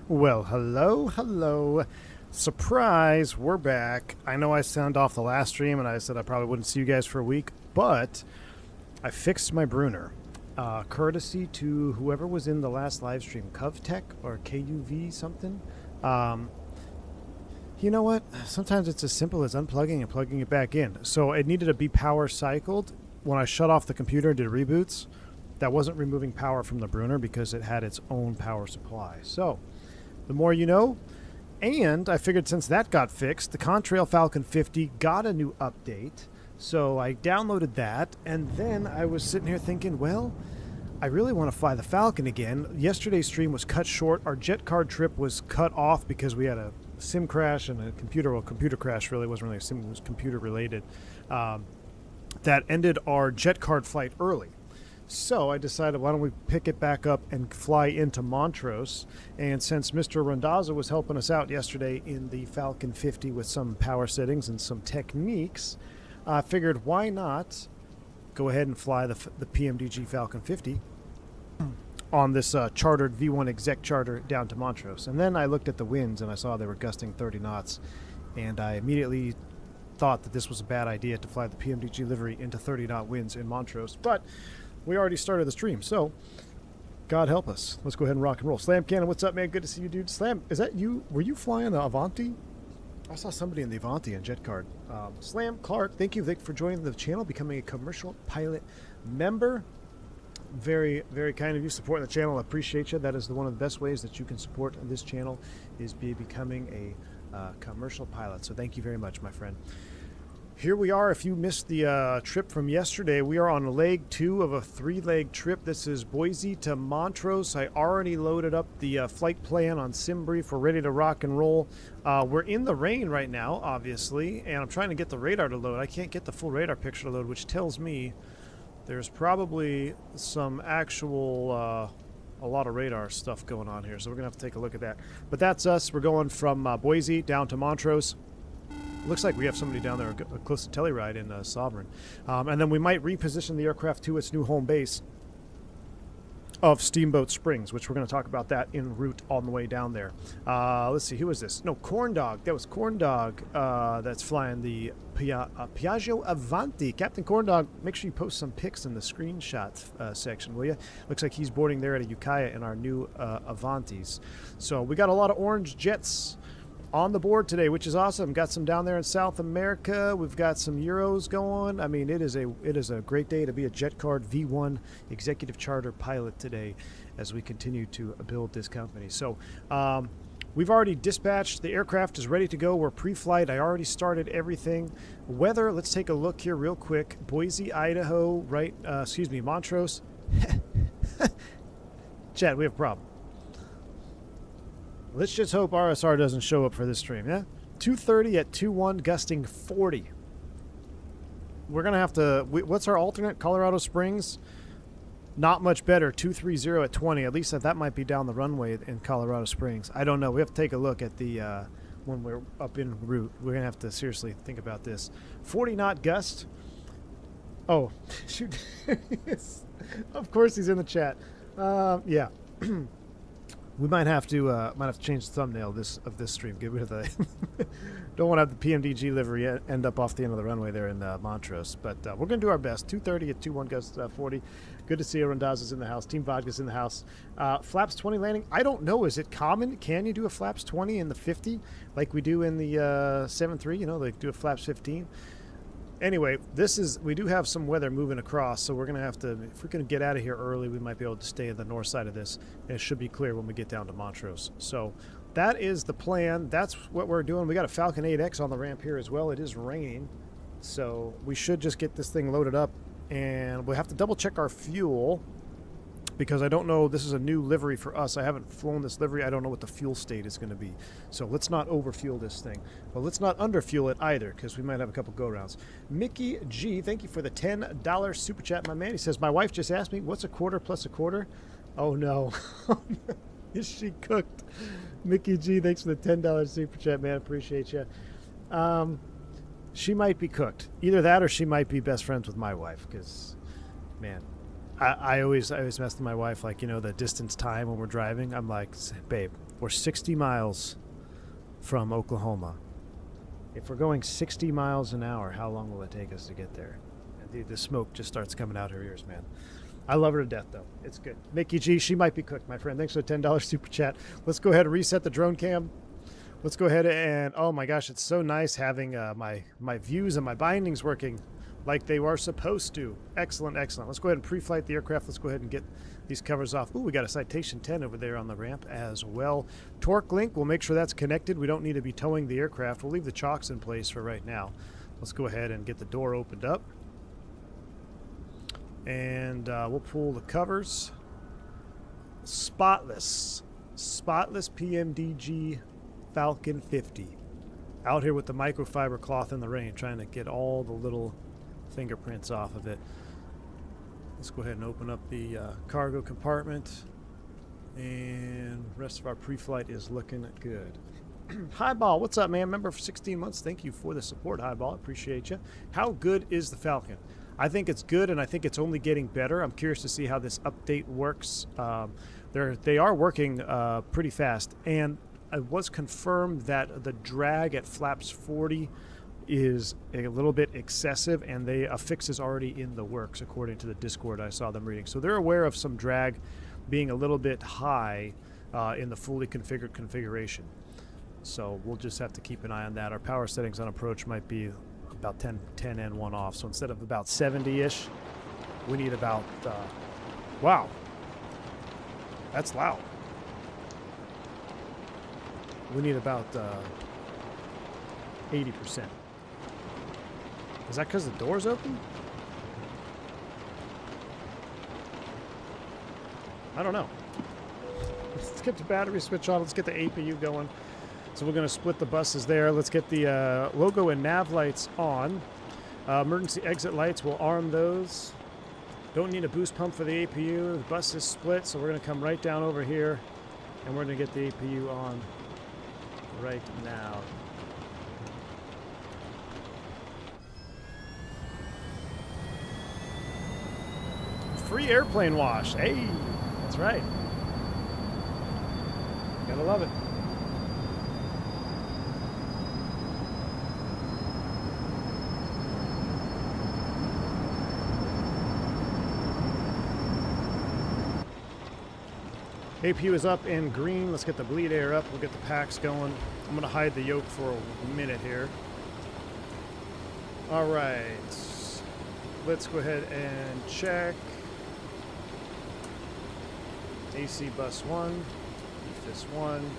Well, hello. Surprise, we're back. I know I sound off the last stream and I said I probably wouldn't see you guys for a week, but I fixed my Bruner. Courtesy to whoever was in the last live stream, Covtech or KUV something. You know what? Sometimes it's as simple as unplugging and plugging it back in. So it needed to be power cycled. When I shut off the computer and did reboots, that wasn't removing power from the Bruner because it had its own power supply. So the more you know. And I figured since that got fixed, the Contrail Falcon 50 got a new update. So I downloaded that, and then I was sitting here thinking, well, I really want to fly the Falcon again. Yesterday's stream was cut short. Our jet card trip was cut off because we had a sim crash and a computer crash. Really wasn't really a sim, it was computer related. That ended our jet card flight early. So I decided, why don't we pick it back up and fly into Montrose? And since Mr. Randazza was helping us out yesterday in the Falcon 50 with some power settings and some techniques, I figured why not go ahead and fly the PMDG Falcon 50 on this chartered V1 exec charter down to Montrose. And then I looked at the winds and I saw they were gusting 30 knots. And I immediately thought that this was a bad idea to fly the PMDG livery into 30 knot winds in Montrose. But we already started the stream, so God help us. Let's go ahead and rock and roll. Slam Cannon, what's up, man? Good to see you, dude. Slam, is that you? Were you flying the Avanti? I saw somebody in the Avanti and Jet Card. Slam Clark, thank you, Vic, for joining the channel, becoming a commercial pilot member. Very, very kind of you supporting the channel. I appreciate you. That is one of the best ways that you can support this channel is becoming a commercial pilot. So thank you very much, my friend. Here we are. If you missed the trip from yesterday, we are on leg 2 of a 3-leg trip. This is Boise to Montrose. I already loaded up the flight plan on SimBrief. We're ready to rock and roll. We're in the rain right now, obviously, and I'm trying to get the radar to load. I can't get the full radar picture to load, which tells me there's probably some actual, a lot of radar stuff going on here. So we're going to have to take a look at that. But that's us. We're going from Boise down to Montrose. Looks like we have somebody down there close to Telluride in Sovereign. And then we might reposition the aircraft to its new home base of Steamboat Springs, which we're going to talk about that en route on the way down there. Let's see, who is this? No, Corn Dog. That was Corn Dog that's flying the Piaggio Avanti. Captain Corn Dog, make sure you post some pics in the screenshot section, will you? Looks like he's boarding there at a Ukiah in our new Avantis. So we got a lot of orange jets on the board today, which is awesome. Got some down there in South America. We've got some Euros going. I mean, it is a great day to be a Jet Card V1 executive charter pilot today as we continue to build this company. So we've already dispatched. The aircraft is ready to go. We're pre-flight. I already started everything. Weather, let's take a look here real quick. Boise, Idaho, right, Montrose. Chad, we have a problem. Let's just hope RSR doesn't show up for this stream, yeah? 230 at 2-1, gusting 40. We're going to have to... what's our alternate? Colorado Springs? Not much better. 230 at 20. At least that might be down the runway in Colorado Springs. I don't know. We have to take a look at the... when we're up en route. We're going to have to seriously think about this. 40 knot gust. Oh, shoot. Of course he's in the chat. Yeah. We might have to change the thumbnail of this stream. Get rid of the don't want to have the PMDG livery end up off the end of the runway there in Montrose. But we're going to do our best. 230 at 2-1 gust 40. Good to see you. Rondazzo's in the house. Team Vodka's in the house. Flaps 20 landing. I don't know. Is it common? Can you do a flaps 20 in the 50 like we do in the 7.3? You know, they do a flaps 15. Anyway, we do have some weather moving across, so we're going to have to, if we're going to get out of here early, we might be able to stay on the north side of this, and it should be clear when we get down to Montrose. So that is the plan. That's what we're doing. We got a Falcon 8X on the ramp here as well. It is raining, so we should just get this thing loaded up, and we'll have to double check our fuel, because I don't know, this is a new livery for us. I haven't flown this livery. I don't know what the fuel state is going to be. So let's not overfuel this thing. But let's not underfuel it either, because we might have a couple go-rounds. Mickey G, thank you for the $10 super chat, my man. He says, my wife just asked me, what's a quarter plus a quarter? Oh, no. Is she cooked? Mickey G, thanks for the $10 super chat, man. Appreciate you. She might be cooked. Either that or she might be best friends with my wife, because, man... I always mess with my wife, like, you know, the distance time when we're driving. I'm like, babe, we're 60 miles from Oklahoma. If we're going 60 miles an hour, how long will it take us to get there? And the smoke just starts coming out her ears, man. I love her to death, though. It's good. Mickey G, she might be cooked, my friend. Thanks for the $10 super chat. Let's go ahead and reset the drone cam. Let's go ahead and, oh my gosh, it's so nice having my views and my bindings working like they were supposed to. Excellent, excellent. Let's go ahead and pre-flight the aircraft. Let's go ahead and get these covers off. Ooh, we got a Citation 10 over there on the ramp as well. Torque link, we'll make sure that's connected. We don't need to be towing the aircraft. We'll leave the chocks in place for right now. Let's go ahead and get the door opened up. And we'll pull the covers. Spotless PMDG Falcon 50. Out here with the microfiber cloth in the rain, trying to get all the little fingerprints off of it. Let's go ahead and open up the cargo compartment, and the rest of our pre-flight is looking good. Highball, what's up, man? Member for 16 months. Thank you for the support, Highball. Appreciate you. How good is the Falcon? I think it's good, and I think it's only getting better. I'm curious to see how this update works. They are working pretty fast, and it was confirmed that the drag at flaps 40 is a little bit excessive, and a fix is already in the works according to the Discord I saw them reading. So they're aware of some drag being a little bit high in the fully configured configuration. So we'll just have to keep an eye on that. Our power settings on approach might be about 10 and 1 off. So instead of about 70-ish, we need about, wow, that's loud. We need about 80%. Is that because the door's open? I don't know. Let's get the battery switch on. Let's get the APU going. So we're going to split the buses there. Let's get the logo and nav lights on. Emergency exit lights, we'll arm those. Don't need a boost pump for the APU. The bus is split, so we're going to come right down over here, and we're going to get the APU on right now. Free airplane wash. Hey, that's right. Gotta love it. APU is up in green. Let's get the bleed air up. We'll get the packs going. I'm going to hide the yoke for a minute here. All right. Let's go ahead and check. AC bus 1, EFIS 1,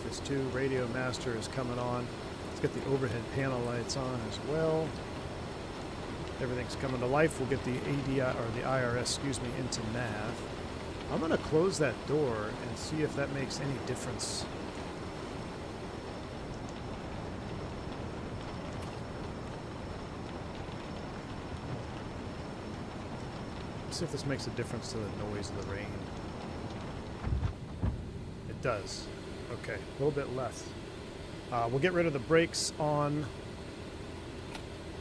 EFIS 2. Radio master is coming on. Let's get the overhead panel lights on as well. Everything's coming to life. We'll get the ADI, or the IRS, excuse me, into nav. I'm going to close that door and see if that makes any difference. Let's see if this makes a difference to the noise of the rain. It does. Okay, a little bit less. We'll get rid of the brakes on.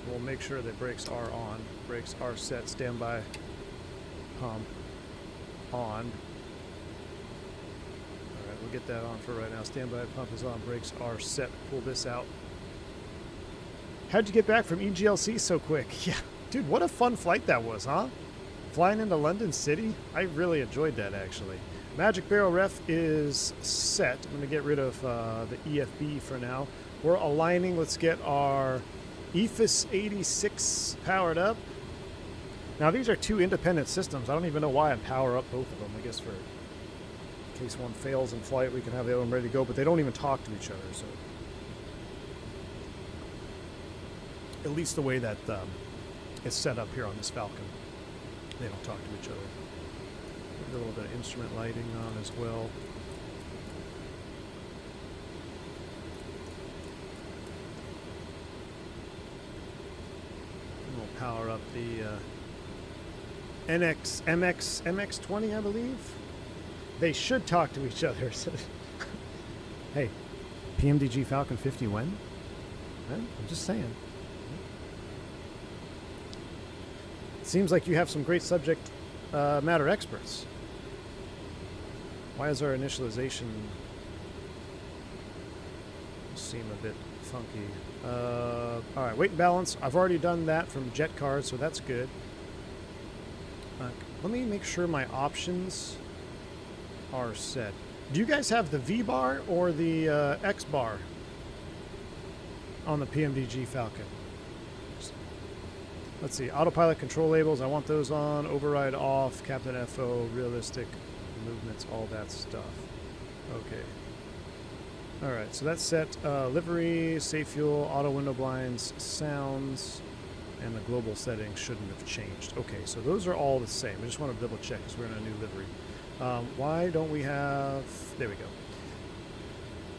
We'll make sure that brakes are on. Brakes are set. Standby pump on. Alright, we'll get that on for right now. Standby pump is on. Brakes are set. Pull this out. How'd you get back from EGLC so quick? Yeah, dude, what a fun flight that was, huh? Flying into London City? I really enjoyed that, actually. Magic Barrel Ref is set. I'm going to get rid of the EFB for now. We're aligning. Let's get our EFIS 86 powered up. Now, these are two independent systems. I don't even know why I power up both of them. I guess for in case one fails in flight, we can have the other one ready to go, but they don't even talk to each other. So, at least the way that it's set up here on this Falcon, they don't talk to each other. A little bit of instrument lighting on as well. And we'll power up the MX-20, I believe. They should talk to each other. Hey, PMDG Falcon 50 when? I'm just saying. It seems like you have some great subject matter experts. Why is our initialization seem a bit funky? All right, weight and balance. I've already done that from jet cars, so that's good. Let me make sure my options are set. Do you guys have the V bar or the X bar on the PMDG Falcon? Let's see, autopilot control labels, I want those on, override off, Captain FO, realistic movements, all that stuff. Okay. Alright, so that's set. Livery, safe fuel, auto window blinds, sounds, and the global settings shouldn't have changed. Okay, so those are all the same. I just want to double check because we're in a new livery. Why don't we have... There we go.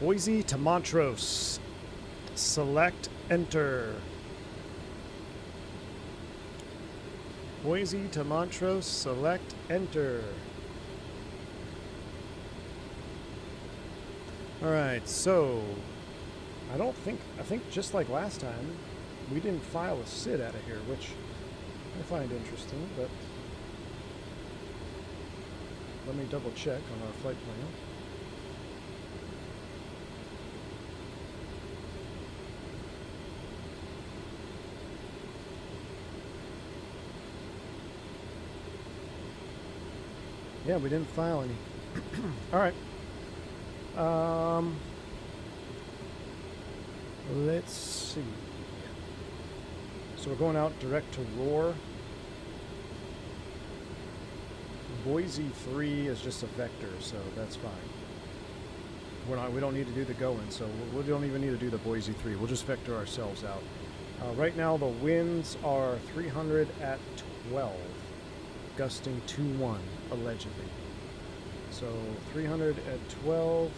Boise to Montrose. Select, enter. Boise to Montrose, select, enter. Alright, so I think just like last time, we didn't file a SID out of here, which I find interesting, but let me double check on our flight plan. Yeah, we didn't file any. All right. Let's see. So we're going out direct to roar. Boise 3 is just a vector, so that's fine. We don't need to do the going, so we don't even need to do the Boise 3. We'll just vector ourselves out. Right now the winds are 300 at 12, gusting 2-1, allegedly. So 300 at 12.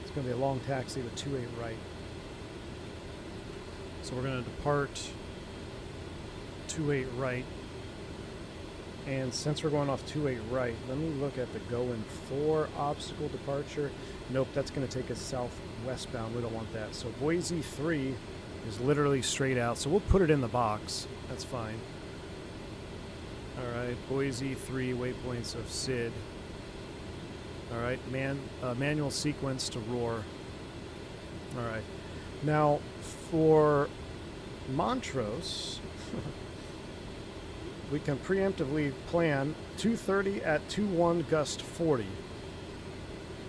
It's going to be a long taxi with 28 right. So we're going to depart 28 right. And since we're going off 28 right, let me look at the going for obstacle departure. Nope, that's going to take us southwestbound. We don't want that. So Boise 3 is literally straight out. So we'll put it in the box. That's fine. All right, Boise 3 waypoints of SID. All right, manual sequence to roar. All right. Now for Montrose, we can preemptively plan 230 at 21 gust 40.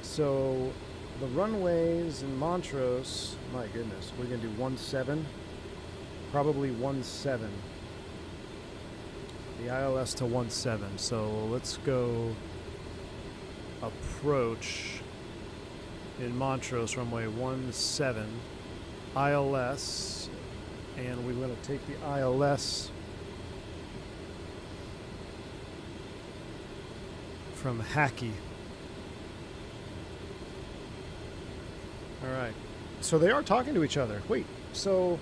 So the runways in Montrose, my goodness, we're going to do 17, probably 17. The ILS to 17. So let's go approach in Montrose, runway 17, ILS, and we're going to take the ILS from Hackey. All right, so they are talking to each other. Wait, so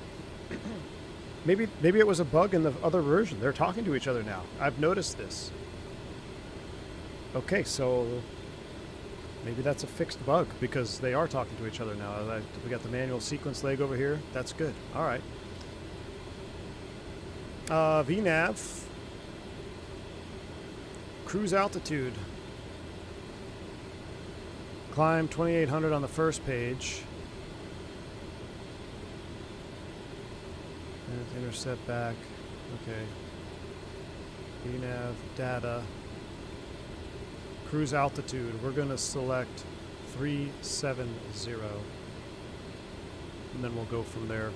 maybe it was a bug in the other version. They're talking to each other now. I've noticed this. Okay, so maybe that's a fixed bug because they are talking to each other now. We got the manual sequence leg over here. That's good. All right. VNAV. Cruise altitude. Climb 2800 on the first page. And intercept back. Okay. VNAV data. Cruise altitude. We're going to select 370. And then we'll go from there.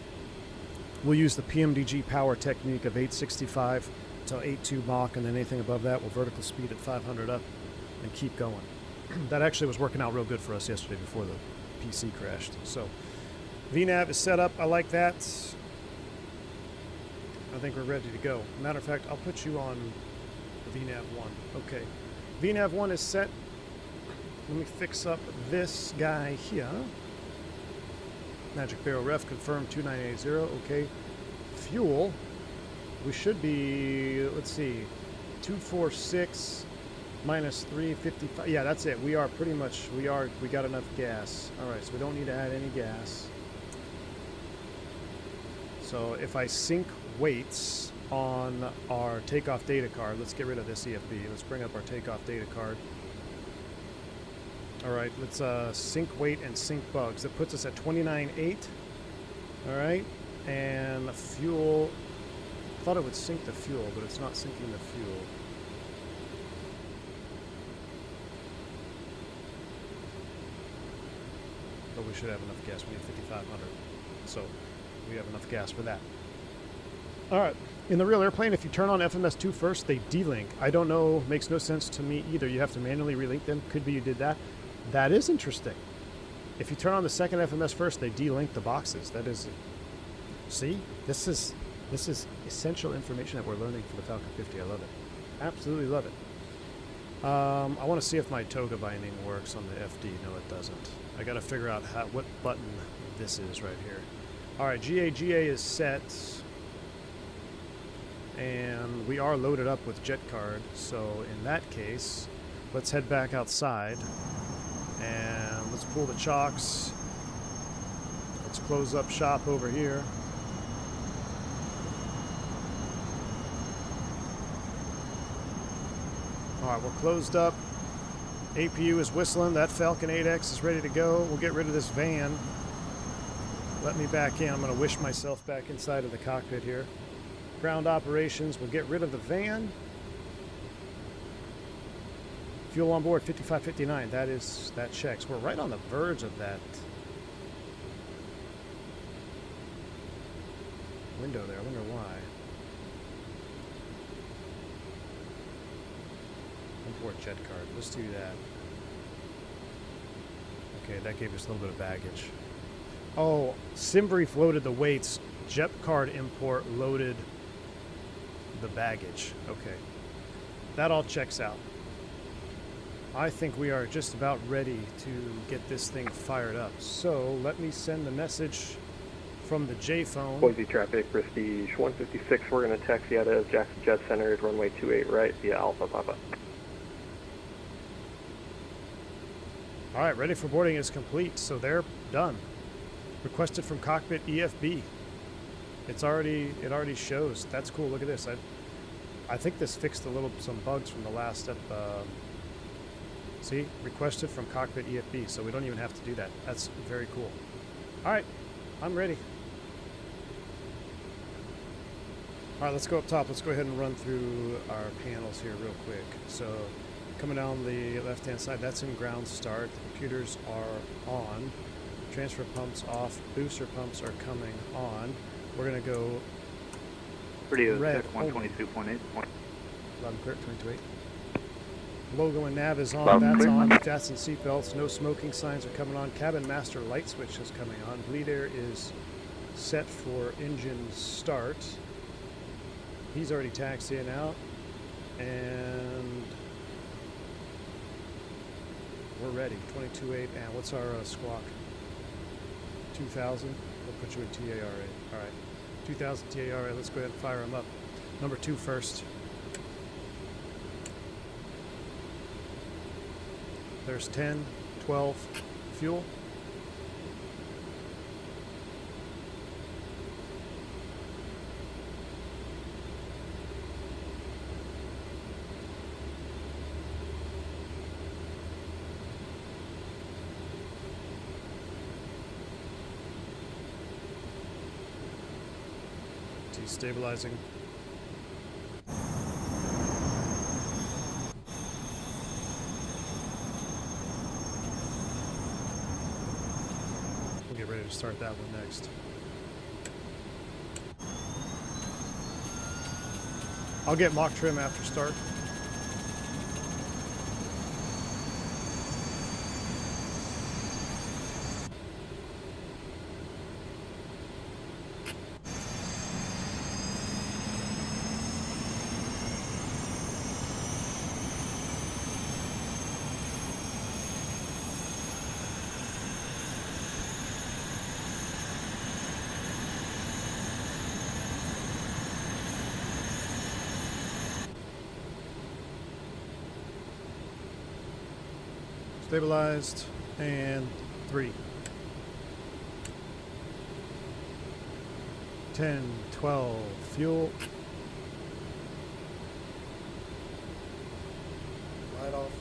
We'll use the PMDG power technique of 865 to 82 Mach, and then anything above that, we'll vertical speed at 500 up and keep going. That actually was working out real good for us yesterday before the PC crashed. So VNAV is set up. I like that. I think we're ready to go. Matter of fact, I'll put you on VNAV 1. Okay. VNAV 1 is set. Let me fix up this guy here. Magic Barrel Ref confirmed 2980. Okay. Fuel. We should be, let's see, 246 minus 355. Yeah, that's it. We are pretty much, we got enough gas. All right, so we don't need to add any gas. So if I sync weights on our takeoff data card, let's get rid of this EFB. Let's bring up our takeoff data card. All right, let's sync weight and sync bugs. That puts us at 29.8. All right, and the fuel. I thought it would sync the fuel, but it's not syncing the fuel. But we should have enough gas. We need 5,500. So we have enough gas for that. All right. In the real airplane, if you turn on FMS2 first, they delink. I don't know. Makes no sense to me either. You have to manually relink them. Could be you did that. That is interesting. If you turn on the second FMS first, they delink the boxes. That is... See? This is essential information that we're learning for the Falcon 50. I love it. Absolutely love it. I want to see if my Toga binding works on the FD. No, it doesn't. I got to figure out what button this is right here. All right, GA is set. And we are loaded up with jet card. So in that case, let's head back outside. And let's pull the chocks. Let's close up shop over here. All right, we're closed up. APU is whistling. That Falcon 8X is ready to go. We'll get rid of this van. Let me back in. I'm going to wish myself back inside of the cockpit here. Ground operations. We'll get rid of the van. Fuel on board 5559. That checks. We're right on the verge of that window there. I wonder why. Import jet card. Let's do that. Okay, that gave us a little bit of baggage. Oh, SimBrief loaded the weights. Jet card import loaded the baggage. Okay. That all checks out. I think we are just about ready to get this thing fired up. So let me send the message from the J phone. Boise traffic, Prestige 156. We're going to taxi out of Jackson Jet Center at runway 28 right via Alpha Papa. All right, ready for boarding is complete, so they're done. Requested from cockpit EFB. It already shows. That's cool. Look at this. I think this fixed some bugs from the last step. See, requested from cockpit EFB, so we don't even have to do that. That's very cool. All right, I'm ready. All right, let's go up top. Let's go ahead and run through our panels here real quick. So coming down the left-hand side, that's in ground start. The computers are on. Transfer pumps off. Booster pumps are coming on. We're going to go red. 122.8. 11 clear, 22.8. Logo and nav is on. That's on. Fasten seatbelts. No smoking signs are coming on. Cabin master light switch is coming on. Bleed air is set for engine start. He's already taxiing out. And we're ready. 22.8. And what's our squawk? 2,000. We'll put you in TARA. All right. 2,000 TARA. Let's go ahead and fire him up. Number 2 first. There's 10, 12, fuel. Stabilizing. We'll get ready to start that one next. I'll get mock trim after start. Stabilized, and 3. 10, 12, fuel. Light off.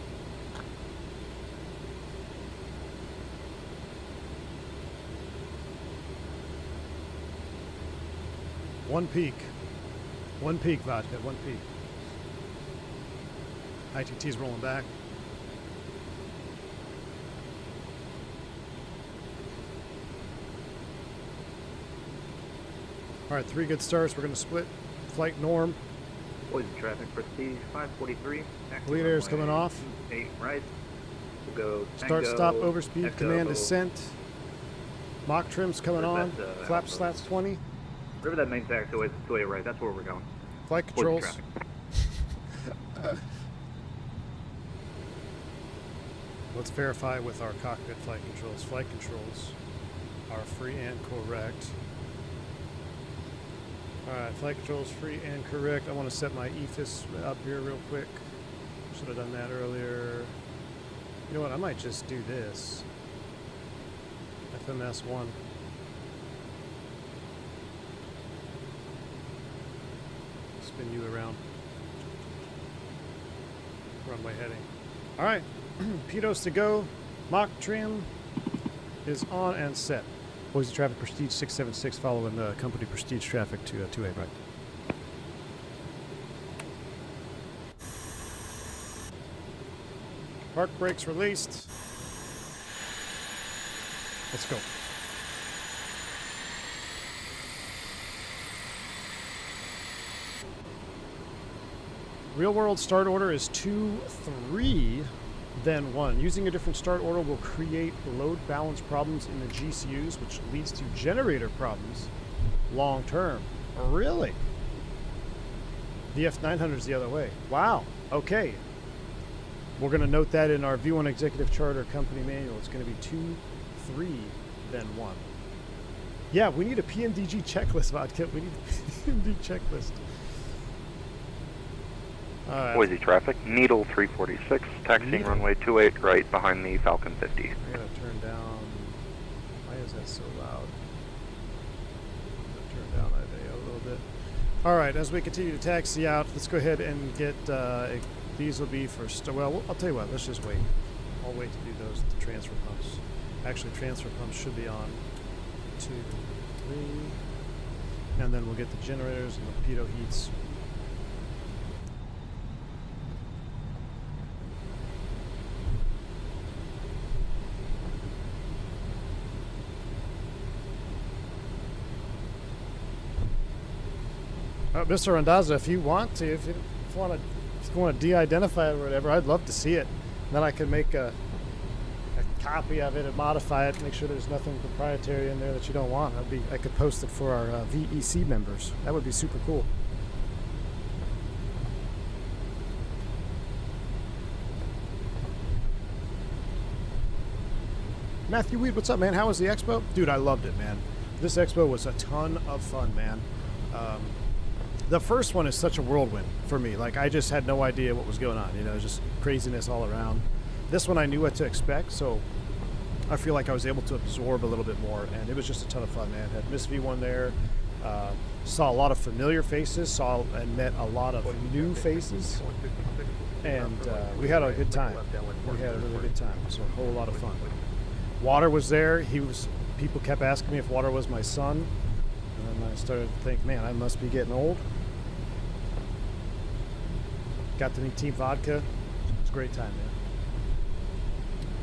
One peak, vodka, 1 peak. ITT's rolling back. All right, 3 good starts. We're going to split flight norm. Boise traffic, Prestige 543. Bleed air is coming off. 8 right. We'll go Start, stop, overspeed, command, descent. Mock trim's coming on. Flap slats 20. Whatever that main taxiway is, 28 right. That's where we're going. Flight controls. Let's verify with our cockpit flight controls. Flight controls are free and correct. Alright, flight controls free and correct. I want to set my EFIS up here real quick. Should have done that earlier. You know what, I might just do this. FMS1. Spin you around. Runway heading. Alright, PIDOs to go. Mock trim is on and set. Boise traffic, Prestige 676, following the company Prestige traffic to 2A right. Park brakes released. Let's go. Real world start order is 2, 3, then 1. Using a different start order will create load balance problems in the GCUs, which leads to generator problems long term. Really? The F900 is the other way. Wow. Okay. We're going to note that in our V1 Executive Charter Company Manual. It's going to be 2, 3, then 1. Yeah, we need a PMDG checklist, Vodka. We need a PMDG checklist. Boise traffic, Needle 346, taxiing runway 28 right behind the Falcon 50. I gotta turn down. Why is that so loud? Turn down that video a little bit. All right, as we continue to taxi out, let's go ahead and get. These will be for. Well, I'll tell you what. Let's just wait. I'll wait to do those. The transfer pumps. Actually, transfer pumps should be on. 2, 3, and then we'll get the generators and the pitot heats. Mr. Randazza, if you want to, if you want to de-identify it or whatever, I'd love to see it. Then I can make a copy of it and modify it, make sure there's nothing proprietary in there that you don't want. I could post it for our VEC members. That would be super cool. Matthew Weed, what's up, man? How was the expo? Dude, I loved it, man. This expo was a ton of fun, man. The first one is such a whirlwind for me. Like, I just had no idea what was going on. You know, just craziness all around. This one I knew what to expect, so I feel like I was able to absorb a little bit more, and it was just a ton of fun, man. Had Miss V1 there, saw a lot of familiar faces, saw and met a lot of new faces, and we had a good time. We had a really good time. So a whole lot of fun. Water was there. People kept asking me if Water was my son, and I started to think, man, I must be getting old. Got to meet Team Vodka. It was a great time,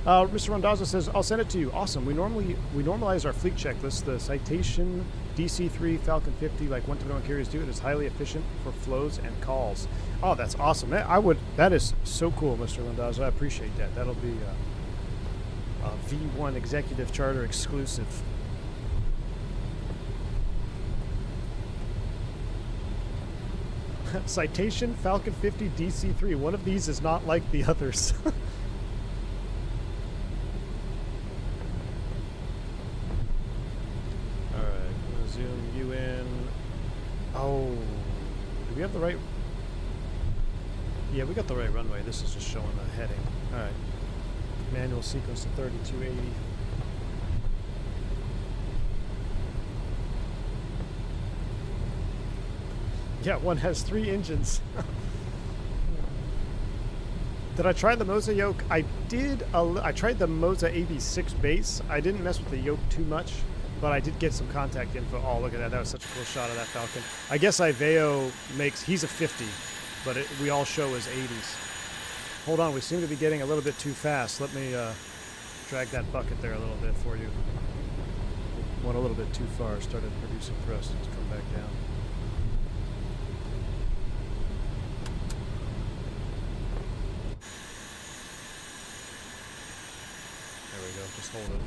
man. Mr. Rondazzo says, I'll send it to you. Awesome. We normalize our fleet checklist. The Citation DC-3 Falcon 50, like 121 carriers do, it is highly efficient for flows and calls. Oh, that's awesome. That is so cool, Mr. Rondazzo. I appreciate that. That'll be a V1 Executive Charter exclusive. Citation Falcon 50 DC-3. One of these is not like the others. Alright, I'm going to zoom you in. Oh, do we have the right... Yeah, we got the right runway. This is just showing the heading. Alright. Manual sequence to 3280. Yeah, one has 3 engines. Did I try the Moza yoke? I did. I tried the Moza AB9 Base. I didn't mess with the yoke too much, but I did get some contact info. Oh, look at that. That was such a cool shot of that Falcon. I guess Iveo makes... He's a 50, but we all show as 80s. Hold on. We seem to be getting a little bit too fast. Let me drag that bucket there a little bit for you. Went a little bit too far. Started producing thrust. Let's come back down. Just hold it.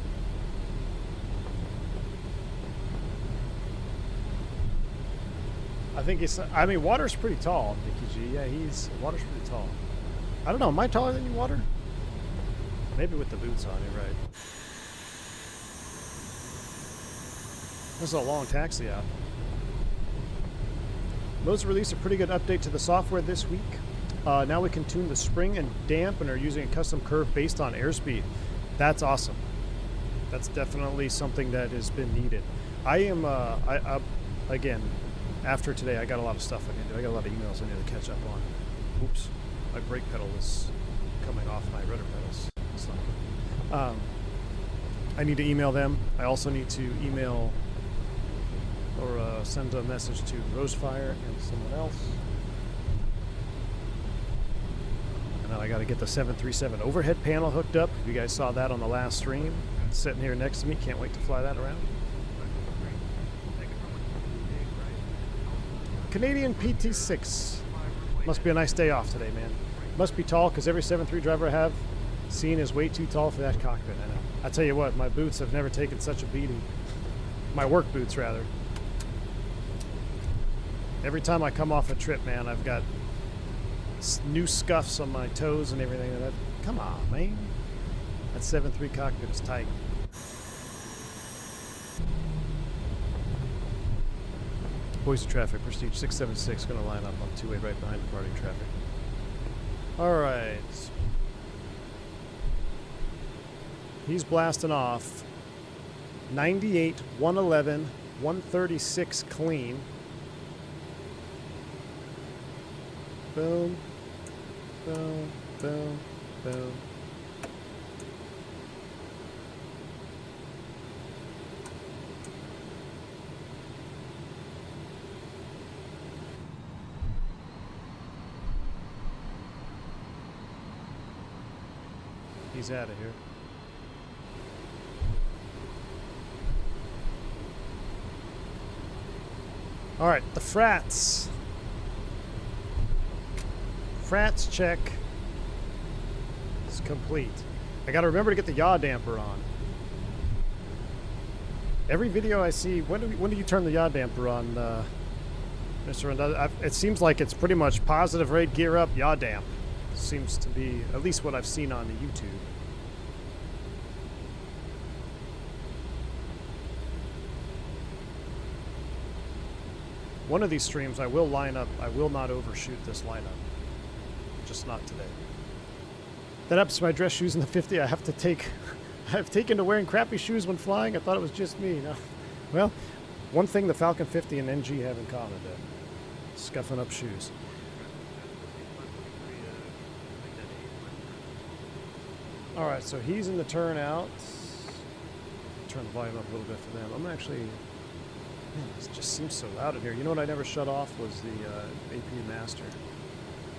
I think it's... I mean, Water's pretty tall, Dickie G. Yeah, Water's pretty tall. I don't know. Am I taller than you, Water? Maybe with the boots on, you're right. This is a long taxi out. Moza released a pretty good update to the software this week. Now we can tune the spring and damp and are using a custom curve based on airspeed. That's awesome. That's definitely something that has been needed. I am, again, after today, I got a lot of stuff I need to do. I got a lot of emails I need to catch up on. Oops, my brake pedal is coming off my rudder pedals. It's not good. I need to email them. I also need to email or send a message to Rosefire and someone else. And I got to get the 737 overhead panel hooked up. You guys saw that on the last stream. It's sitting here next to me. Can't wait to fly that around. Canadian PT6. Must be a nice day off today, man. Must be tall because every 7.3 driver I have seen is way too tall for that cockpit. I know. I tell you what, my boots have never taken such a beating. My work boots, rather. Every time I come off a trip, man, I've got new scuffs on my toes and everything. Come on, man. That 7.3 cockpit is tight. Boise traffic, Prestige 676, going to line up on two-way right behind departing traffic. All right. He's blasting off 98, 111, 136 clean. Boom, boom, boom, boom. He's out of here. All right, the frats. Frats check is complete. I got to remember to get the yaw damper on. Every video I see, when do you turn the yaw damper on, Mr. Rondon? It seems like it's pretty much positive rate, gear up, yaw damp. Seems to be at least what I've seen on the YouTube. One of these streams I will line up, I will not overshoot this lineup. Just not today. That happens to my dress shoes in the 50. I've taken to wearing crappy shoes when flying. I thought it was just me. No. Well, one thing the Falcon 50 and NG have in common, scuffing up shoes. All right, so he's in the turnout. Turn the volume up a little bit for them. I'm actually, man, it just seems so loud in here. You know what I never shut off was the AP Master.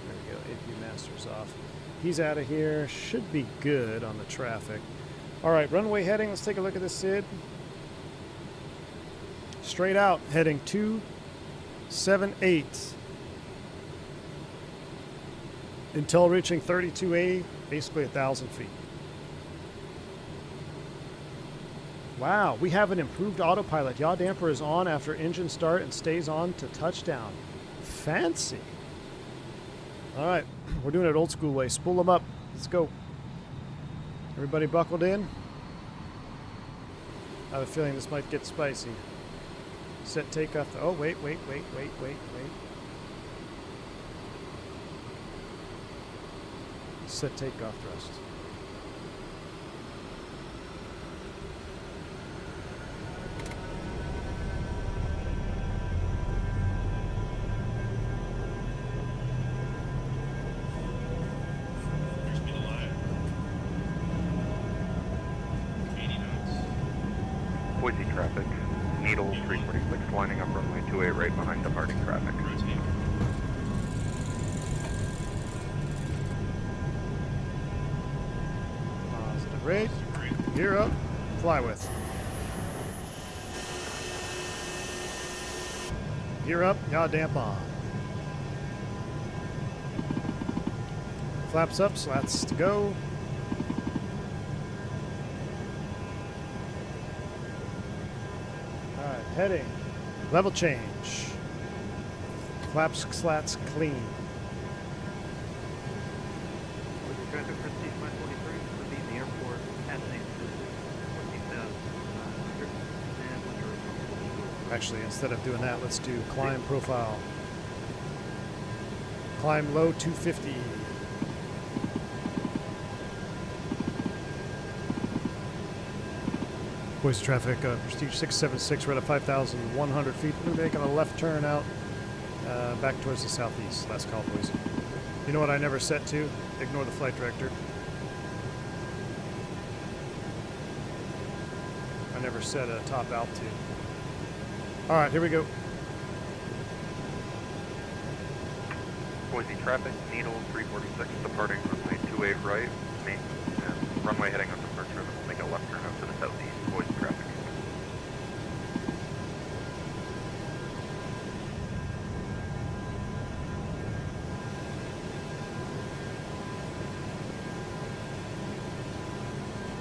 There we go, AP Master's off. He's out of here. Should be good on the traffic. All right, runway heading. Let's take a look at this, Sid. Straight out, heading 278 until reaching 32A, basically 1,000 feet. Wow, we have an improved autopilot. Yaw damper is on after engine start and stays on to touchdown. Fancy. All right, we're doing it old school way. Spool them up. Let's go. Everybody buckled in? I have a feeling this might get spicy. Set takeoff. Oh, wait. Set takeoff thrust. Boise traffic, Needle 346 lining up runway 28 right behind departing traffic. Positive rate, gear up, fly with. Gear up, yaw damp on. Flaps up, slats to go. Heading, level change, flaps, slats, clean. With the traffic Prestige 543, would be the airport passing to 14,100 and winter. Actually, instead of doing that, let's do climb profile. Climb low 250. Boise traffic, Prestige 676, we're at 5,100 feet. We're making a left turn out back towards the southeast. Last call, Boise. You know what I never set to? Ignore the flight director. I never set a top altitude. All right, here we go. Boise traffic, Needle 346 departing runway 28 right, main, runway heading on departure, then we'll make a left turn out to the southeast, Boise traffic.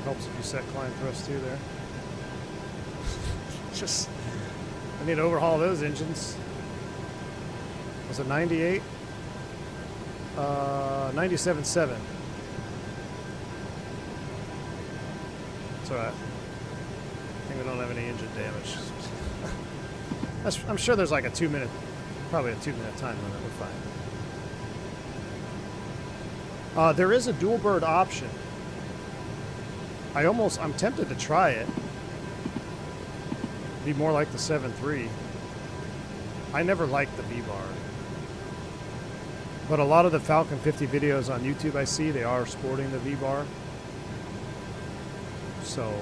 Helps if you set climb thrust too there. Just, I need to overhaul those engines. Was it 98? 97.7. It's alright. I think we don't have any engine damage. I'm sure there's like a 2 minute, probably a 2 minute time limit. We're fine. There is a dual bird option. I'm tempted to try it. Be more like the 7.3. I never liked the V-bar. But a lot of the Falcon 50 videos on YouTube I see, they are sporting the V-bar. So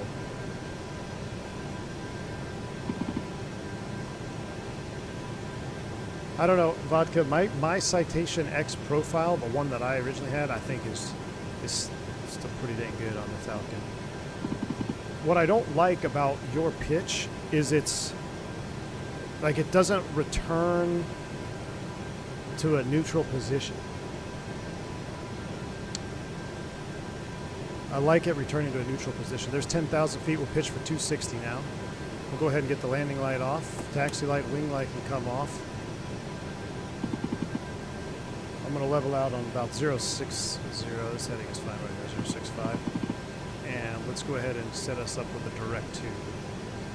I don't know, Vodka, my Citation X profile, the one that I originally had, I think is still pretty dang good on the Falcon. What I don't like about your pitch is it's like it doesn't return to a neutral position. I like it returning to a neutral position. There's 10,000 feet. We'll pitch for 260 now. We'll go ahead and get the landing light off. Taxi light, wing light can come off. I'm going to level out on about 060. This heading is fine right here, 065. And let's go ahead and set us up with a direct tube.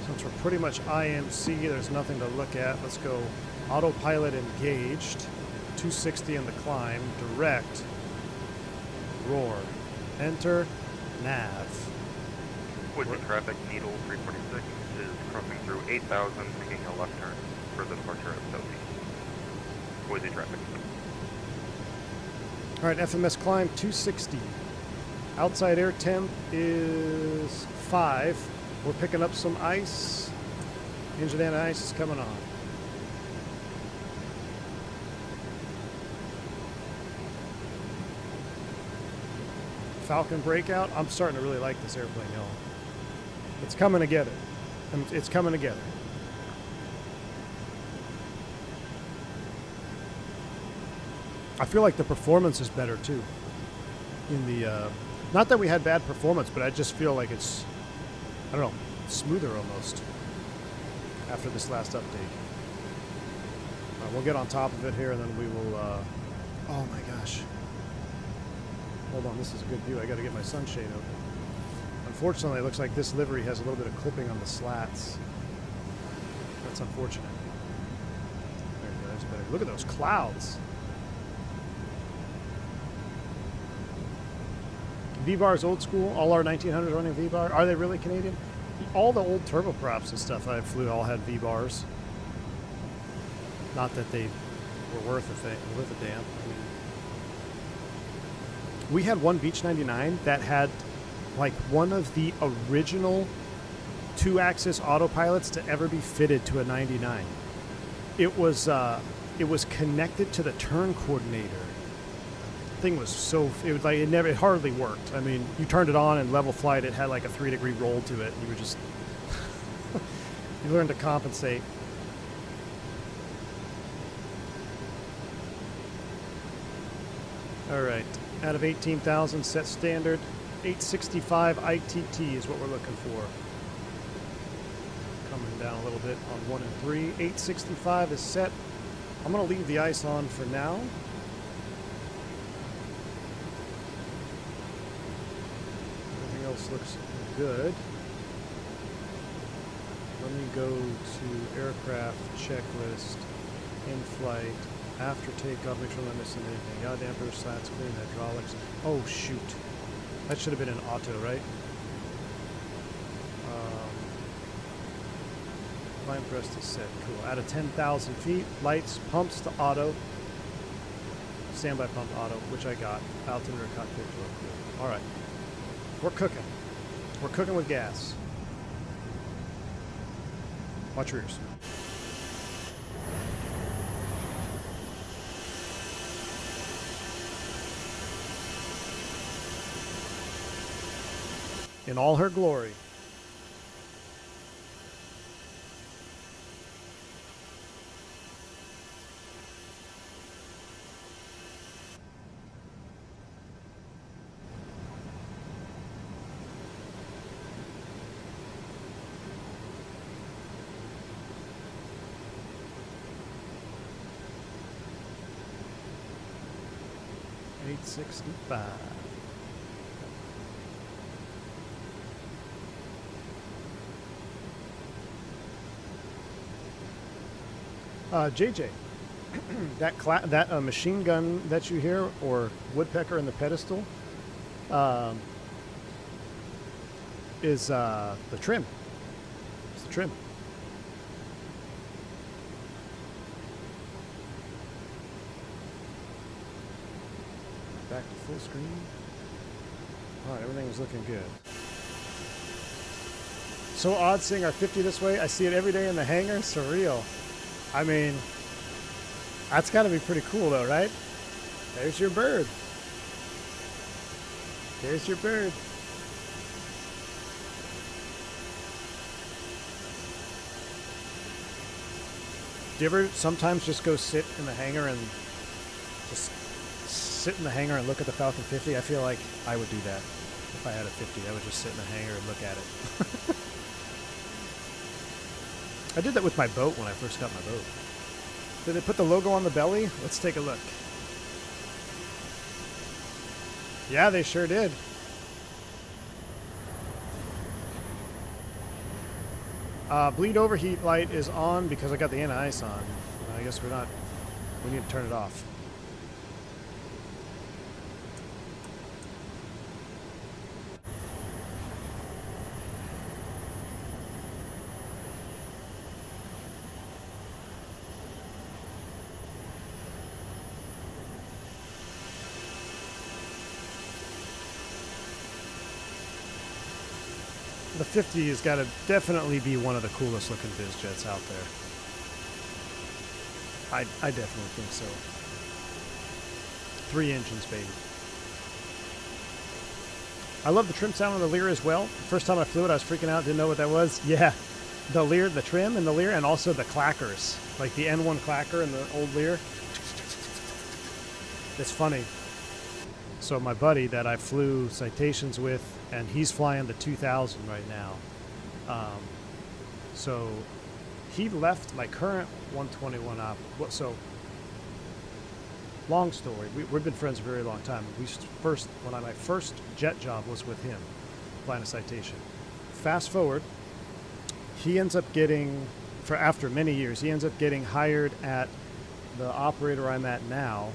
Since we're pretty much IMC, there's nothing to look at. Let's go autopilot engaged. 260 in the climb, direct, roar, enter, nav. Boise traffic, Needle 346 is crossing through 8,000, making a left turn for the departure of southeast. Boise traffic. All right, FMS climb 260. Outside air temp is 5. We're picking up some ice. Engine and ice is coming on. Falcon breakout. I'm starting to really like this airplane, y'all. It's coming together. It's coming together. I feel like the performance is better too. In the, not that we had bad performance, but I just feel like it's, I don't know, smoother almost after this last update. We'll get on top of it here and then we will, oh my gosh. Hold on, this is a good view. I got to get my sunshade open. Unfortunately, it looks like this livery has a little bit of clipping on the slats. That's unfortunate. There we go, that's better. Look at those clouds. V-bar is old school. All our 1900s running V-bar. Are they really Canadian? All the old turboprops and stuff I flew all had V-bars. Not that they were worth a damn. I mean, we had one Beech 99 that had like one of the original 2-axis autopilots to ever be fitted to a 99. It was connected to the turn coordinator. Thing was so, it hardly worked. I mean, you turned it on and level flight, it had like a 3-degree roll to it. You were just you learned to compensate. All right, out of 18,000 set standard, 865 ITT is what we're looking for. Coming down a little bit on 1 and 3. 865 is set. I'm going to leave the ice on for now. Everything else looks good. Let me go to aircraft checklist, in flight, after takeoff, make sure I'm not missing anything. Yaw damper, slats, clean hydraulics. Oh shoot. That should have been an auto, right? Climb thrust is set. Cool. Out of 10,000 feet, lights, pumps to auto. Standby pump auto, which I got. Altimeter cockpit door. Cool. Alright. We're cooking. We're cooking with gas. Watch your ears. in all her glory. $865. JJ, that machine gun that you hear, or woodpecker in the pedestal, is the trim. It's the trim. Back to full screen. All right, everything's looking good. So odd seeing our 50 this way. I see it every day in the hangar. Surreal. I mean, that's got to be pretty cool, though, right? There's your bird. There's your bird. Do you ever sometimes just go sit in the hangar and just sit in the hangar and look at the Falcon 50? I feel like I would do that. If I had a 50, I would just sit in the hangar and look at it. I did that with my boat when I first got my boat. Did they put the logo on the belly? Let's take a look. Yeah, they sure did. Bleed overheat light is on because I got the anti-ice on. I guess we need to turn it off. The 50 has got to definitely be one of the coolest looking biz jets out there. I definitely think so. 3 engines, baby. I love the trim sound on the Lear as well. First time I flew it, I was freaking out, didn't know what that was. Yeah, the Lear, the trim and the Lear, and also the clackers, like the N1 clacker in the old Lear. It's funny. So my buddy that I flew citations with, and he's flying the 2000 right now. So he left my current 121 op. So long story. We've been friends a very long time. My first jet job was with him, flying a citation. Fast forward, he ends up getting, after many years, he ends up getting hired at the operator I'm at now.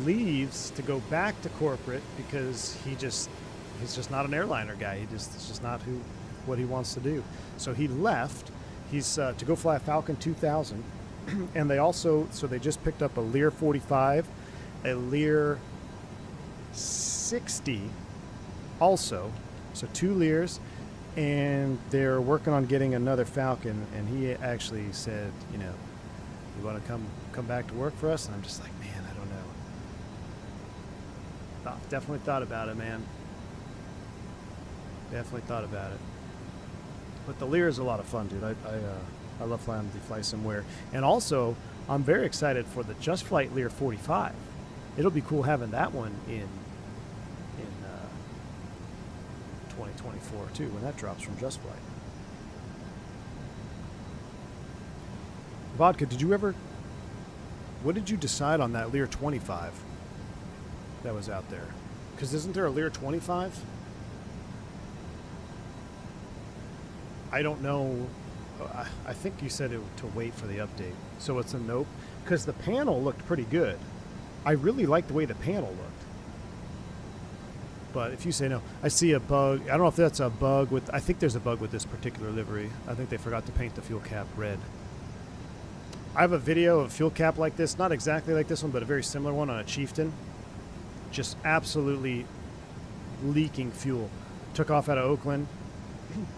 Leaves to go back to corporate because he's just not an airliner guy. It's just not what he wants to do. So he left. He's to go fly a Falcon 2000, and they just picked up a Lear 45, a Lear 60, also. So 2 Lears, and they're working on getting another Falcon. And he actually said, you want to come back to work for us? And I'm just like, man, I don't know. Definitely thought about it, man. Definitely thought about it. But the Lear is a lot of fun, dude. I love flying the Fly Somewhere. And also, I'm very excited for the Just Flight Lear 45. It'll be cool having that one in 2024 too, when that drops from Just Flight. Vodka, what did you decide on that Lear 25 that was out there? Because isn't there a Lear 25? I don't know. I think you said to wait for the update. So it's a nope. Because the panel looked pretty good. I really like the way the panel looked. But if you say no, I see a bug. I don't know if that's a bug with... I think there's a bug with this particular livery. I think they forgot to paint the fuel cap red. I have a video of a fuel cap like this. Not exactly like this one, but a very similar one on a Chieftain. Just absolutely leaking fuel. Took off out of Oakland.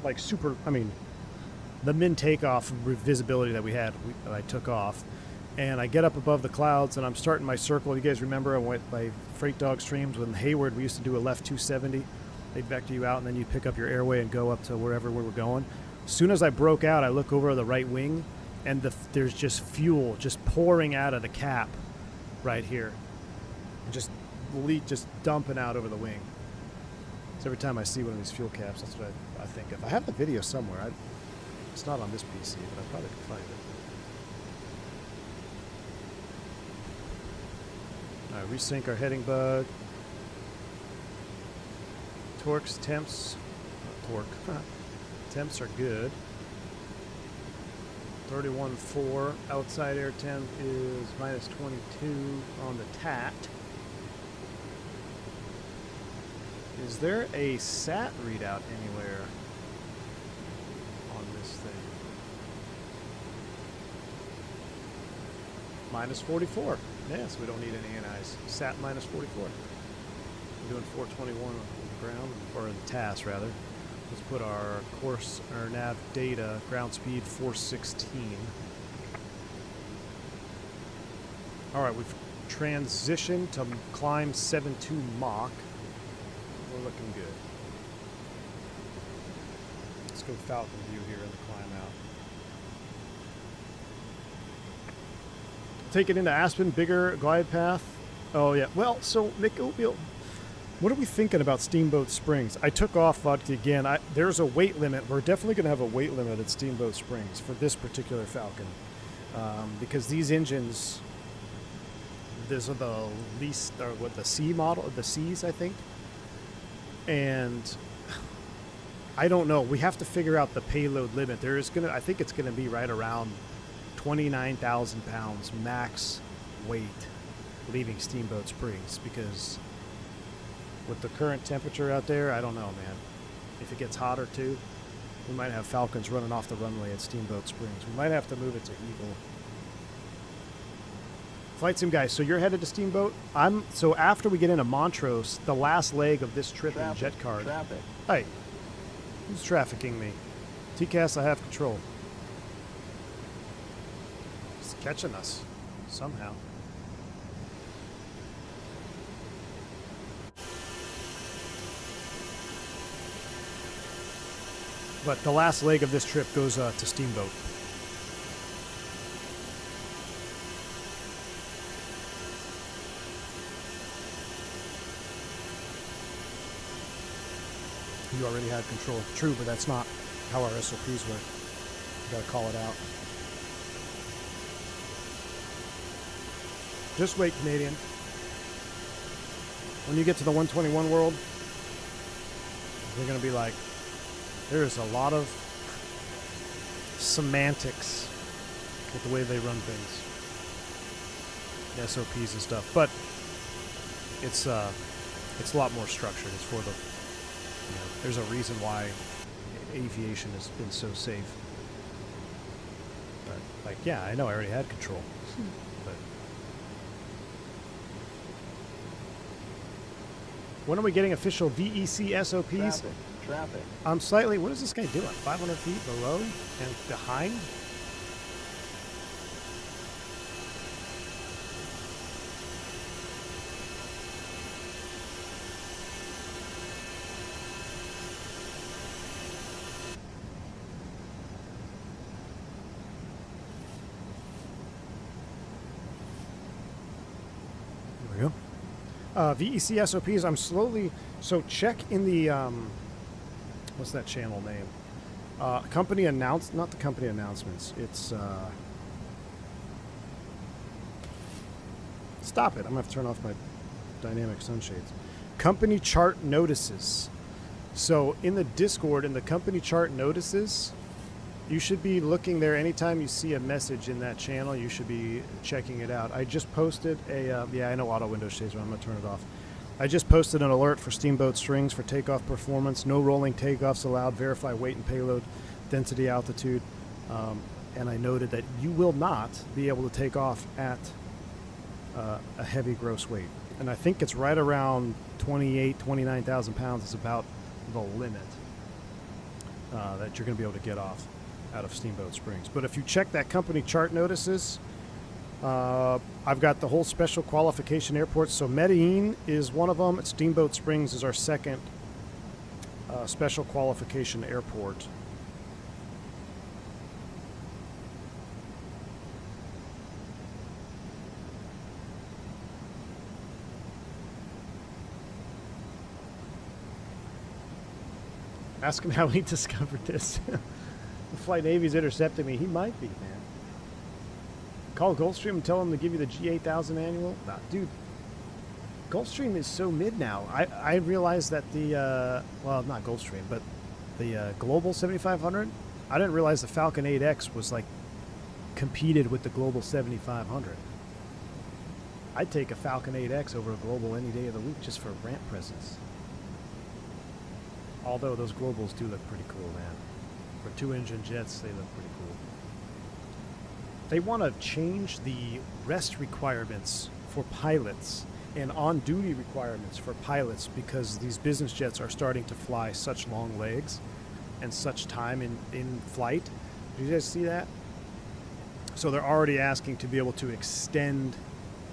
Like super... I mean, the min takeoff visibility that we had, I took off. And I get up above the clouds, and I'm starting my circle. You guys remember I went by Freight Dog streams with Hayward. We used to do a left 270. They'd vector you out, and then you pick up your airway and go up to wherever we were going. As soon as I broke out, I look over the right wing, and there's just fuel just pouring out of the cap right here. Just dumping out over the wing. So every time I see one of these fuel caps, that's what I think of. I have the video somewhere. It's not on this PC, but I probably could find it. All right, resync our heading bug. Torques, temps, temps are good. 31.4. Outside air temp is minus 22 on the TAT. Is there a SAT readout anywhere on this thing? Minus 44. Yes, we don't need any ANIs. SAT minus 44. We're doing 421 on the ground, or in the TAS rather. Let's put our course, our nav data, ground speed 416. All right, we've transitioned to climb 72 Mach. We're looking good. Let's go Falcon view here in the climb out. Take it into Aspen, bigger glide path. Oh yeah. Well, so Nick Oatmeal, what are we thinking about Steamboat Springs? I took off vodka again. There's a weight limit. We're definitely going to have a weight limit at Steamboat Springs for this particular Falcon, because these engines, these are the least, or what, the C model, the C's, I think. And I don't know. We have to figure out the payload limit. I think it's gonna be right around 29,000 pounds max weight leaving Steamboat Springs, because with the current temperature out there, I don't know, man. If it gets hotter too, we might have Falcons running off the runway at Steamboat Springs. We might have to move it to Eagle. Flight Sim guys, so you're headed to Steamboat. So after we get into Montrose, the last leg of this trip in Jet Card. Traffic. Hey, who's trafficking me? TCAS, I have control. It's catching us somehow. But the last leg of this trip goes to Steamboat. You already had control. True, but that's not how our SOPs work. You gotta call it out. Just wait, Canadian. When you get to the 121 world, they're gonna be like, there's a lot of semantics with the way they run things. The SOPs and stuff. But it's a lot more structured. It's for the, there's a reason why aviation has been so safe. But, like, yeah, I know I already had control. But when are we getting official VEC SOPs? Traffic. I'm slightly, what is this guy doing? 500 feet below and behind? VEC SOPs, I'm slowly, so check in the, what's that channel name? Not the company announcements, it's, stop it, I'm gonna have to turn off my dynamic sunshades. Company chart notices. So in the Discord, in the company chart notices, you should be looking there anytime you see a message in that channel. You should be checking it out. I just posted a, yeah, I know auto window shades, but I'm going to turn it off. I just posted an alert for Steamboat Springs for takeoff performance. No rolling takeoffs allowed. Verify weight and payload, density, altitude. And I noted that you will not be able to take off at a heavy gross weight. And I think it's right around 29,000 pounds is about the limit that you're going to be able to get off out of Steamboat Springs. But if you check that company chart notices, I've got the whole special qualification airports. So Medellin is one of them. Steamboat Springs is our second special qualification airport. Ask him how he discovered this. The Flight Navy's intercepting me. He might be, man. Call Gulfstream and tell him to give you the G8000 annual. Nah, dude, Gulfstream is so mid now. I realized that the, well, not Gulfstream, but the Global 7500, I didn't realize the Falcon 8X was like competed with the Global 7500. I'd take a Falcon 8X over a Global any day of the week just for ramp presence. Although those Globals do look pretty cool, man. For two-engine jets, they look pretty cool. They want to change the rest requirements for pilots and on-duty requirements for pilots because these business jets are starting to fly such long legs and such time in flight. Did you guys see that? So they're already asking to be able to extend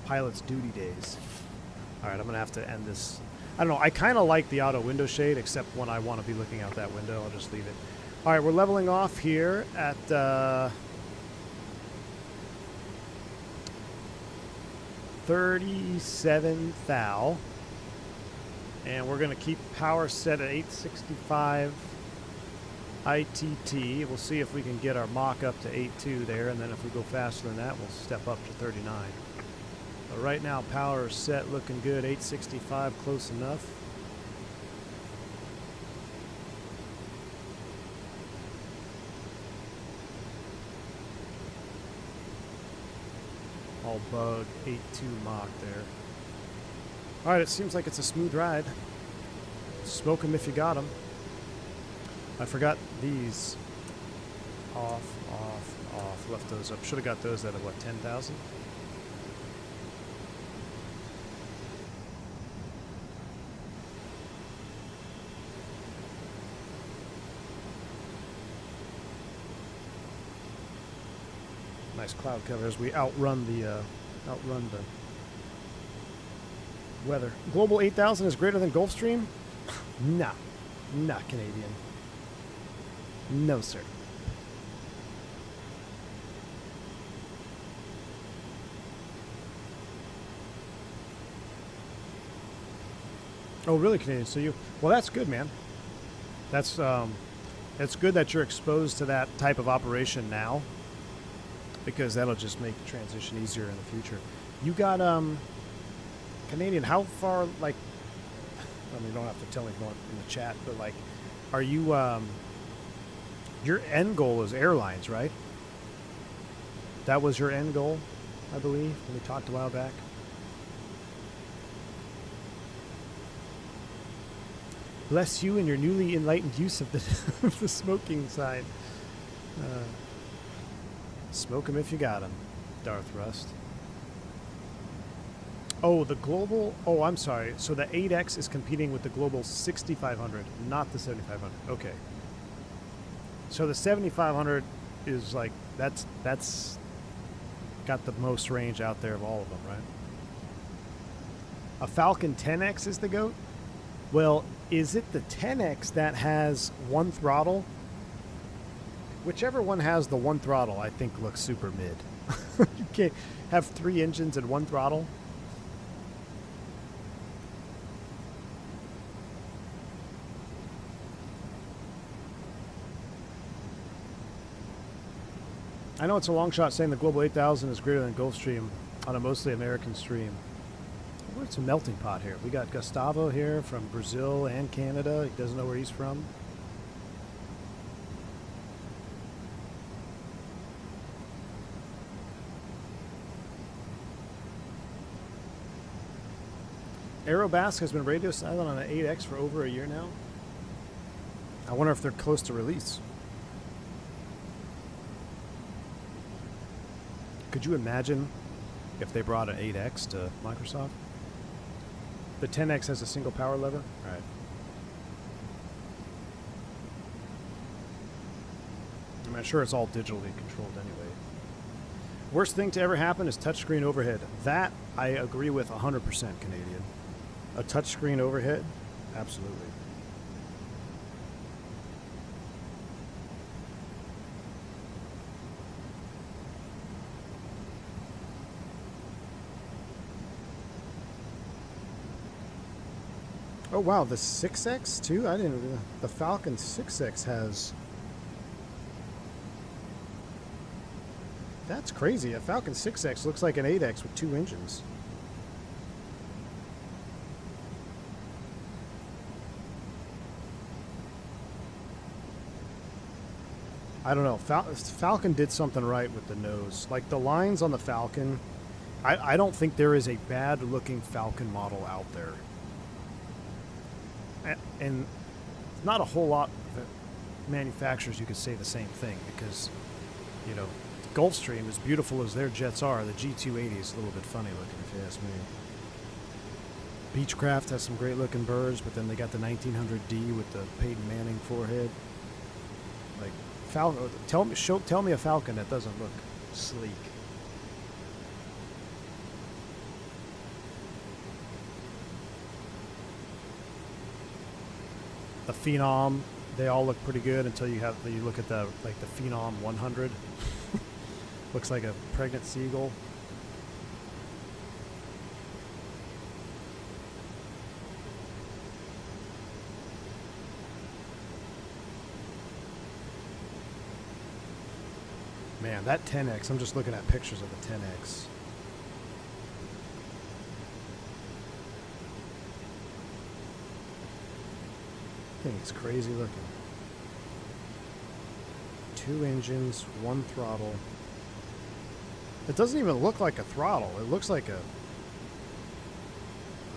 pilots' duty days. All right, I'm going to have to end this. I don't know. I kind of like the auto window shade, except when I want to be looking out that window. I'll just leave it. All right, we're leveling off here at 37 thou. And we're going to keep power set at 865 ITT. We'll see if we can get our Mach up to 8.2 there, and then if we go faster than that, we'll step up to 39. But right now, power is set, looking good. 865, close enough. All bug, 8.2 Mach there. All right, it seems like it's a smooth ride. Smoke them if you got them. I forgot these. Off, off, off. Left those up. Should have got those at, what, 10,000? Nice cloud cover as we outrun the weather. Global 8000 is greater than Gulfstream? Nah, not Canadian. No, sir. Oh, really, Canadian? So you? Well, that's good, man. That's it's good that you're exposed to that type of operation now, because that'll just make the transition easier in the future. You got Canadian. How far? Like, I mean, you don't have to tell me in the chat, but like, are you? Your end goal is airlines, right? That was your end goal, I believe, when we talked a while back. Bless you and your newly enlightened use of the smoking sign. Smoke 'em if you got 'em, Darth Rust. Oh, the Global... Oh, I'm sorry. So the 8X is competing with the Global 6500, not the 7500. Okay. So the 7500 is like... That's got the most range out there of all of them, right? A Falcon 10X is the GOAT? Well, is it the 10X that has one throttle? Whichever one has the one throttle, I think looks super mid. You can't have 3 engines and 1 throttle. I know it's a long shot saying the Global 8000 is greater than Gulfstream on a mostly American stream. It's a melting pot here. We got Gustavo here from Brazil and Canada. He doesn't know where he's from. Aerobasque has been radio silent on an 8X for over a year now. I wonder if they're close to release. Could you imagine if they brought an 8X to Microsoft? The 10X has a single power lever? All right. I'm sure it's all digitally controlled anyway. Worst thing to ever happen is touchscreen overhead. That I agree with 100%, Canadian. A touchscreen overhead? Absolutely. Oh wow, the 6X too? I didn't know. The Falcon 6X has... That's crazy. A Falcon 6X looks like an 8X with 2 engines. I don't know. Falcon did something right with the nose. Like the lines on the Falcon, I don't think there is a bad looking Falcon model out there. And not a whole lot of manufacturers you could say the same thing because, you know, Gulfstream, as beautiful as their jets are, the G280 is a little bit funny looking if you ask me. Beechcraft has some great looking birds, but then they got the 1900D with the Peyton Manning forehead. Like Falcon, tell me a Falcon that doesn't look sleek. The Phenom, they all look pretty good until you look at the Phenom 100. Looks like a pregnant seagull. Man, that 10X, I'm just looking at pictures of the 10X. I think it's crazy looking. 2 engines, 1 throttle. It doesn't even look like a throttle. It looks like a,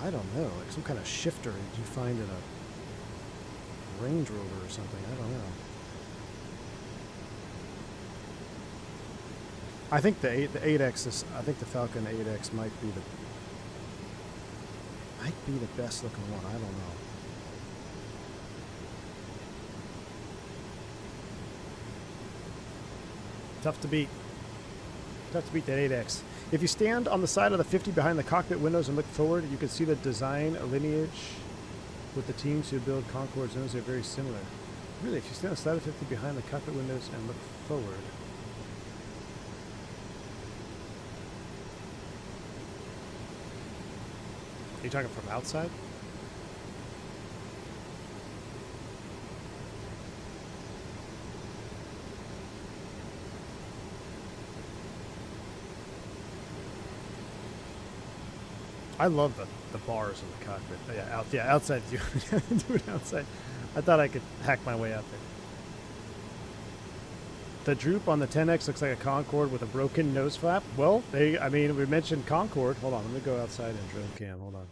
I don't know, like some kind of shifter you find in a Range Rover or something. I don't know. I think the 8X is, I think the Falcon 8X might be the best looking one. I don't know. Tough to beat. Tough to beat that 8X. If you stand on the side of the 50 behind the cockpit windows and look forward, you can see the design lineage with the teams who build Concorde zones. They're very similar. Really, if you stand on the side of 50 behind the cockpit windows and look forward. Are you talking from outside? I love the bars in the cockpit. Yeah, outside. Do it outside. I thought I could hack my way out there. The droop on the 10X looks like a Concorde with a broken nose flap. Well, we mentioned Concorde. Hold on, let me go outside and drone cam. Hold on.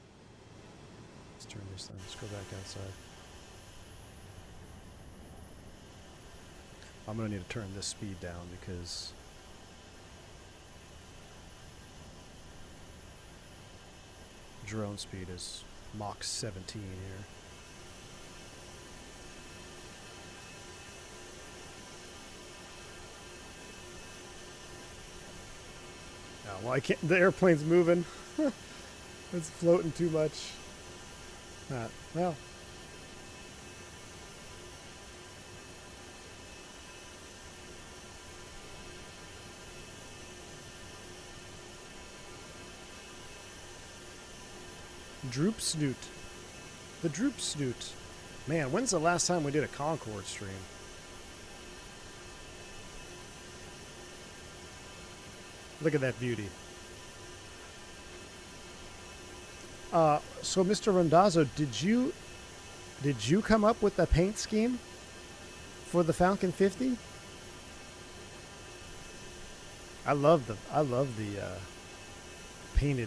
Let's turn this thing. Let's go back outside. I'm going to need to turn this speed down because drone speed is Mach 17 here. Oh, well, I can't. The airplane's moving. It's floating too much. Well. Droop Snoot. The Droop Snoot. Man, when's the last time we did a Concorde stream? Look at that beauty. So Mr. Rondazzo, did you come up with the paint scheme for the Falcon 50? I love the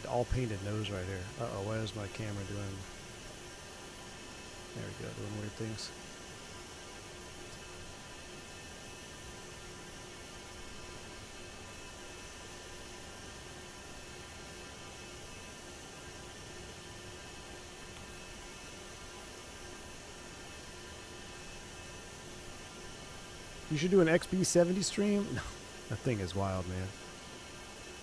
all painted nose right here. Uh-oh, why is my camera doing? There we go, doing weird things. You should do an XB70 stream? No, that thing is wild, man.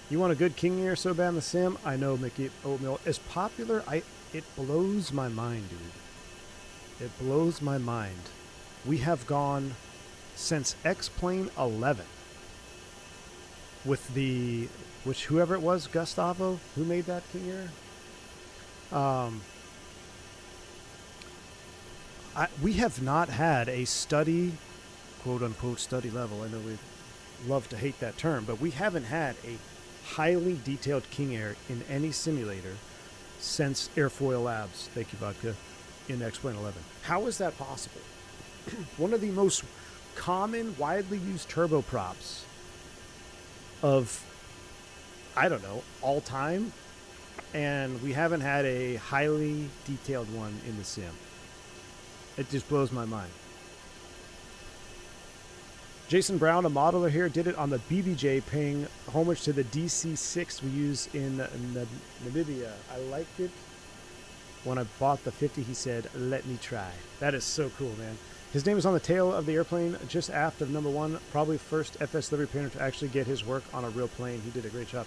You want a good King Air so bad in the sim? I know, Mickey Oatmeal. Is popular? It blows my mind, dude. It blows my mind. We have gone since X-Plane 11 with whoever it was, Gustavo, who made that King Air? we have not had a study, quote unquote study level. I know we love to hate that term, but we haven't had a highly detailed King Air in any simulator since Airfoil Labs. Thank you, Vodka. In X-Plane 11. How is that possible? One of the most common, widely used turboprops of, I don't know, all time, and we haven't had a highly detailed one in the sim. It just blows my mind. Jason Brown, a modeler here, did it on the BBJ, paying homage to the DC-6 we use in Namibia. I liked it. When I bought the 50, he said, "Let me try." That is so cool, man. His name is on the tail of the airplane, just aft of number 1. Probably first FS livery painter to actually get his work on a real plane. He did a great job.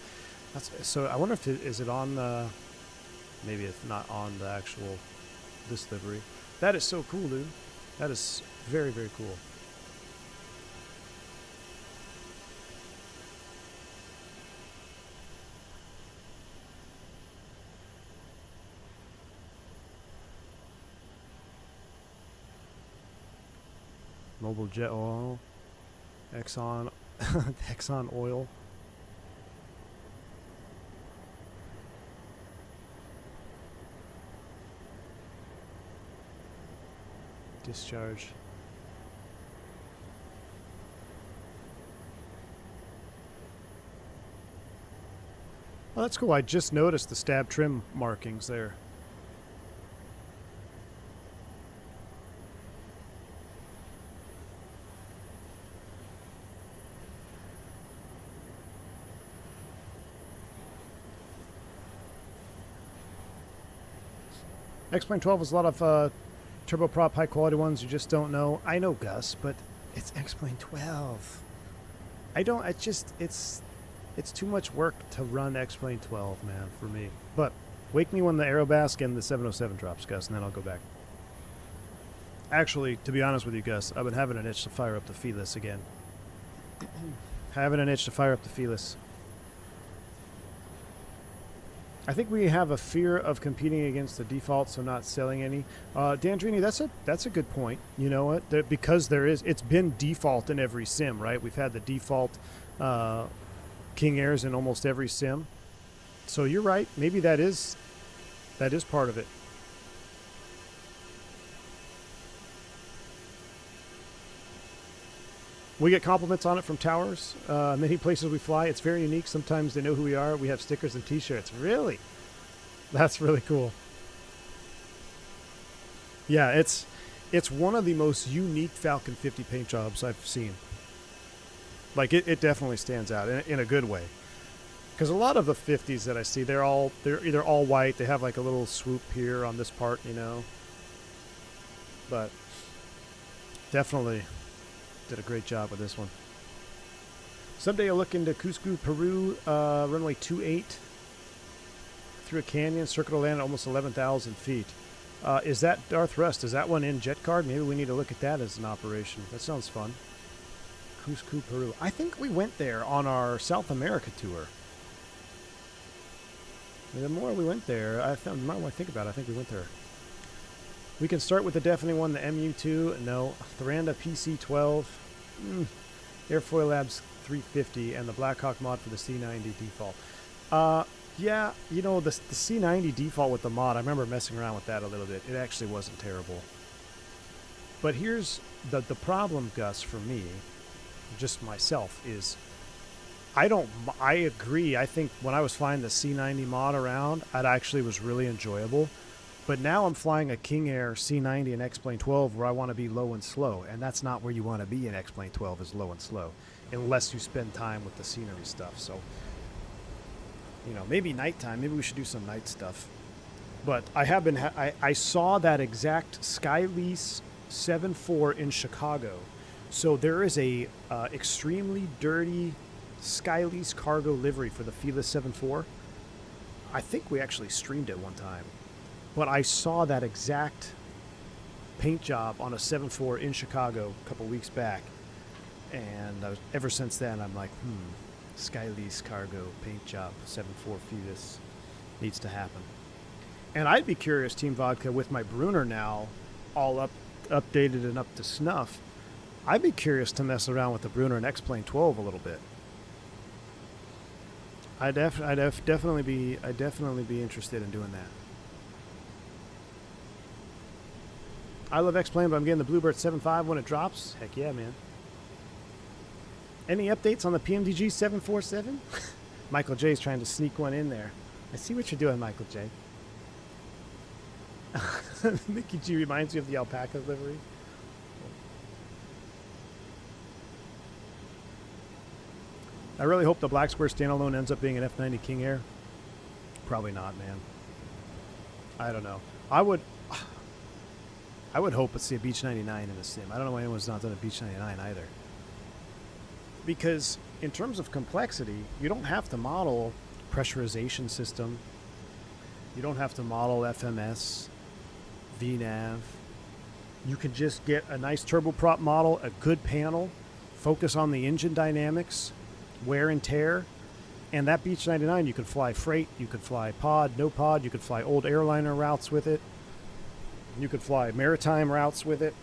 So I wonder if is it on, maybe it's not on the actual, this livery. That is so cool, dude. That is very, very cool. Mobile jet oil, Exxon, Exxon oil. Discharge. Oh, that's cool. I just noticed the stab trim markings there. X-Plane 12 is a lot of turboprop, high-quality ones you just don't know. I know, Gus, but it's X-Plane 12. It's too much work to run X-Plane 12, man, for me. But wake me when the Aerobask and the 707 drops, Gus, and then I'll go back. Actually, to be honest with you, Gus, I've been having an itch to fire up the Felis again. Having an itch to fire up the Felis. I think we have a fear of competing against the default, so not selling any. Dandrini, that's a good point. You know what? Because it's been default in every sim, right? We've had the default King Airs in almost every sim. So you're right. Maybe that is part of it. We get compliments on it from towers. Many places we fly, it's very unique. Sometimes they know who we are. We have stickers and t-shirts. Really? That's really cool. Yeah, it's one of the most unique Falcon 50 paint jobs I've seen. Like, it definitely stands out in a good way. Because a lot of the 50s that I see, they're either all white, they have like a little swoop here on this part, you know. But definitely did a great job with this one. Someday I'll look into Cusco, Peru, runway 28, through a canyon, circle to land at almost 11,000 feet. Is that Darth Rust? Is that one in Jet Card? Maybe we need to look at that as an operation. That sounds fun. Cusco, Peru. I think we went there on our South America tour. The more we went there, the more I think about it, I think we went there. We can start with the definitely one, the MU2. No. Thoranda PC-12. Airfoil Labs 350 and the Blackhawk mod for the C90 default. Yeah, you know, the C90 default with the mod, I remember messing around with that a little bit. It actually wasn't terrible. But here's the problem, Gus, for me, just myself, is I agree. I think when I was flying the C90 mod around, it actually was really enjoyable. But now I'm flying a King Air C90 and X-Plane 12 where I want to be low and slow. And that's not where you want to be in X-Plane 12, is low and slow. Unless you spend time with the scenery stuff. So, you know, maybe nighttime. Maybe we should do some night stuff. But I have been... I saw that exact Skylease 7.4 in Chicago. So there is a extremely dirty Skylease cargo livery for the Felis 7.4. I think we actually streamed it one time. But I saw that exact paint job on a 7.4 in Chicago a couple weeks back. And ever since then, I'm like, Skylease cargo paint job, 7.4 Felis needs to happen. And I'd be curious, Team Vodka, with my Brunner now all up updated and up to snuff, I'd be curious to mess around with the Brunner and X-Plane 12 a little bit. I'd definitely be interested in doing that. I love X-Plane, but I'm getting the Bluebird 7.5 when it drops. Heck yeah, man. Any updates on the PMDG 747? Michael J's trying to sneak one in there. I see what you're doing, Michael J. Mickey G reminds you of the alpaca livery. I really hope the Black Square standalone ends up being an F90 King Air. Probably not, man. I don't know. I would hope to see a Beech 99 in a sim. I don't know why anyone's not done a Beech 99 either. Because in terms of complexity, you don't have to model pressurization system. You don't have to model FMS, VNAV. You can just get a nice turboprop model, a good panel, focus on the engine dynamics, wear and tear, and that Beech 99, you could fly freight, you could fly pod, no pod, you could fly old airliner routes with it. You could fly maritime routes with it.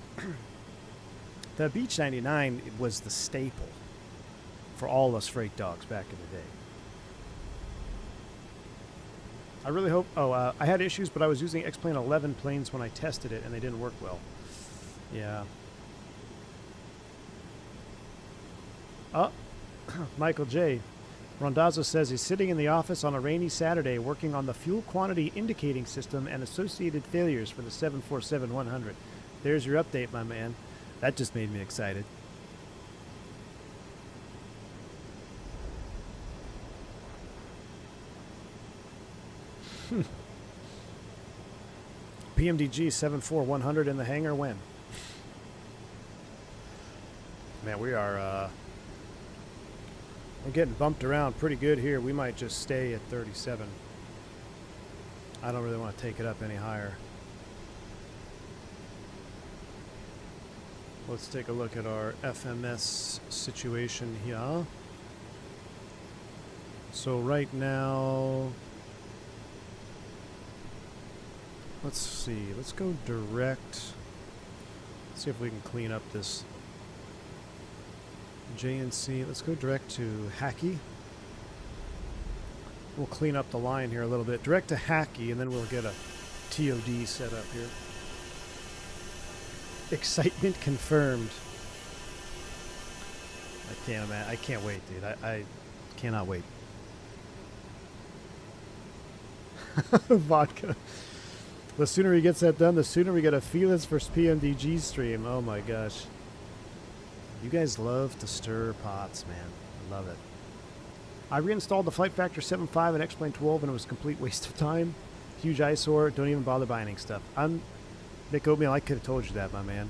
The Beech 99 was the staple for all us freight dogs back in the day. I really hope... I had issues, but I was using X-Plane 11 planes when I tested it, and they didn't work well. Yeah. Michael J. Rondazzo says he's sitting in the office on a rainy Saturday working on the fuel quantity indicating system and associated failures for the 747-100. There's your update, my man. That just made me excited. PMDG 74100 in the hangar when? Man, we are we're getting bumped around pretty good here. We might just stay at 37. I don't really want to take it up any higher. Let's take a look at our FMS situation here. So right now, let's see. Let's go direct. Let's see if we can clean up this JNC. Let's go direct to Hackey. We'll clean up the line here a little bit. Direct to Hackey, and then we'll get a TOD set up here. Excitement confirmed. I can't wait, dude. I cannot wait. Vodka. The sooner he gets that done, the sooner we get a Felix vs. PMDG stream. Oh my gosh. You guys love to stir pots, man. I love it. I reinstalled the Flight Factor 7.5 and X-Plane 12 and it was a complete waste of time. Huge eyesore. Don't even bother buying stuff. Nick Oatmeal, I could have told you that, my man.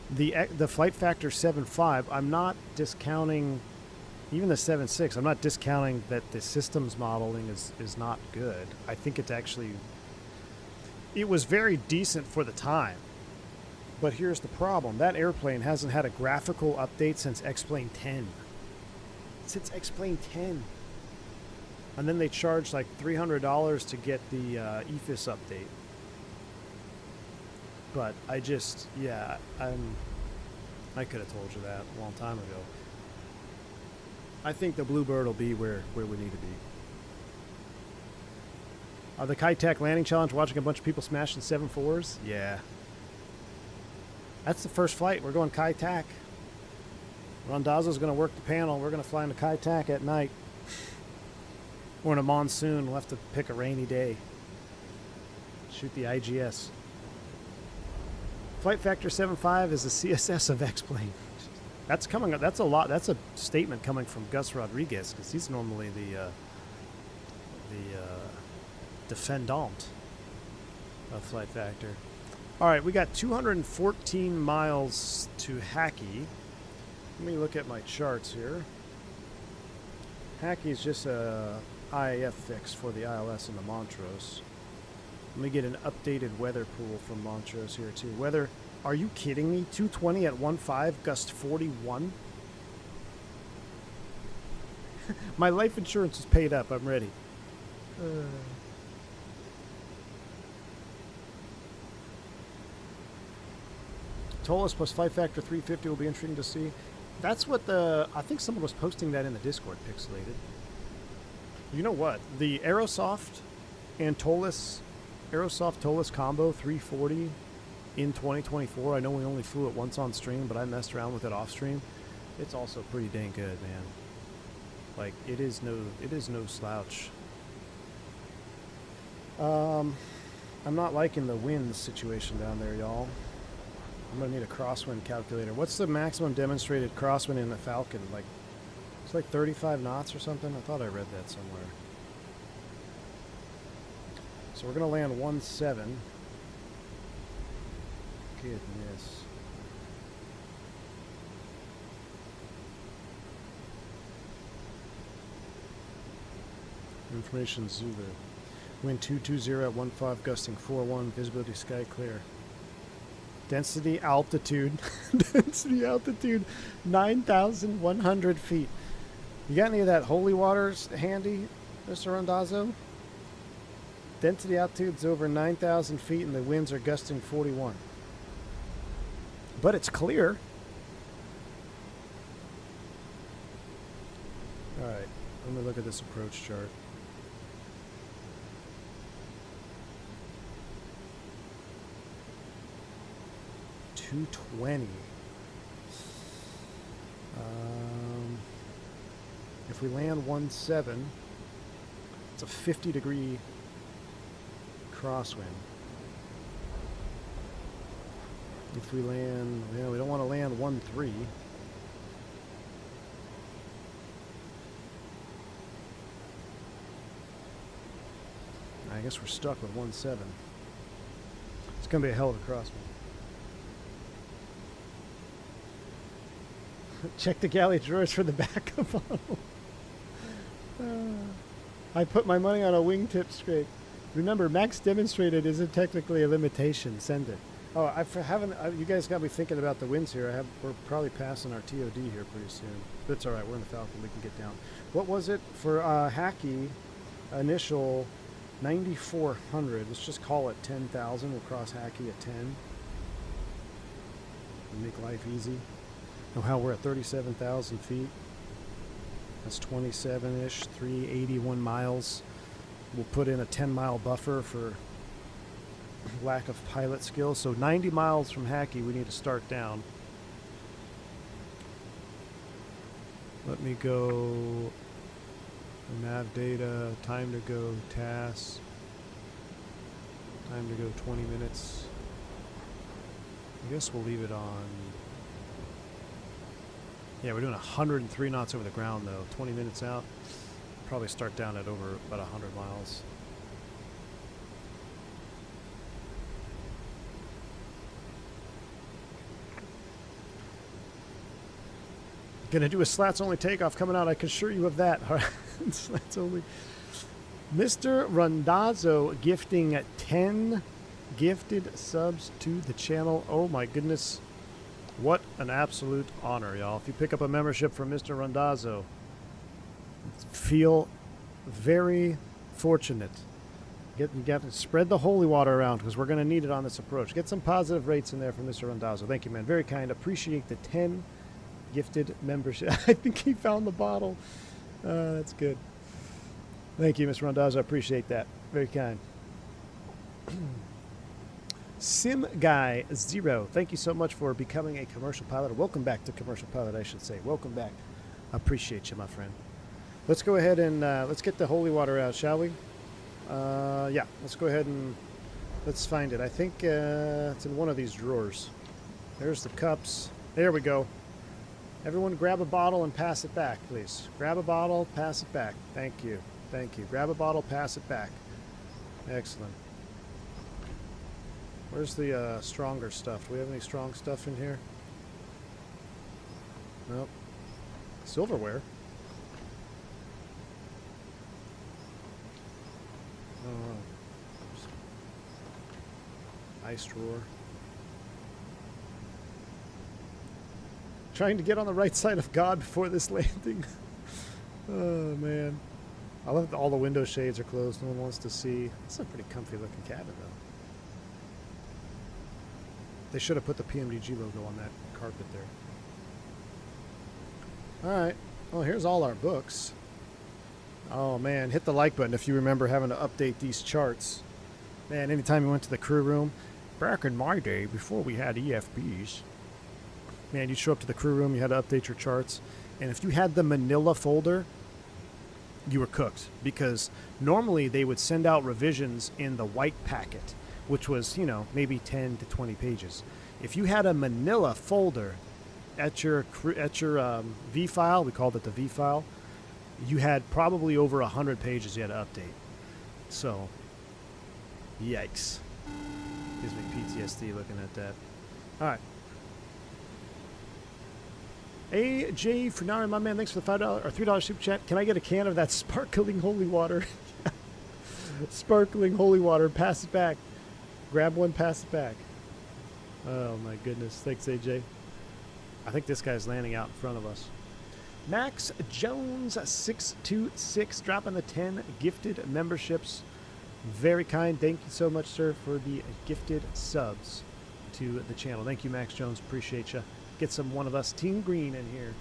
The Flight Factor 7.5, I'm not discounting, even the 7.6, I'm not discounting that the systems modeling is not good. I think it's actually, it was very decent for the time. But here's the problem. That airplane hasn't had a graphical update since X-Plane 10. Since X-Plane 10. And then they charged like $300 to get the EFIS update. But I just, yeah, I could have told you that a long time ago. I think the Bluebird will be where we need to be. The Kitech landing challenge, watching a bunch of people smashing 7.4s? Yeah. That's the first flight. We're going Kitech. Rondazzo's going to work the panel. We're going to fly into Kitech at night. Or in a monsoon. We'll have to pick a rainy day. Shoot the IGS. Flight Factor 7.5 is the CSS of X-Plane. That's coming up. That's a lot. That's a statement coming from Gus Rodriguez because he's normally the defendant of Flight Factor. All right, we got 214 miles to Hackey. Let me look at my charts here. Hackey is just a IAF fix for the ILS and the Montrose. Let me get an updated weather pool from Montrose here too. Weather, are you kidding me? 220 at 1.5, gust 41? My life insurance is paid up. I'm ready. Tolus plus Flight Factor 350 will be interesting to see. That's what I think someone was posting that in the Discord, Pixelated. You know what? The Aerosoft and Aerosoft Tolus combo 340 in 2024. I know we only flew it once on stream, but I messed around with it off stream. It's also pretty dang good, man. Like, it is no slouch. I'm not liking the wind situation down there, y'all. I'm gonna need a crosswind calculator. What's the maximum demonstrated crosswind in the Falcon? Like, it's like 35 knots or something? I thought I read that somewhere. So we're gonna land 1.7. Goodness. Information Zulu. Wind 220 at 15, gusting 41, visibility sky clear. Density altitude. Density altitude 9,100 feet. You got any of that holy waters handy, Mr. Randazzo? Density altitude's over 9,000 feet and the winds are gusting 41. But it's clear. Alright, let me look at this approach chart. $220. If we land 1.7, it's a 50-degree crosswind. If we land, we don't want to land 1.3. I guess we're stuck with 1.7. It's going to be a hell of a crosswind. Check the galley drawers for the backup bottle. I put my money on a wingtip scrape. Remember, max demonstrated isn't technically a limitation. Send it. Oh, you guys got me thinking about the winds here. We're probably passing our TOD here pretty soon. But it's all right. We're in the Falcon. We can get down. What was it for Hackey? Initial 9,400. Let's just call it 10,000. We'll cross Hackey at 10. Make life easy. Know how we're at 37,000 feet. That's 27-ish, 381 miles. We'll put in a 10-mile buffer for lack of pilot skill. So 90 miles from Hackey, we need to start down. Let me go nav data, time to go tasks. Time to go 20 minutes. I guess we'll leave it on. Yeah, we're doing 103 knots over the ground, though. 20 minutes out. Probably start down at over about 100 miles. Gonna do a slats-only takeoff coming out. I can assure you of that. Slats only. Mr. Randazzo gifting 10 gifted subs to the channel. Oh, my goodness. What an absolute honor, y'all. If you pick up a membership from Mr. Randazzo, feel very fortunate. You got to spread the holy water around because we're going to need it on this approach. Get some positive rates in there from Mr. Randazzo. Thank you, man. Very kind. Appreciate the 10 gifted membership. I think he found the bottle. That's good. Thank you, Mr. Randazzo. I appreciate that. Very kind. Sim Guy 0, thank you so much for becoming a commercial pilot. Or welcome back to commercial pilot, I should say. Welcome back. I appreciate you, my friend. Let's go ahead and let's get the holy water out, shall we? Yeah, let's go ahead and let's find it. I think it's in one of these drawers. There's the cups. There we go. Everyone grab a bottle and pass it back, please. Grab a bottle, pass it back. Thank you. Thank you. Grab a bottle, pass it back. Excellent. Where's the stronger stuff? Do we have any strong stuff in here? Nope. Silverware. Oh. Ice drawer. Trying to get on the right side of God before this landing. Oh, man. I love that all the window shades are closed. No one wants to see. It's a pretty comfy looking cabin, though. They should have put the PMDG logo on that carpet there. All right. Well, here's all our books. Oh, man. Hit the like button if you remember having to update these charts. Man, anytime you went to the crew room, back in my day, before we had EFBs, man, you'd show up to the crew room, you had to update your charts. And if you had the manila folder, you were cooked. Because normally they would send out revisions in the white packet, which was, you know, maybe 10 to 20 pages. If you had a manila folder at your V file, we called it the V file, you had probably over 100 pages you had to update. So, yikes. Gives me PTSD looking at that. All right. AJ Fernando, my man, thanks for the $5 or $3 super chat. Can I get a can of that sparkling holy water? Sparkling holy water. Pass it back. Grab one, pass it back. Oh my goodness. Thanks, AJ. I think this guy's landing out in front of us. Max Jones 626 dropping the 10 gifted memberships. Very kind. Thank you so much, sir, for the gifted subs to the channel. Thank you, Max Jones. Appreciate you. Get some one of us Team Green in here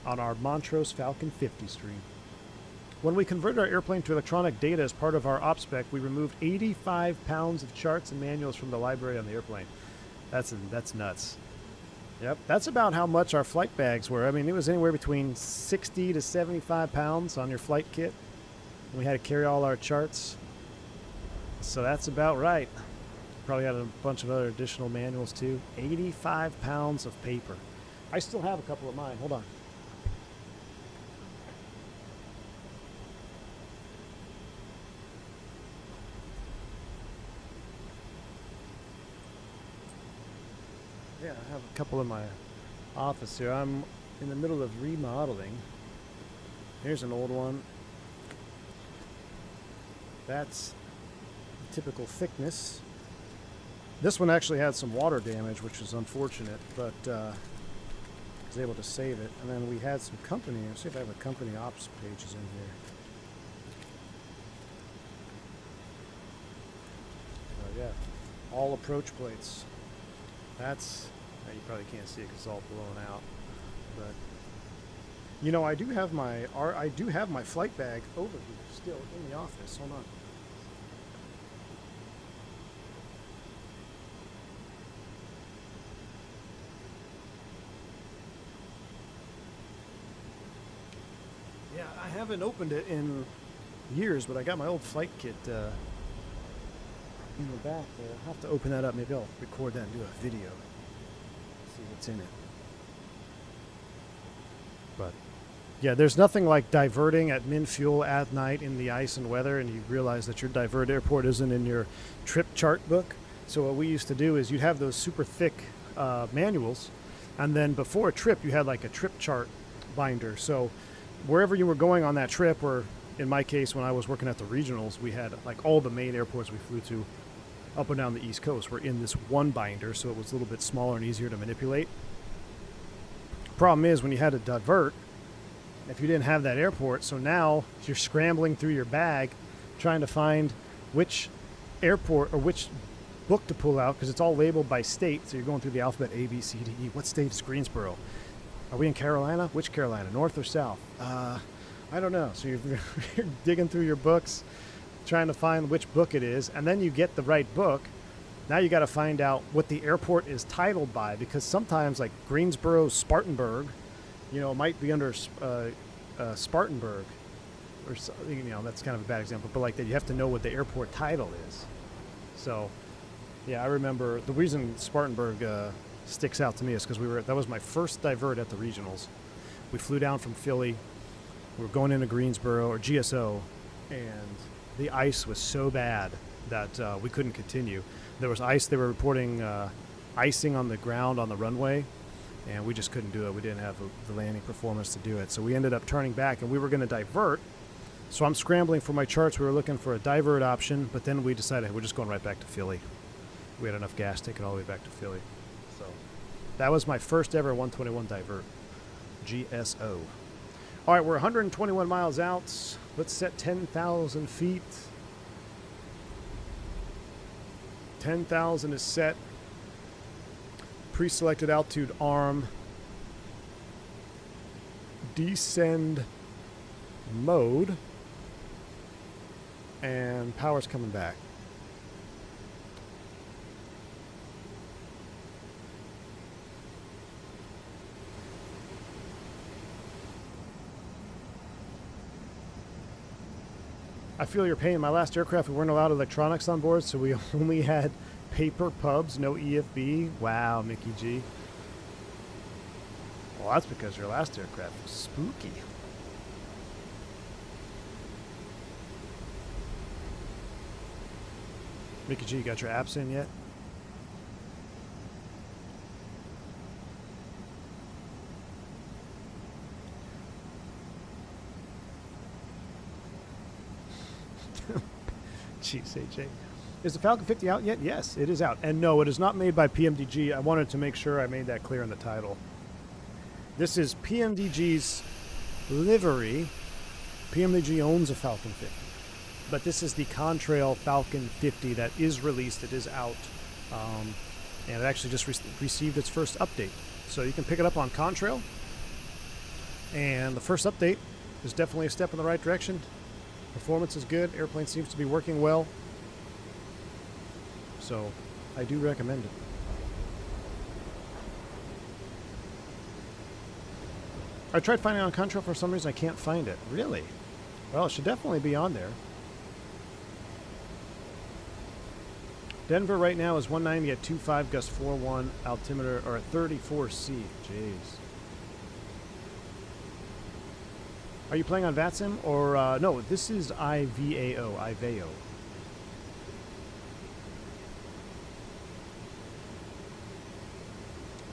on our Montrose Falcon 50 stream. When we converted our airplane to electronic data as part of our op spec, we removed 85 pounds of charts and manuals from the library on the airplane. That's nuts. Yep, that's about how much our flight bags were. I mean, it was anywhere between 60 to 75 pounds on your flight kit. We had to carry all our charts. So that's about right. Probably had a bunch of other additional manuals too. 85 pounds of paper. I still have a couple of mine. Hold on. Yeah, I have a couple in my office here. I'm in the middle of remodeling. Here's an old one. That's the typical thickness. This one actually had some water damage, which is unfortunate, but I was able to save it. And then we had some company. Let's see if I have a company ops pages in here. Oh yeah, all approach plates. That's, you probably can't see it because it's all blown out. But you know, I do have my flight bag over here still in the office. Hold on. Yeah, I haven't opened it in years, but I got my old flight kit in the back there. I'll have to open that up. Maybe I'll record that and do a video. See what's in it. But yeah, there's nothing like diverting at min fuel at night in the ice and weather, and you realize that your divert airport isn't in your trip chart book. So what we used to do is you'd have those super thick manuals, and then before a trip you had like a trip chart binder. So wherever you were going on that trip, or in my case when I was working at the regionals, we had like all the main airports we flew to up and down the East Coast were in this one binder, so it was a little bit smaller and easier to manipulate. Problem is when you had to divert, if you didn't have that airport, so now you're scrambling through your bag trying to find which airport or which book to pull out, because it's all labeled by state, so you're going through the alphabet A, B, C, D, E. What state is Greensboro? Are we in Carolina? Which Carolina? North or south? I don't know. So you're digging through your books, trying to find which book it is, and then you get the right book. Now you got to find out what the airport is titled by, because sometimes like Greensboro, Spartanburg, you know, might be under Spartanburg, or you know, that's kind of a bad example, but like that you have to know what the airport title is. So yeah, I remember the reason Spartanburg sticks out to me is because that was my first divert at the regionals. We flew down from Philly. We were going into Greensboro or GSO, and the ice was so bad that we couldn't continue. There was ice. They were reporting icing on the ground on the runway, and we just couldn't do it. We didn't have the landing performance to do it. So we ended up turning back, and we were going to divert. So I'm scrambling for my charts. We were looking for a divert option, but then we decided we're just going right back to Philly. We had enough gas to take it all the way back to Philly. So that was my first ever 121 divert, GSO. All right, we're 121 miles out. Let's set 10,000 feet. 10,000 is set. Pre-selected altitude arm. Descend mode. And power's coming back. I feel your pain. My last aircraft, we weren't allowed electronics on board, so we only had paper pubs, no EFB. Wow, Mickey G. Well, that's because your last aircraft was spooky. Mickey G, you got your apps in yet? Jeez, AJ. Is the Falcon 50 out yet? Yes, it is out. And no, it is not made by PMDG. I wanted to make sure I made that clear in the title. This is PMDG's livery. PMDG owns a Falcon 50. But this is the Contrail Falcon 50 that is released. It is out. And it actually just received its first update. So you can pick it up on Contrail. And the first update is definitely a step in the right direction. Performance is good. Airplane seems to be working well. So I do recommend it. I tried finding it on Contrail for some reason. I can't find it. Really? Well, it should definitely be on there. Denver right now is 190 at 25 gust 41 altimeter, or at 34C. Jeez. Are you playing on VATSIM or no? This is IVAO.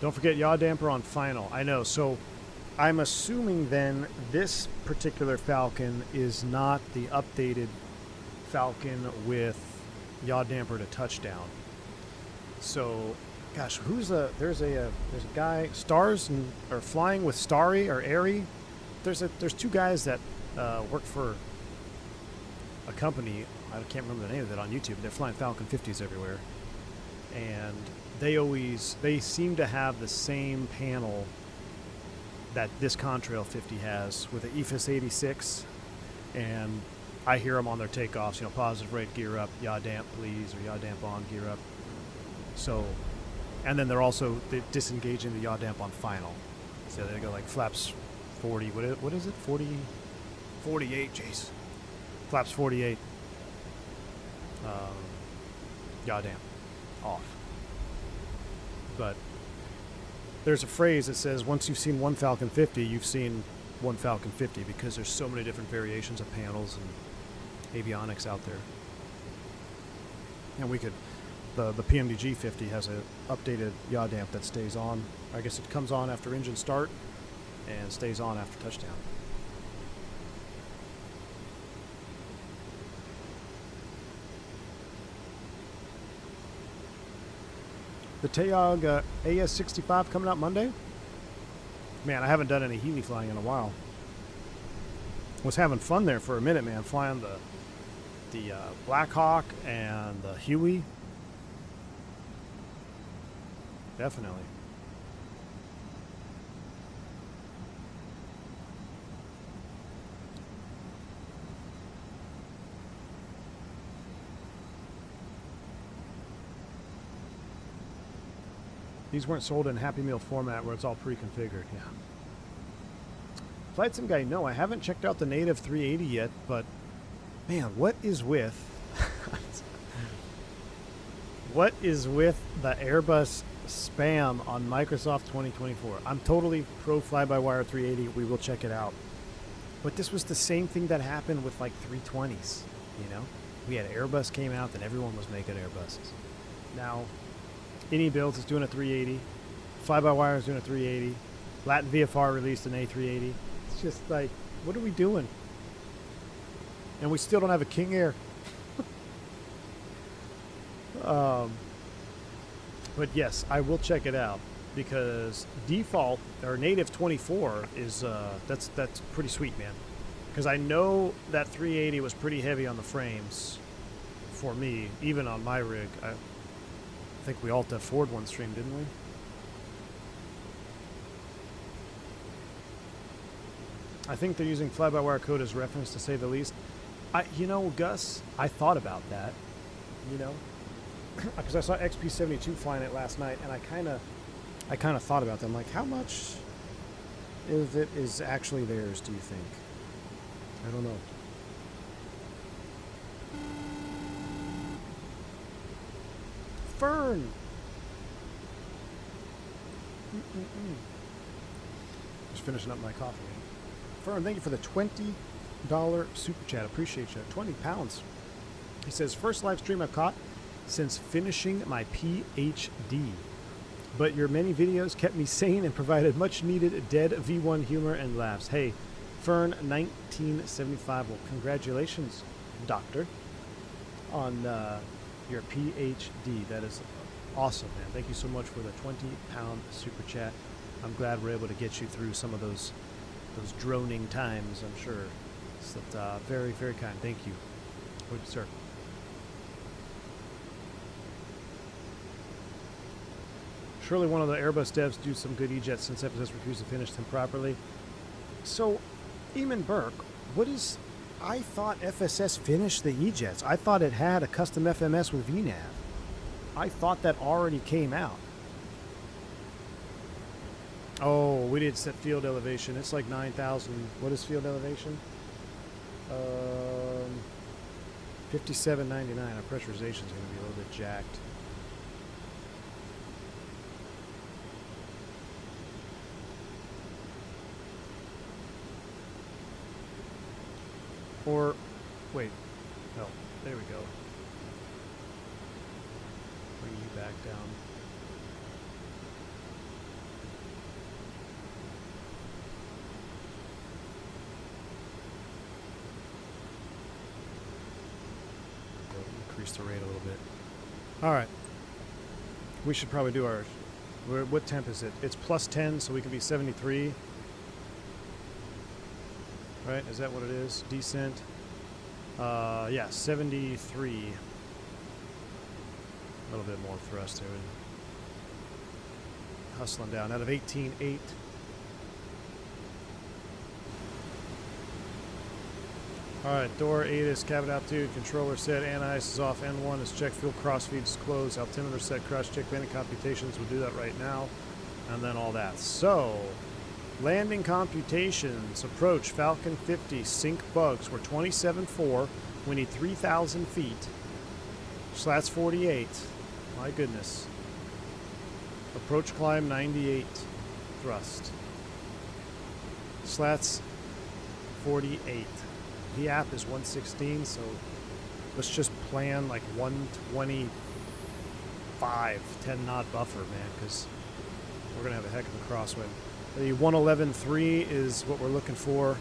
Don't forget yaw damper on final. I know. So I'm assuming then this particular Falcon is not the updated Falcon with yaw damper to touchdown. So, gosh, there's a guy, Stars and or flying with Starry or Airy. There's two guys that work for a company. I can't remember the name of it on YouTube. They're flying Falcon 50s everywhere, and they seem to have the same panel that this Contrail 50 has with the FSprojects, and I hear them on their takeoffs. You know, positive rate, gear up, yaw damp, please, or yaw damp on, gear up. So, and then they're disengaging the yaw damp on final. So they go like flaps 40. What is it? 40, 48. Jeez, flaps 48. Yaw damp off. But there's a phrase that says once you've seen one Falcon 50, you've seen one Falcon 50, because there's so many different variations of panels and avionics out there. And the PMDG 50 has an updated yaw damp that stays on. I guess it comes on after engine start and stays on after touchdown. The Toga AS65 coming out Monday? Man, I haven't done any heli flying in a while. Was having fun there for a minute, man, flying the Blackhawk and the Huey. Definitely. These weren't sold in Happy Meal format where it's all pre-configured. Yeah. Flight Sim guy, no, I haven't checked out the native 380 yet, but man, what is with the Airbus spam on Microsoft 2024? I'm totally pro fly-by-wire 380. We will check it out. But this was the same thing that happened with like 320s, you know? We had Airbus came out, then everyone was making Airbuses. Now, Any Builds is doing a 380. Fly-by-wire is doing a 380. Latin VFR released an A380. It's just like, what are we doing? And we still don't have a King Air. But yes, I will check it out, because default or native 24 is that's pretty sweet, man. Because I know that 380 was pretty heavy on the frames for me, even on my rig. I think we alt F4'd one stream, didn't we? I think they're using fly-by-wire code as reference, to say the least. You know, Gus, I thought about that, you know, because I saw XP72 flying it last night, and I kind of thought about them. Like, how much of it is actually theirs, do you think? I don't know. Fern! Just finishing up my coffee. Fern, thank you for the $20 super chat. Appreciate you. 20 pounds. He says, first live stream I've caught since finishing my PhD. But your many videos kept me sane and provided much needed dead V1 humor and laughs. Hey, Fern 1975. Well, congratulations, doctor, on your PhD. That is awesome, man. Thank you so much for the 20-pound super chat. I'm glad we're able to get you through some of those droning times, I'm sure. It's very, very kind. Thank you. Good, sir. Surely one of the Airbus devs do some good E-jets since FSS refused to finish them properly. So, Eamon Burke, I thought FSS finished the E-jets. I thought it had a custom FMS with VNAV. I thought that already came out. Oh, we did set field elevation. It's like 9,000. What is field elevation? 57.99. Our pressurization is going to be a little bit jacked. Or, wait, no, there we go. Bring you back down. Increase the rate a little bit. All right. We should probably do our, what temp is it? It's plus 10, so we can be 73. Right, is that what it is? Descent. Yeah, 73. A little bit more thrust to it. Hustling down out of 18.8. Alright, door 8 is cabin altitude. Controller set. Anti-ice is off. N1 is checked. Fuel crossfeed is closed. Altimeter set. Cross check. Landing computations. We'll do that right now. And then all that. So, landing computations. Approach Falcon 50. Sync bugs. We're 27.4. We need 3,000 feet. Slats 48. My goodness. Approach climb 98. Thrust. Slats 48. The app is 116, so let's just plan like 125, 10 knot buffer, man, because we're going to have a heck of a crosswind. The 111.3 is what we're looking for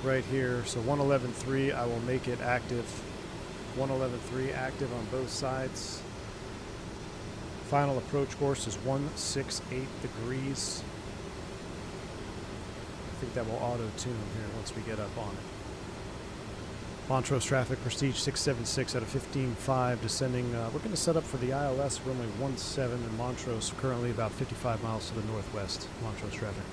right here. So 111.3, I will make it active. 111.3 active on both sides. Final approach course is 168 degrees. I think that will auto-tune here once we get up on it. Montrose traffic, Prestige 676 out of 15.5, descending. We're going to set up for the ILS runway 17 in Montrose, currently about 55 miles to the northwest. Montrose traffic.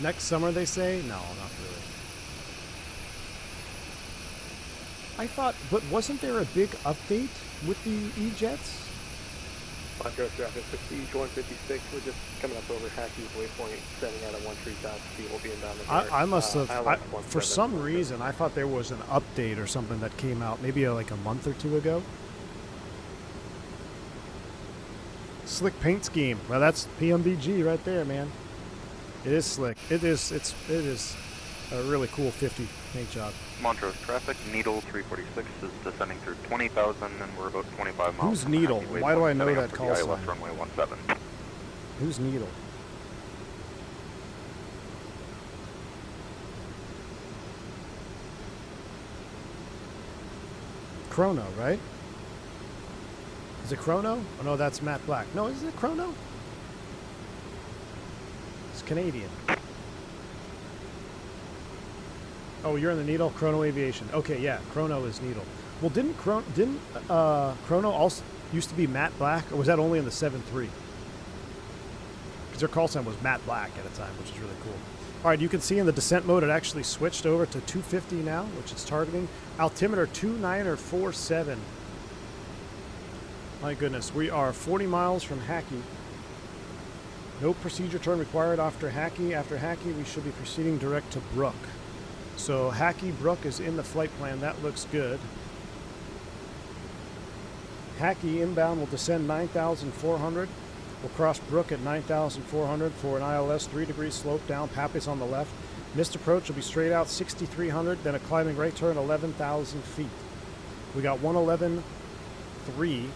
Next summer, they say? No, not really. I thought, but wasn't there a big update with the E-jets? Montrose traffic, Prestige 156. We're just coming up over Hackey's waypoint, setting out at 13,000 feet. We'll be inbound. I must have, for some reason, I thought there was an update or something that came out maybe like a month or two ago. Slick paint scheme. Well, that's PMDG right there, man. It is slick. It is a really cool 50 paint job. Montrose traffic, Needle 346 is descending through 20,000 and we're about 25 miles. Who's Needle? Why do I know that call sign? ILS runway 17. Who's Needle? Chrono, right? Is it Chrono? Oh no, that's Matt Black. No, is it Chrono? It's Canadian. Oh, you're in the Needle? Chrono Aviation. Okay, yeah, Chrono is Needle. Well, didn't Chrono also used to be matte black, or was that only in the 7.3? Because their call sign was matte black at a time, which is really cool. All right, you can see in the descent mode it actually switched over to 250 now, which it's targeting. Altimeter 2947. My goodness, we are 40 miles from Hackey. No procedure turn required after Hackey. After Hackey, we should be proceeding direct to Brook. So Hackey Brook is in the flight plan. That looks good. Hackey inbound will descend 9,400. We'll cross Brook at 9,400 for an ILS 3-degree slope down. Pappy's on the left. Missed approach will be straight out 6,300, then a climbing right turn 11,000 feet. We got 111.3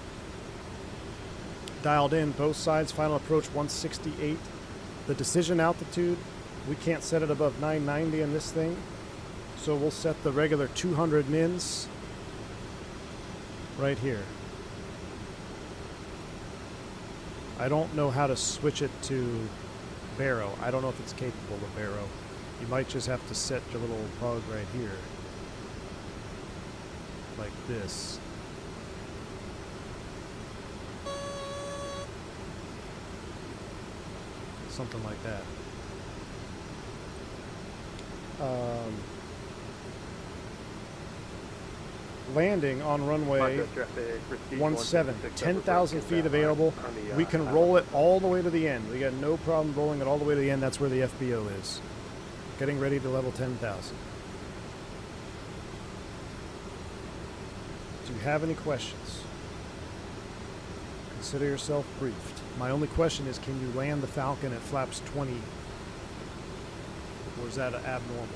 dialed in both sides. Final approach 168. The decision altitude, we can't set it above 990 in this thing, so we'll set the regular 200 mins right here. I don't know how to switch it to Barrow. I don't know if it's capable of Barrow. You might just have to set your little bug right here, like this. Something like that. Landing on runway 17, 10,000 feet available. We can roll it all the way to the end. We got no problem rolling it all the way to the end. That's where the FBO is. Getting ready to level 10,000. Do you have any questions? Consider yourself briefed. My only question is, can you land the Falcon at flaps 20? Or is that abnormal?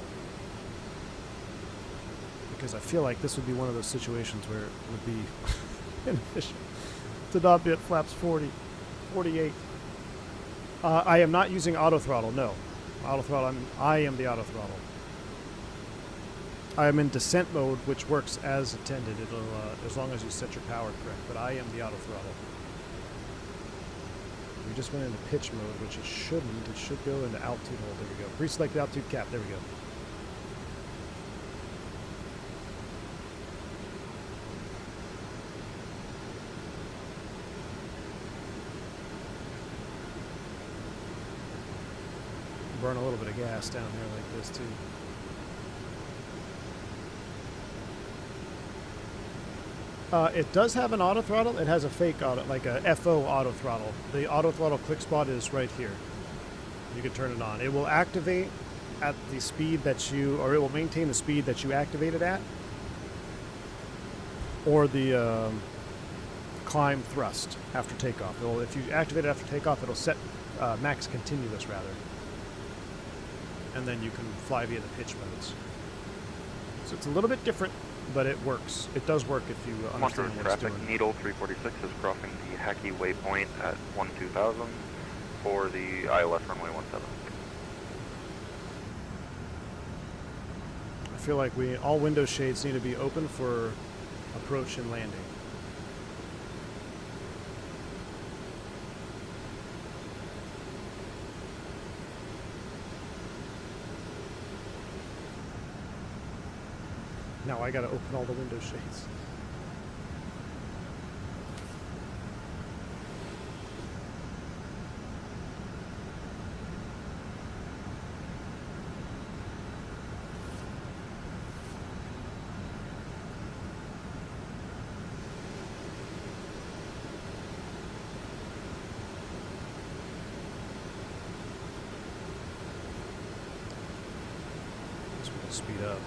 Because I feel like this would be one of those situations where it would be inefficient to not be at flaps 40, 48. I am not using auto throttle, no. Auto throttle, I am the auto throttle. I am in descent mode, which works as intended. It'll, as long as you set your power correct, but I am the auto throttle. We just went into pitch mode, which it shouldn't. It should go into altitude hold. There we go. Pre-select the altitude cap. There we go. Burn a little bit of gas down here like this too. It does have an auto throttle. It has a fake auto, like a FO auto throttle. The auto throttle click spot is right here. You can turn it on. It will activate at the speed that you, or it will maintain the speed that you activate it at, or the climb thrust after takeoff. If you activate it after takeoff, it'll set max continuous rather. And then you can fly via the pitch modes. So it's a little bit different, but it works. It does work if you understand what it's doing. Needle 346 is crossing the Hackey waypoint at 12,000 for the ILS runway 17. I feel like all window shades need to be open for approach and landing. Now I gotta open all the window shades. Guess we can speed up.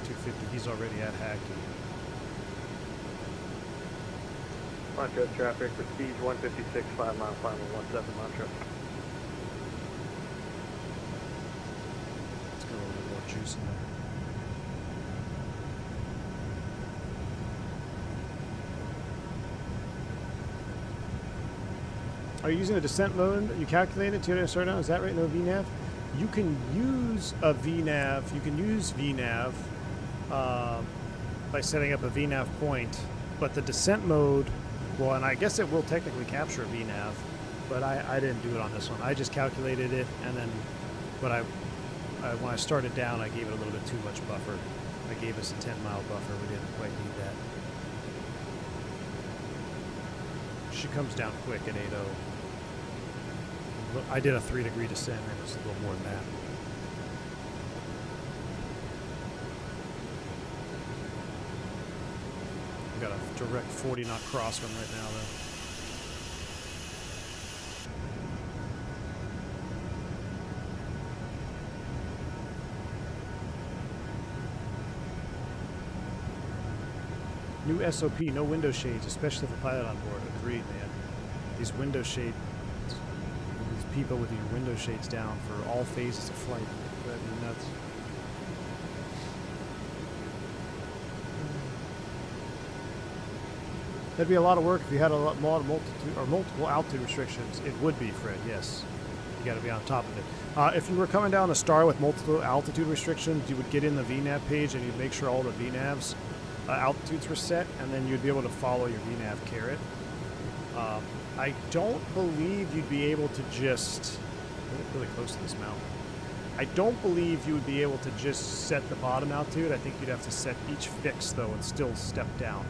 250, he's already at Hackey. Montrose traffic, prestige 156, 5 mile final, 17 Montrose. Let's get a little bit more juice in there. Are you using a descent mode? You calculated to start down? Is that right? No VNAV? You can use a VNAV. You can use VNAV by setting up a VNAV point, but the descent mode, well, and I guess it will technically capture a VNAV, but I didn't do it on this one. I just calculated it, and then, but when I started down, I gave it a little bit too much buffer. I gave us a 10-mile buffer. We didn't quite need that. She comes down quick at 8:0. I did a 3-degree descent, and it was a little more than that. We got a direct 40-knot crosswind right now, though. New SOP, no window shades, especially for pilot on board. Agreed, man. These window shades, these people with these window shades down for all phases of flight. Drive me nuts. That'd be a lot of work if you had a lot more multiple altitude restrictions. It would be, Fred. Yes, you got to be on top of it. If you were coming down a star with multiple altitude restrictions, you would get in the VNAV page and you'd make sure all the VNAVs altitudes were set, and then you'd be able to follow your VNAV caret. I don't believe you'd be able to just really close to this mountain. I don't believe you would be able to just set the bottom altitude. I think you'd have to set each fix though and still step down.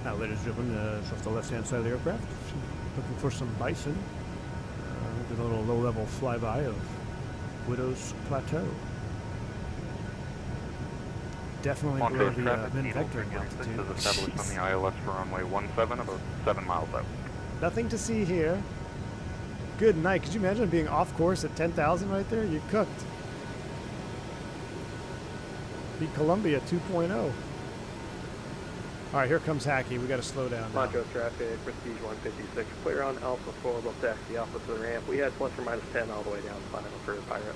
Now, ladies and gentlemen, off the left-hand side of the aircraft, looking for some bison. Did a little low-level flyby of Widow's Plateau. Definitely below the min vectoring altitude. Is established on the ILS for runway 17, about 7 miles out. Nothing to see here. Good night. Could you imagine being off course at 10,000 right there? You're cooked. Beat Columbia 2.0. All right, here comes Hackey. We got to slow down now. Montrose traffic, Prestige 156. Clear on Alpha 4. We'll taxi Alpha to the ramp. We had plus or minus 10 all the way down final for Pirate.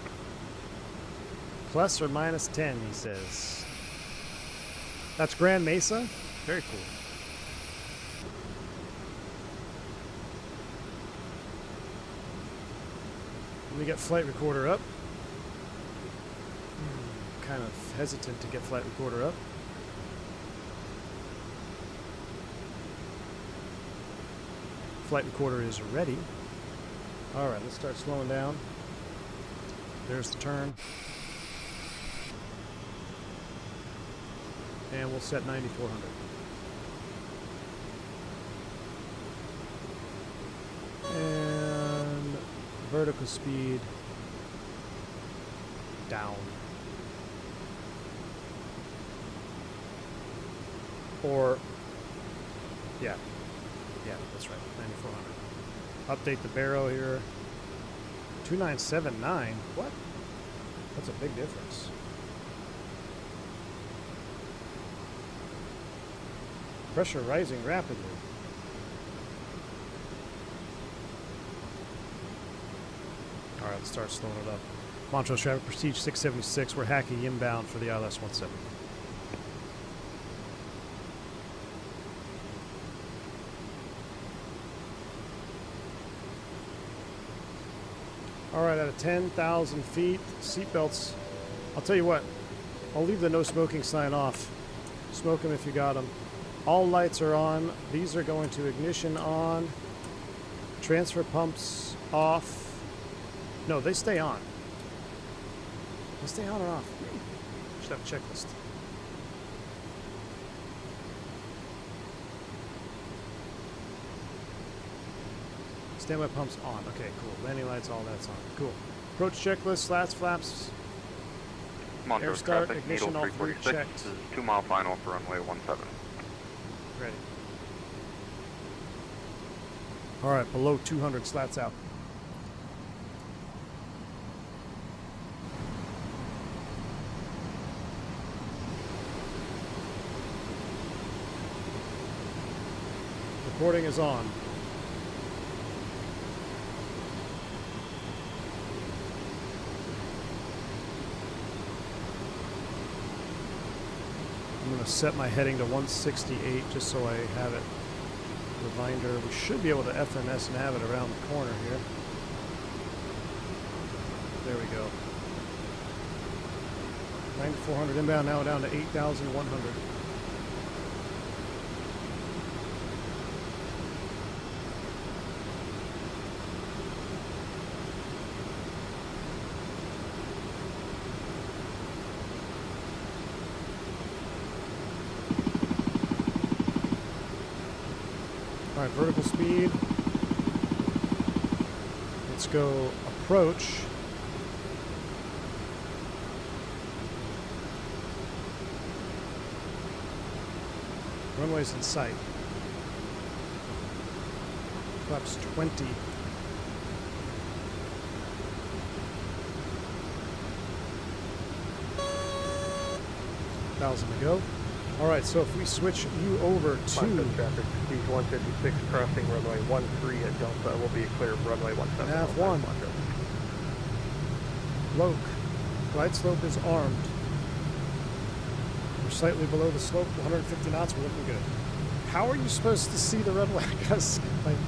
Plus or minus 10, he says. That's Grand Mesa? Very cool. Let me get flight recorder up. Kind of hesitant to get flight recorder up. Flight recorder is ready. All right, let's start slowing down. There's the turn. And we'll set 9,400. And vertical speed down. Or, yeah, that's right, 9,400. Update the barrel here. 2979, what? That's a big difference. Pressure rising rapidly. All right, let's start slowing it up. Montrose traffic, Prestige 676. We're hacking inbound for the ILS 17. All right, at 10,000 feet, seatbelts. I'll tell you what, I'll leave the no smoking sign off. Smoke them if you got them. All lights are on. These are going to ignition on. Transfer pumps off. No, they stay on. They stay on or off? Should have a checklist. Standby pumps on. Okay, cool. Landing lights, all that's on. Cool. Approach checklist, slats, flaps. Air start, ignition, all three checked. This is 2 mile final for runway 17. Ready. All right, below 200, slats out. Recording is on. I'm going to set my heading to 168 just so I have it. Reminder, we should be able to FMS nav it around the corner here. There we go. 9,400 inbound, now down to 8,100. Alright, vertical speed. Let's go approach. Runway's in sight. Flaps 20. Thousand to go. Alright, so if we switch you over to Contact traffic, speed 156, crossing runway 13 at Delta, will be clear of runway 17. Nav 1. Loc. Glide slope is armed. We're slightly below the slope, 150 knots, we're looking good. How are you supposed to see the runway? Like,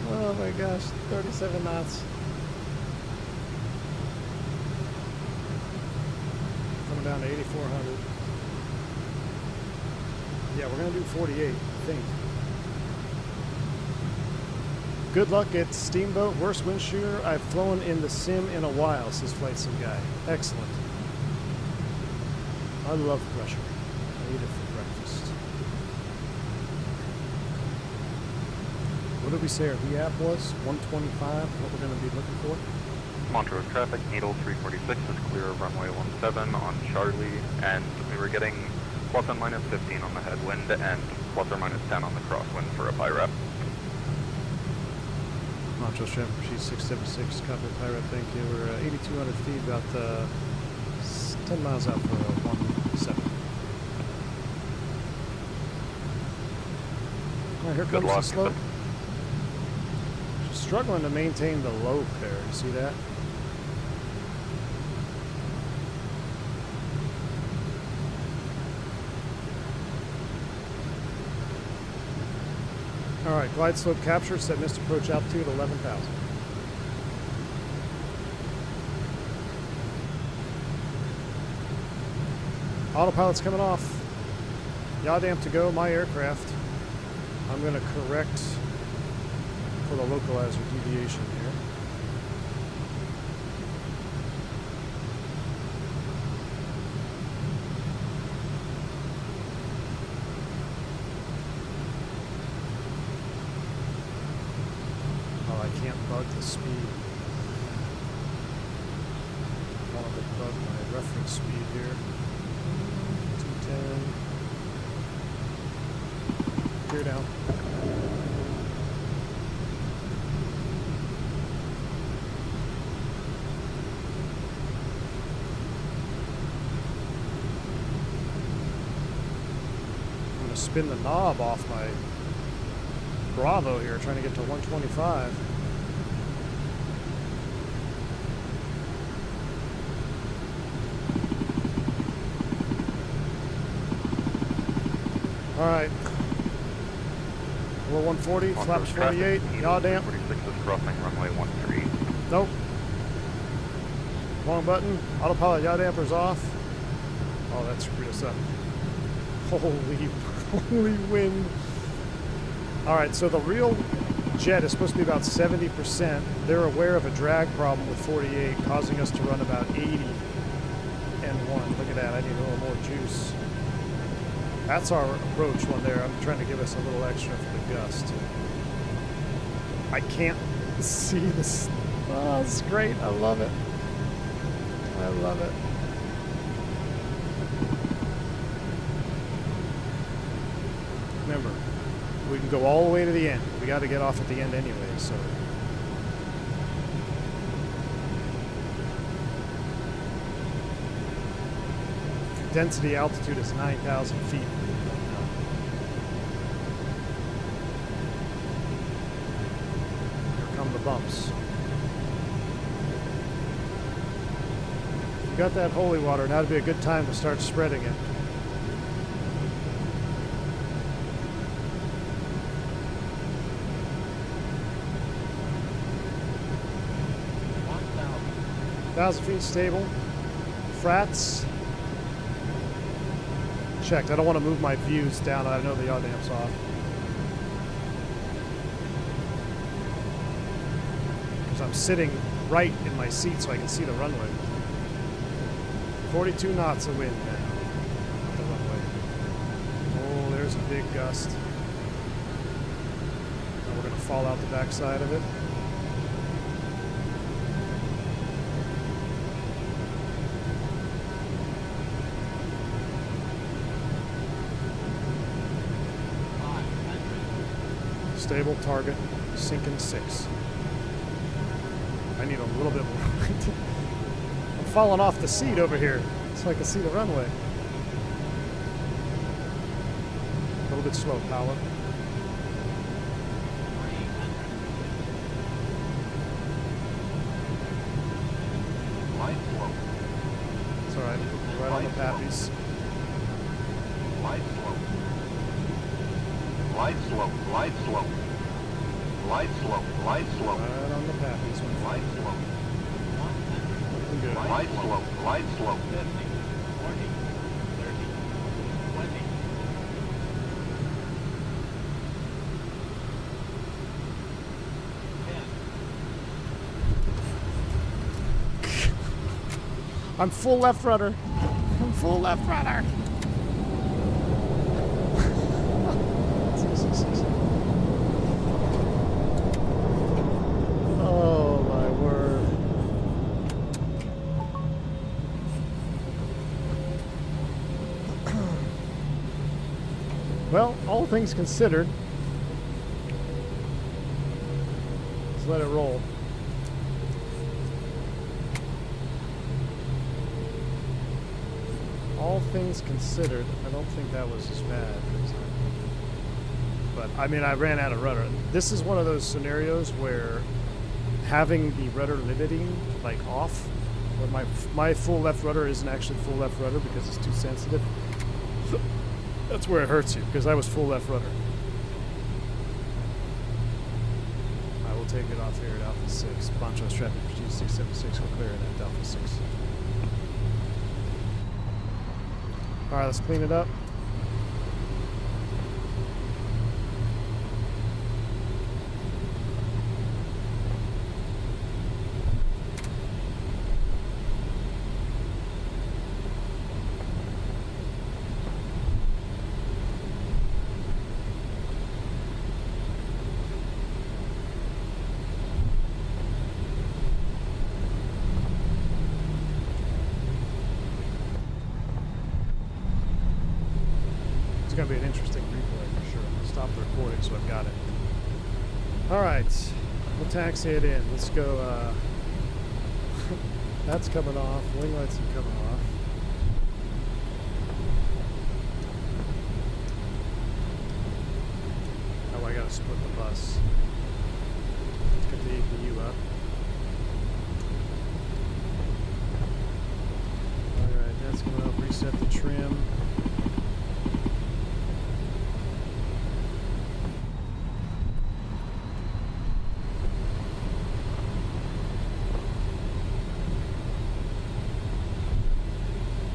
oh my gosh, 37 knots. Coming down to 8,400. Yeah, we're going to do 48, I think. Good luck at Steamboat. Worst wind shear I've flown in the sim in a while, says Flight Sim Guy. Excellent. I love pressure. I eat it for breakfast. What did we say our VAP was? 125, what we're going to be looking for? Montrose traffic, Needle 346 is clear of runway 17 on Charlie, and we were getting plus and minus 15 on the headwind and plus or minus 10 on the crosswind for a PIRAP. Montrose traffic, she's 676, copy pirate, thank you. We're 8,200 feet, about 10 miles out for 17. Alright, here comes the slope. Just struggling to maintain the lope there, you see that? Alright, glide slope capture, set missed approach altitude 11,000. Autopilot's coming off. Yaw damp to go, my aircraft. I'm going to correct for the localizer deviation here. Oh, I can't bug the speed. I want to bug my reference speed here. 210. Gear down. I'm going to spin the knob off my Bravo here, trying to get to 125. All right. We're 140, flaps 48, yaw damp. 46 is crossing runway 13. Nope. Wrong button. Autopilot yaw damper's off. Oh, that screwed us up. Holy wind. All right, so the real jet is supposed to be about 70%. They're aware of a drag problem with 48, causing us to run about 80 and 1. Look at that, I need a little more juice. That's our approach one there. I'm trying to give us a little extra for the gust. I can't see this. Oh, it's great. I love it. I love it. Remember, we can go all the way to the end. We got to get off at the end anyway, so. Density altitude is 9,000 feet. Here come the bumps. If you got that holy water, now would be a good time to start spreading it. Thousand feet stable. Frats. Checked. I don't want to move my views down. I know the yaw damp's off. Because I'm sitting right in my seat so I can see the runway. 42 knots of wind now. The runway. Oh, there's a big gust. fall out the backside of it. Stable target, sinking 6. I need a little bit more. I'm falling off the seat over here so I can see the runway. A little bit slow, power. It's alright, we're right on the pappies. Light slope. Light slope, light slope. Light slope, light slope. Right on the pappies. Light slope. Looking good. Light slope, light slope. 50, 40, 30, 20. I'm full left rudder. I'm full left rudder. Oh my word. Well, all things considered, let's let it roll. All things considered, I don't think that was as bad. But I mean, I ran out of rudder. This is one of those scenarios where having the rudder limiting like off, where my full left rudder isn't actually full left rudder because it's too sensitive. That's where it hurts you, because I was full left rudder. I will take it off here at Alpha 6. Poncho's traffic for G676 will clear it at Alpha 6. Alright, let's clean it up. It's going to be an interesting replay for sure. I'll stop the recording so I've got it. Alright, we'll taxi it in. Let's go, that's coming off. Wing lights are coming off. Oh, I gotta split the bus. Let's get the APU up. Alright, that's going to reset the trim.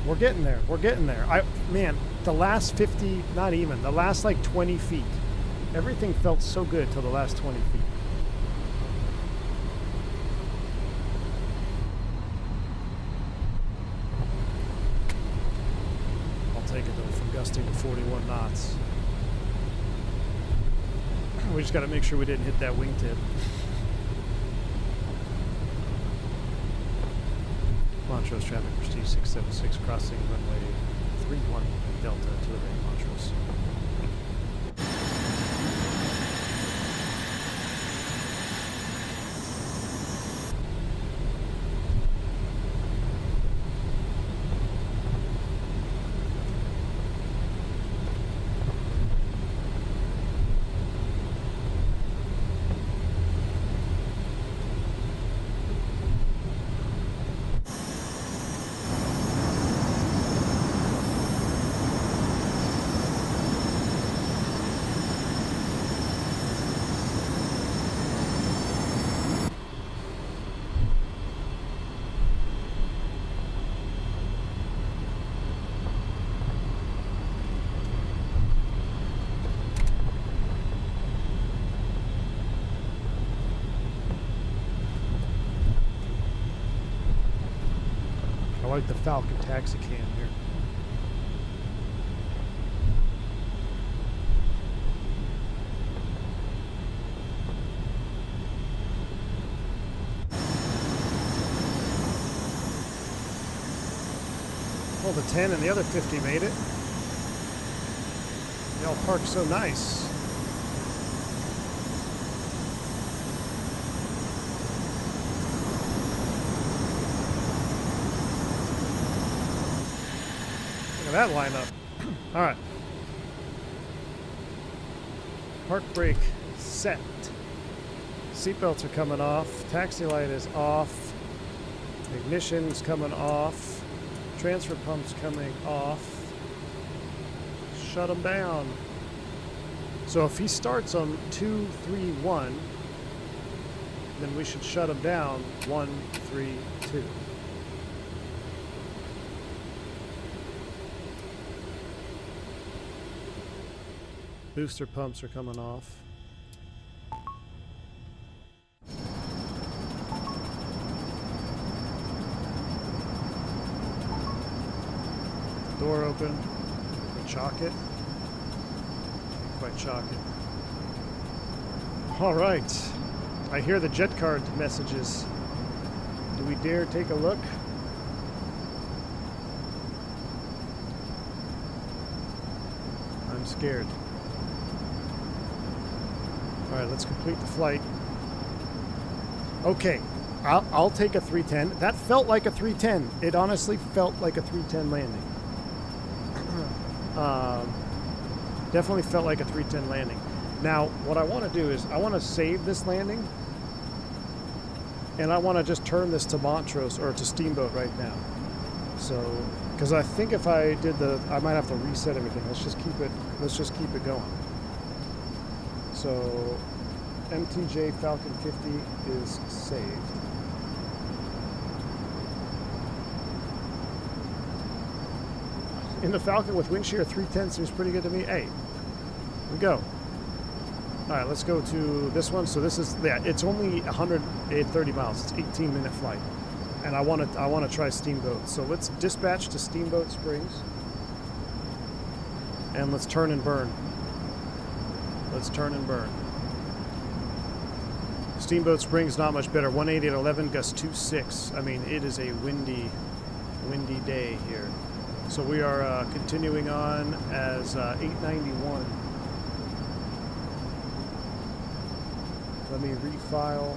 We're getting there. We're getting there. Man, the last 50, not even, the last like 20 feet. Everything felt so good till the last 20 feet. I'll take it though, from gusting to 41 knots. We just got to make sure we didn't hit that wingtip. Montrose traffic, Prestige 676, crossing runway 31 Delta to the right, Montrose. I like the Falcon taxi cam here. Well, the 10 and the other 50 made it. They all parked so nice. Look at that lineup. All right. Park brake set. Seatbelts are coming off. Taxi light is off. Ignition's coming off. Transfer pump's coming off. Shut them down. So if he starts on 2, 3, 1, then we should shut him down 1, 3, 2. Booster pumps are coming off. Door open. Chalk it. Quite chalk it. All right. I hear the jet card messages. Do we dare take a look? I'm scared. All right, let's complete the flight. Okay, I'll take a 310. That felt like a 310. It honestly felt like a 310 landing. Definitely felt like a 310 landing. Now, what I want to do is I want to save this landing, and I want to just turn this to Montrose or to Steamboat right now. So, because I think if I did I might have to reset everything. Let's just keep it going. So, MTJ Falcon 50 is saved. In the Falcon with wind shear 310 seems pretty good to me. Hey, here we go. All right, let's go to this one. So this is, yeah, it's only 130 miles. It's 18-minute flight, and I want to try Steamboat. So let's dispatch to Steamboat Springs, and let's turn and burn. Let's turn and burn. Steamboat Springs not much better. 180 at 11, gust 2.6. I mean, it is a windy day here. So we are continuing on as 891. Let me refile.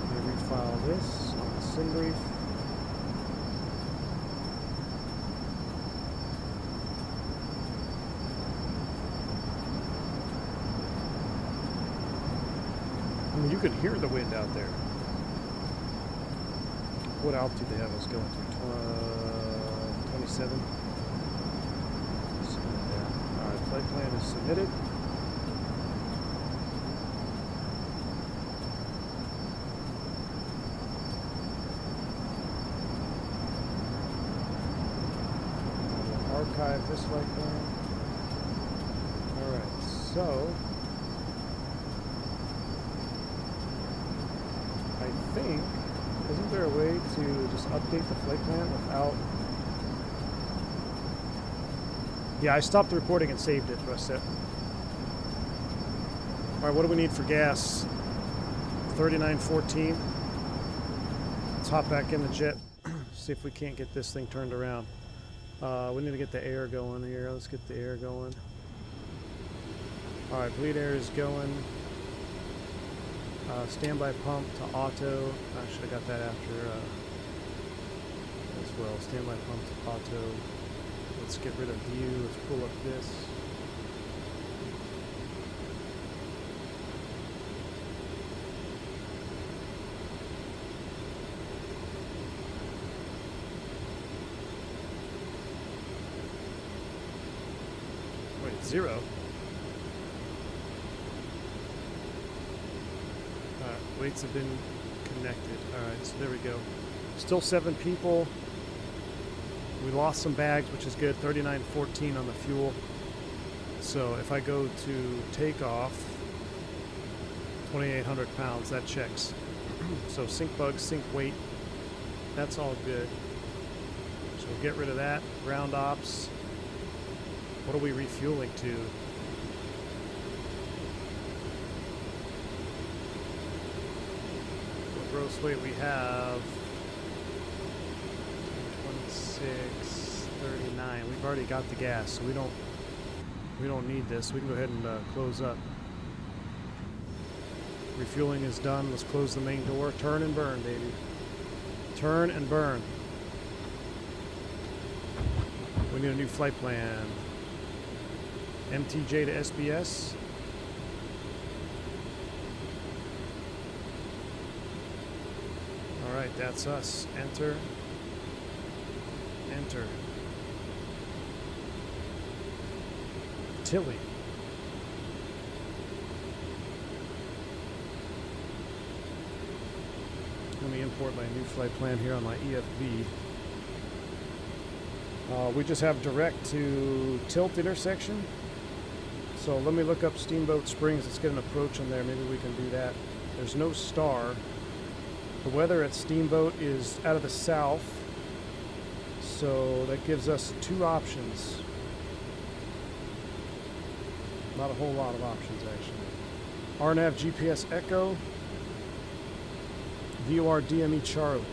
Let me refile this on the sim brief. I mean, you could hear the wind out there. What altitude they have us going through? 27. Alright, flight plan is submitted. We'll archive this flight plan. Alright, so I think, isn't there a way to just update the flight plan without... Yeah, I stopped the recording and saved it, Russet. Alright, what do we need for gas? 3914. Let's hop back in the jet. See if we can't get this thing turned around. We need to get the air going here. Let's get the air going. Alright, bleed air is going. Standby pump to auto. I should have got that after as well. Standby pump to auto. Let's get rid of view. Let's pull up this. Wait, 0. Weights have been connected. Alright, so there we go. Still 7 people. We lost some bags, which is good. 3914 on the fuel. So if I go to takeoff, 2,800 pounds, that checks. So sink bugs, sink weight, that's all good. So we'll get rid of that. Ground ops. What are we refueling to? gross weight we have 2639. We've already got the gas, so we don't need this. We can go ahead and close up. Refueling is done. Let's close the main door. Turn and burn, baby. Turn and burn. We need a new flight plan. MTJ to SBS. Alright, that's us. Enter. Enter. Tilly. Let me import my new flight plan here on my EFB. We just have direct to tilt intersection. So let me look up Steamboat Springs. Let's get an approach on there. Maybe we can do that. There's no star. The weather at Steamboat is out of the south. So that gives us two options. Not a whole lot of options, actually. RNAV GPS Echo. VOR DME Charlie.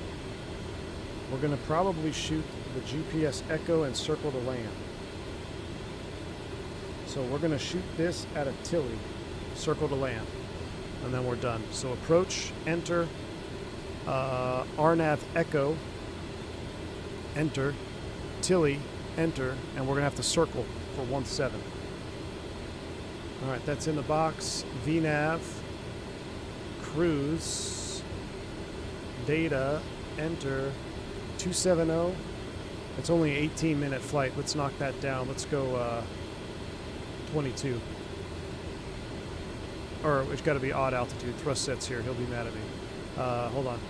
We're going to probably shoot the GPS Echo and circle to land. So we're going to shoot this at a Tilly, circle to land, and then we're done. So approach, enter, RNAV Echo, enter, Tilly, enter, and we're going to have to circle for 17. All right, that's in the box. VNAV, cruise, data, enter, 270. It's only an 18-minute flight. Let's knock that down. Let's go 22. Or it's got to be odd altitude. Thrust set's here. He'll be mad at me. Hold on.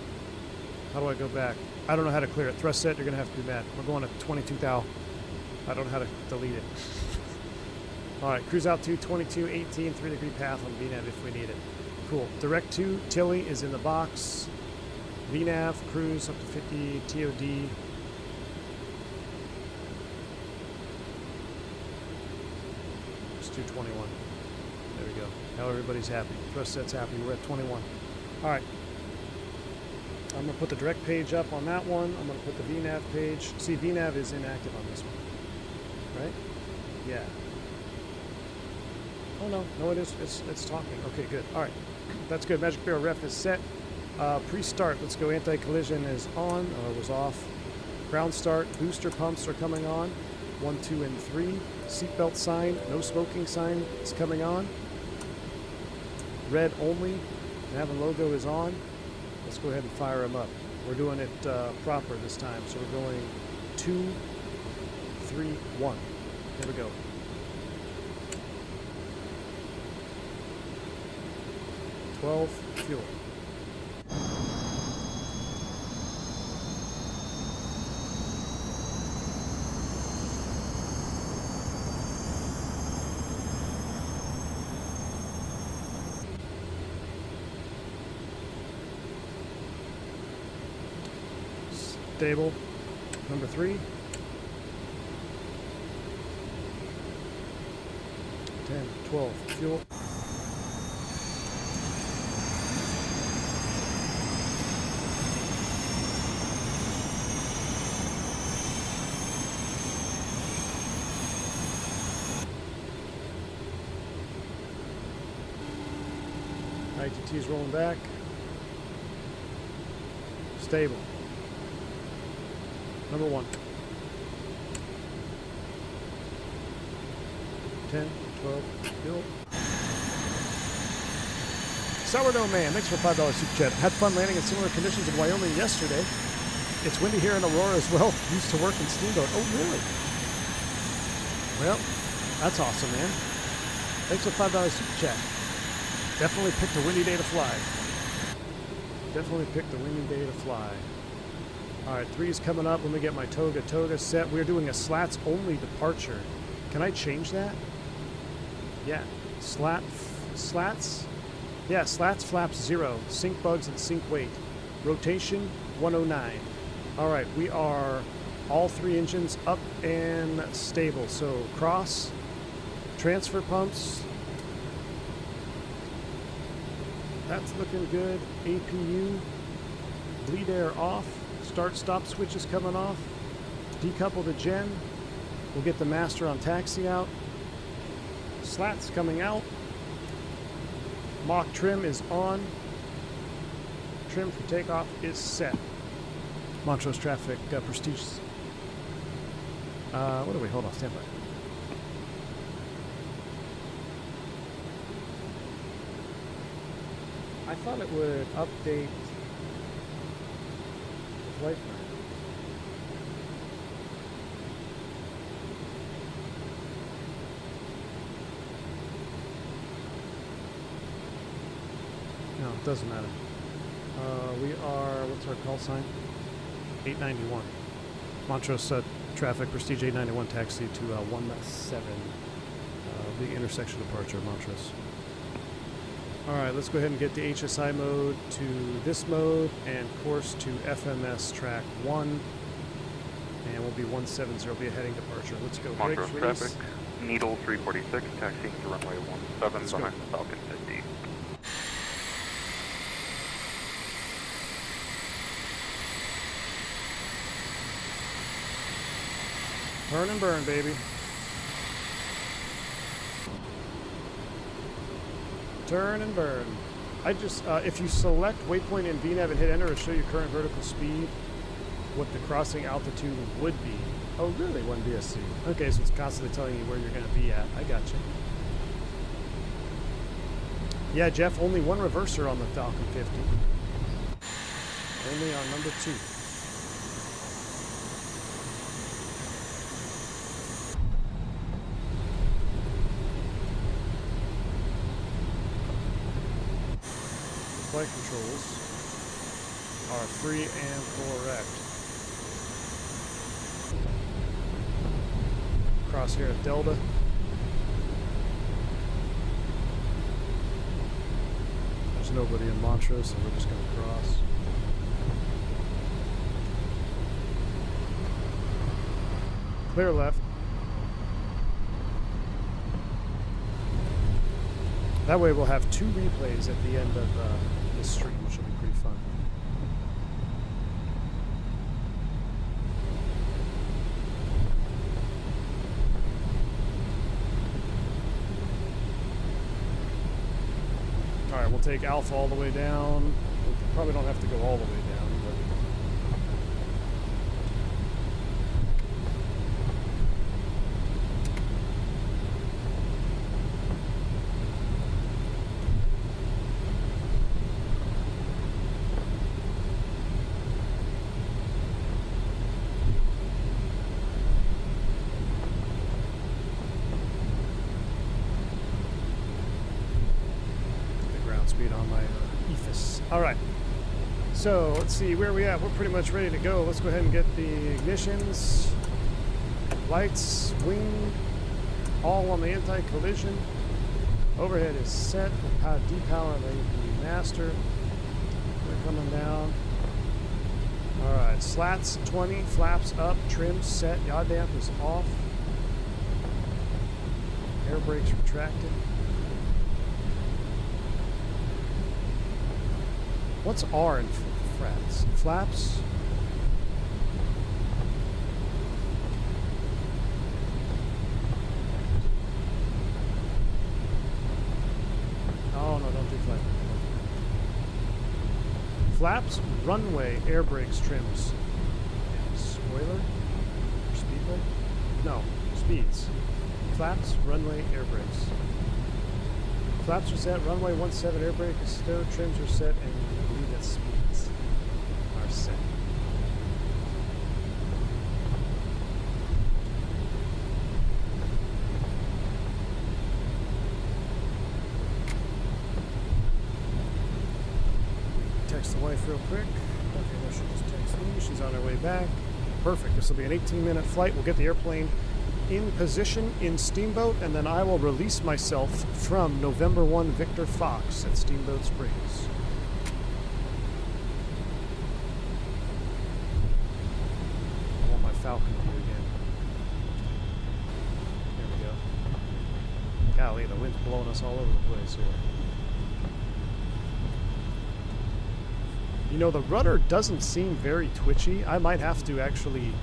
How do I go back? I don't know how to clear it. Thrust set, you're going to have to be mad. We're going to 22 thou. I don't know how to delete it. All right, cruise altitude 22, 18, 3-degree path on VNAV if we need it. Cool. Direct to Tilly is in the box. VNAV, cruise up to 50, TOD. It's 221. There we go. Now everybody's happy. Thrust set's happy. We're at 21. All right. I'm going to put the direct page up on that one. I'm going to put the VNAV page. See, VNAV is inactive on this one. Right? Yeah. Oh, no. No, it is. It's talking. Okay, good. All right. That's good. Magic Barrel ref is set. Pre-start. Let's go. Anti-collision is on. Or was off. Ground start. Booster pumps are coming on. 1, 2, and 3. Seatbelt sign. No smoking sign is coming on. Red only. Nav and logo is on. Let's go ahead and fire them up. We're doing it proper this time. So we're going 2, 3, 1. There we go. Fuel. Stable. Number 3. 10, 12. Fuel. IGT is rolling back. Stable. Number 1. 10, 12, fuel. Sourdough Man, thanks for $5 super chat. Had fun landing in similar conditions in Wyoming yesterday. It's windy here in Aurora as well. Used to work in Steamboat. Oh, really? Well, that's awesome, man. Thanks for $5 super chat. Definitely picked a windy day to fly. Definitely picked a windy day to fly. Alright, 3's coming up. Let me get my Toga set. We're doing a slats only departure. Can I change that? Yeah. Slats? Yeah, slats flaps 0. Sync bugs and sync weight. Rotation 109. Alright, we are all 3 engines up and stable. So cross, transfer pumps. That's looking good. APU. Bleed air off. Start-stop switch is coming off. Decouple the gen. We'll get the master on taxi out. Slats coming out. Mach trim is on. Trim for takeoff is set. Montrose traffic, Prestige. What do we hold on? Standby. I thought it would update the flight plan. No, it doesn't matter. We are, what's our call sign? 891. Montrose traffic, Prestige 891 taxi to 17. Big intersection departure, Montrose. Alright, let's go ahead and get the HSI mode to this mode and course to FMS track 1. And we'll be 170, be a heading departure. Let's go. Montrose Brakes, traffic, Needle 346, taxiing to runway 17 Let's go. behind the Falcon 50. Turn and burn, baby. Turn and burn. I just, if you select waypoint in VNAV and hit enter, it'll show you current vertical speed, what the crossing altitude would be. Oh, really? 1 BSC. Okay, so it's constantly telling you where you're going to be at. I got you. Yeah, Jeff, only one reverser on the Falcon 50. Only on number 2. Flight controls are free and correct. Cross here at Delta. There's nobody in Montrose, so we're just going to cross. Clear left. That way we'll have 2 replays at the end of this stream, which will be pretty fun. Alright, we'll take Alpha all the way down. We probably don't have to go all the way down, but... speed on my EFIS. Alright, so let's see where we at. We're pretty much ready to go. Let's go ahead and get the ignitions, lights, wing, all on the anti-collision. Overhead is set. We'll depower the master. We're coming down. Alright, slats 20, flaps up, trim set, yaw damp is off. Air brakes retracted. What's R in frats? Flaps? Oh, no, don't do flap. Flaps, runway, air brakes, trims. And spoiler? Or speed brake? No, speeds. Flaps, runway, air brakes. Flaps are set, runway 17, air brake is stowed, trims are set, and I believe that speeds are set. Text the wife real quick. Okay, no, she'll just text me. She's on her way back. Perfect. This will be an 18-minute flight. We'll get the airplane in position in Steamboat, and then I will release myself from November 1 Victor Fox at Steamboat Springs. I want my Falcon view again. There we go. Golly, the wind's blowing us all over the place here. You know, the rudder doesn't seem very twitchy. I might have to actually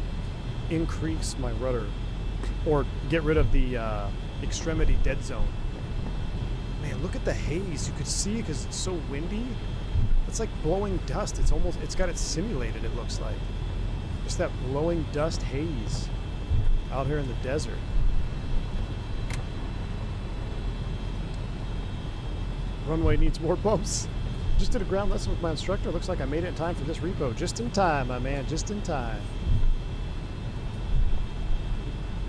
increase my rudder or get rid of the extremity dead zone. Man, look at the haze. You could see because it's so windy. It's like blowing dust. It's got it simulated, it looks like. Just that blowing dust haze out here in the desert. Runway needs more bumps. Just did a ground lesson with my instructor. Looks like I made it in time for this repo. Just in time, my man. Just in time.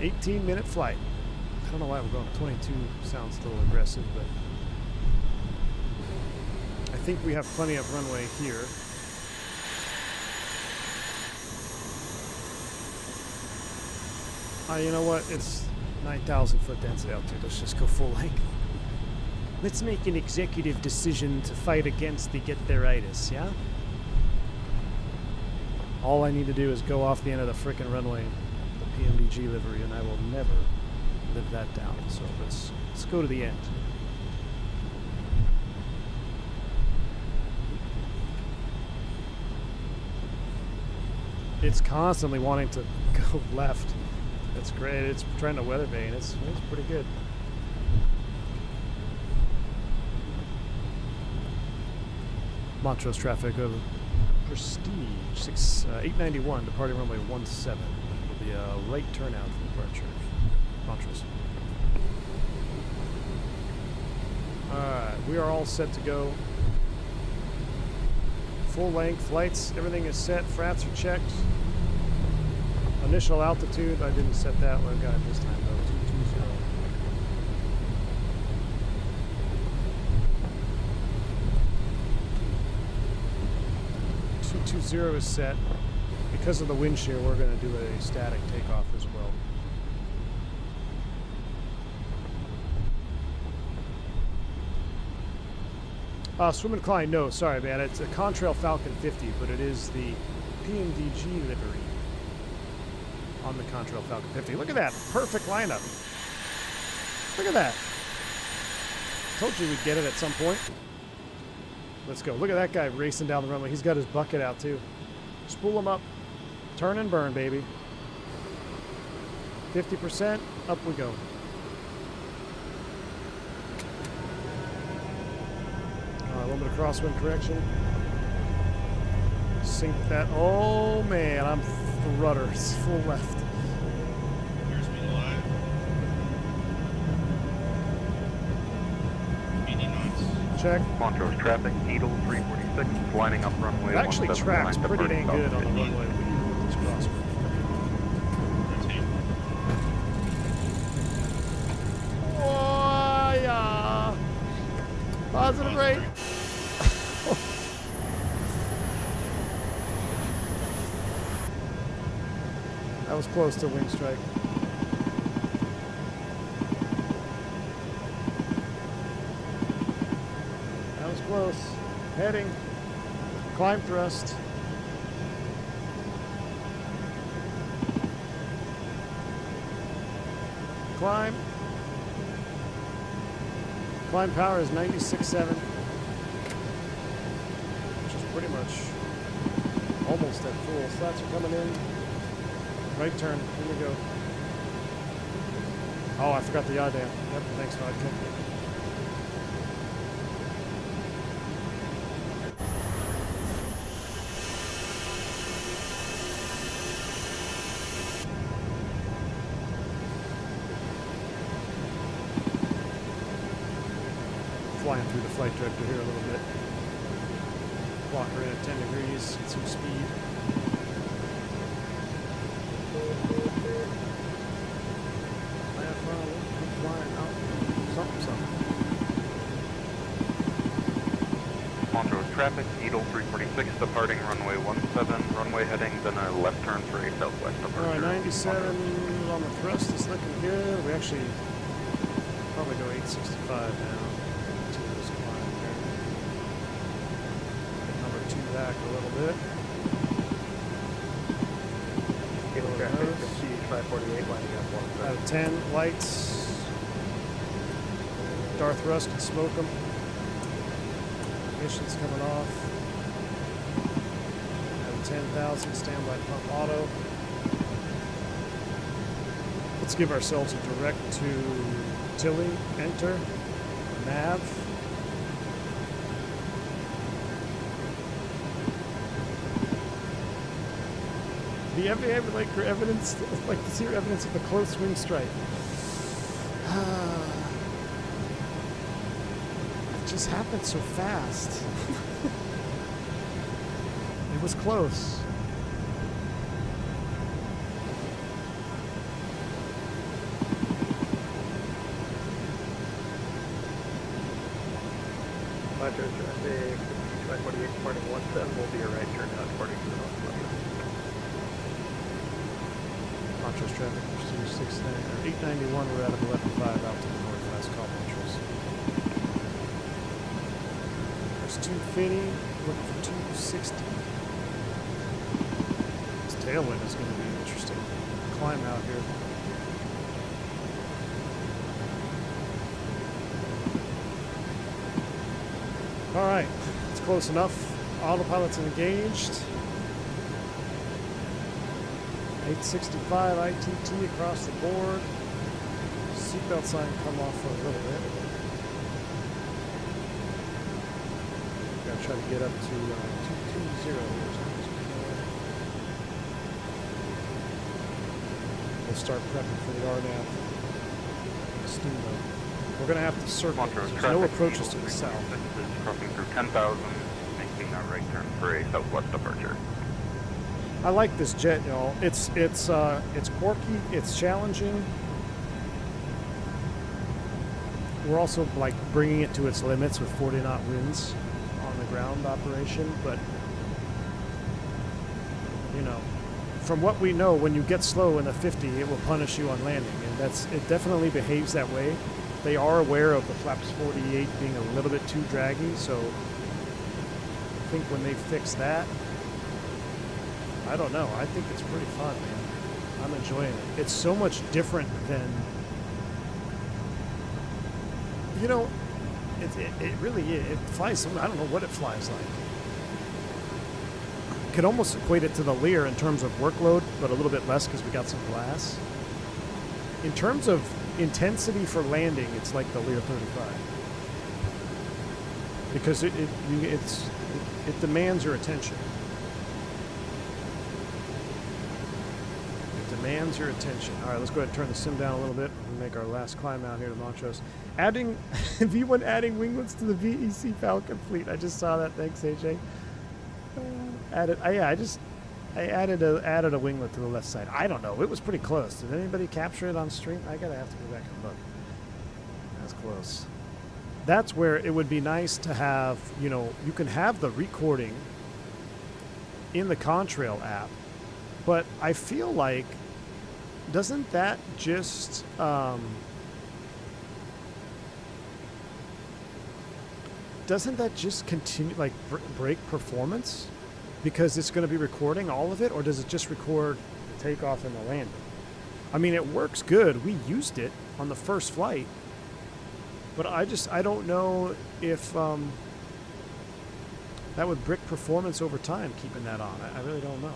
18-minute flight. I don't know why we're going 22. Sounds a little aggressive, but I think we have plenty of runway here. You know what? It's 9,000 foot density altitude. Let's just go full length. Let's make an executive decision to fight against the get-there-itis, yeah? All I need to do is go off the end of the frickin' runway, the PMDG livery, and I will never live that down. So let's go to the end. It's constantly wanting to go left. That's great. It's trying to weather bane. It's pretty good. Montrose traffic of Prestige 891 departing runway 17 will be a right turnout for departure. Montrose. Alright, we are all set to go. Full length flights, everything is set, frats are checked. Initial altitude, I didn't set that one, I got it this time though, 220. 220 is set. Because of the wind shear, we're going to do a static takeoff as well. Swim and climb, no, sorry man, it's a Contrail Falcon 50, but it is the PMDG livery on the Contrail Falcon 50. Look at that, perfect lineup. Look at that. Told you we'd get it at some point. Let's go. Look at that guy racing down the runway. He's got his bucket out too. Spool him up. Turn and burn, baby. 50%, up we go. A little bit of crosswind correction. Sink that. Oh man, I'm rudder. It's full left. Here's me live. 80 knots. Check. Montrose traffic, Needle 346, lining up runway It actually 17 tracks pretty departing dang good on the Falcon 50. runway with this crosswind. Rotate. Oh yeah. Positive rate. That was close to wing strike. That was close. Heading. Climb thrust. Climb. Climb power is 96.7. Which is pretty much almost at full. Slats are coming in. Right turn. Here we go. Oh, I forgot the yaw dam. Yep, thanks, Vodka. Flying through the flight director here a little bit. Clock her in at 10 degrees. Get some speed. Montrose traffic, Needle 346, departing runway 17, runway heading, then a left turn for a southwest departure. Alright, 97 on the thrust is looking good. We actually probably go 865 now to this climb here. Get number 2 back a little bit. Needle traffic, Prestige 548, lining up 17. Out of 10, lights. Darth Rust can smoke them. Mission's coming off. 10,000, standby pump auto. Let's give ourselves a direct to Tilly, enter, nav. The FAA would like your evidence, like to see your evidence of the close wing strike. It just happened so fast. It was close. Roger, traffic 5548 departing 17 will be a right turn out departing to the north. Montrose traffic, pursuit 891, we're out of 11.5 out to the northwest, call Montrose. There's 250, looking for 260. This tailwind is going to be an interesting climb out here. Alright, it's close enough. Autopilot's engaged. 865 ITT across the board. Seatbelt sign come off for a little bit. Gotta try to get up to 220 here. We'll start prepping for the RNAV. Steamboat. We're gonna have to circle. There's no approaches to the south. Crossing through 10,000, making a right turn for a southwest departure. I like this jet, y'all. It's quirky. It's challenging. We're also like bringing it to its limits with 40 knot winds on the ground operation. But you know, from what we know, when you get slow in the 50, it will punish you on landing, and it definitely behaves that way. They are aware of the flaps 48 being a little bit too draggy, so I think when they fix that, I don't know. I think it's pretty fun, man. I'm enjoying it. It's so much different than, you know, it really is. It flies, I don't know what it flies like. Could almost equate it to the Lear in terms of workload, but a little bit less because we got some glass. In terms of intensity for landing, it's like the Lear 35. Because it demands your attention. Demands your attention. All right, let's go ahead and turn the sim down a little bit and make our last climb out here to Montrose. Adding V1 adding winglets to the VEC Falcon fleet. I just saw that. Thanks, AJ. I added a winglet to the left side. I don't know. It was pretty close. Did anybody capture it on stream? I gotta have to go back and look. That's close. That's where it would be nice to have. You know, you can have the recording in the Contrail app, but I feel like. Doesn't that just continue, like, break performance because it's going to be recording all of it, or does it just record the takeoff and the landing? I mean, it works good. We used it on the first flight, but I don't know if that would break performance over time, keeping that on. I really don't know.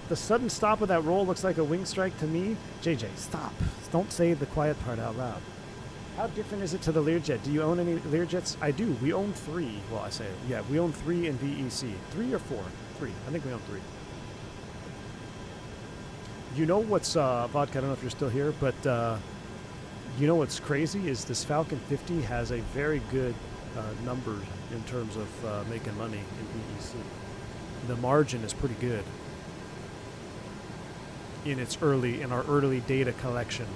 The sudden stop of that roll looks like a wing strike to me. JJ, stop. Don't say the quiet part out loud. How different is it to the Learjet? Do you own any Learjets? I do. We own 3. Well, I say, yeah, we own 3 in VEC. 3 or 4? 3. I think we own 3. You know what's, Vodka, I don't know if you're still here, but you know what's crazy is this Falcon 50 has a very good number in terms of making money in VEC. The margin is pretty good. In our early data collection.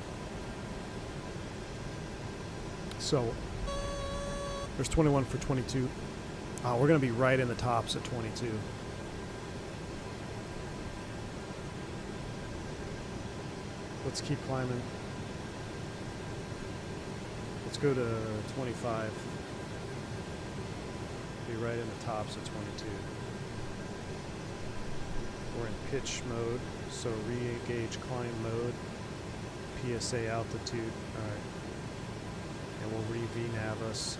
So there's 21 for 22. We're going to be right in the tops at 22. Let's keep climbing. Let's go to 25. Be right in the tops at 22. We're in pitch mode, so re-engage climb mode, PSA altitude. All right, and we'll re-VNAV us.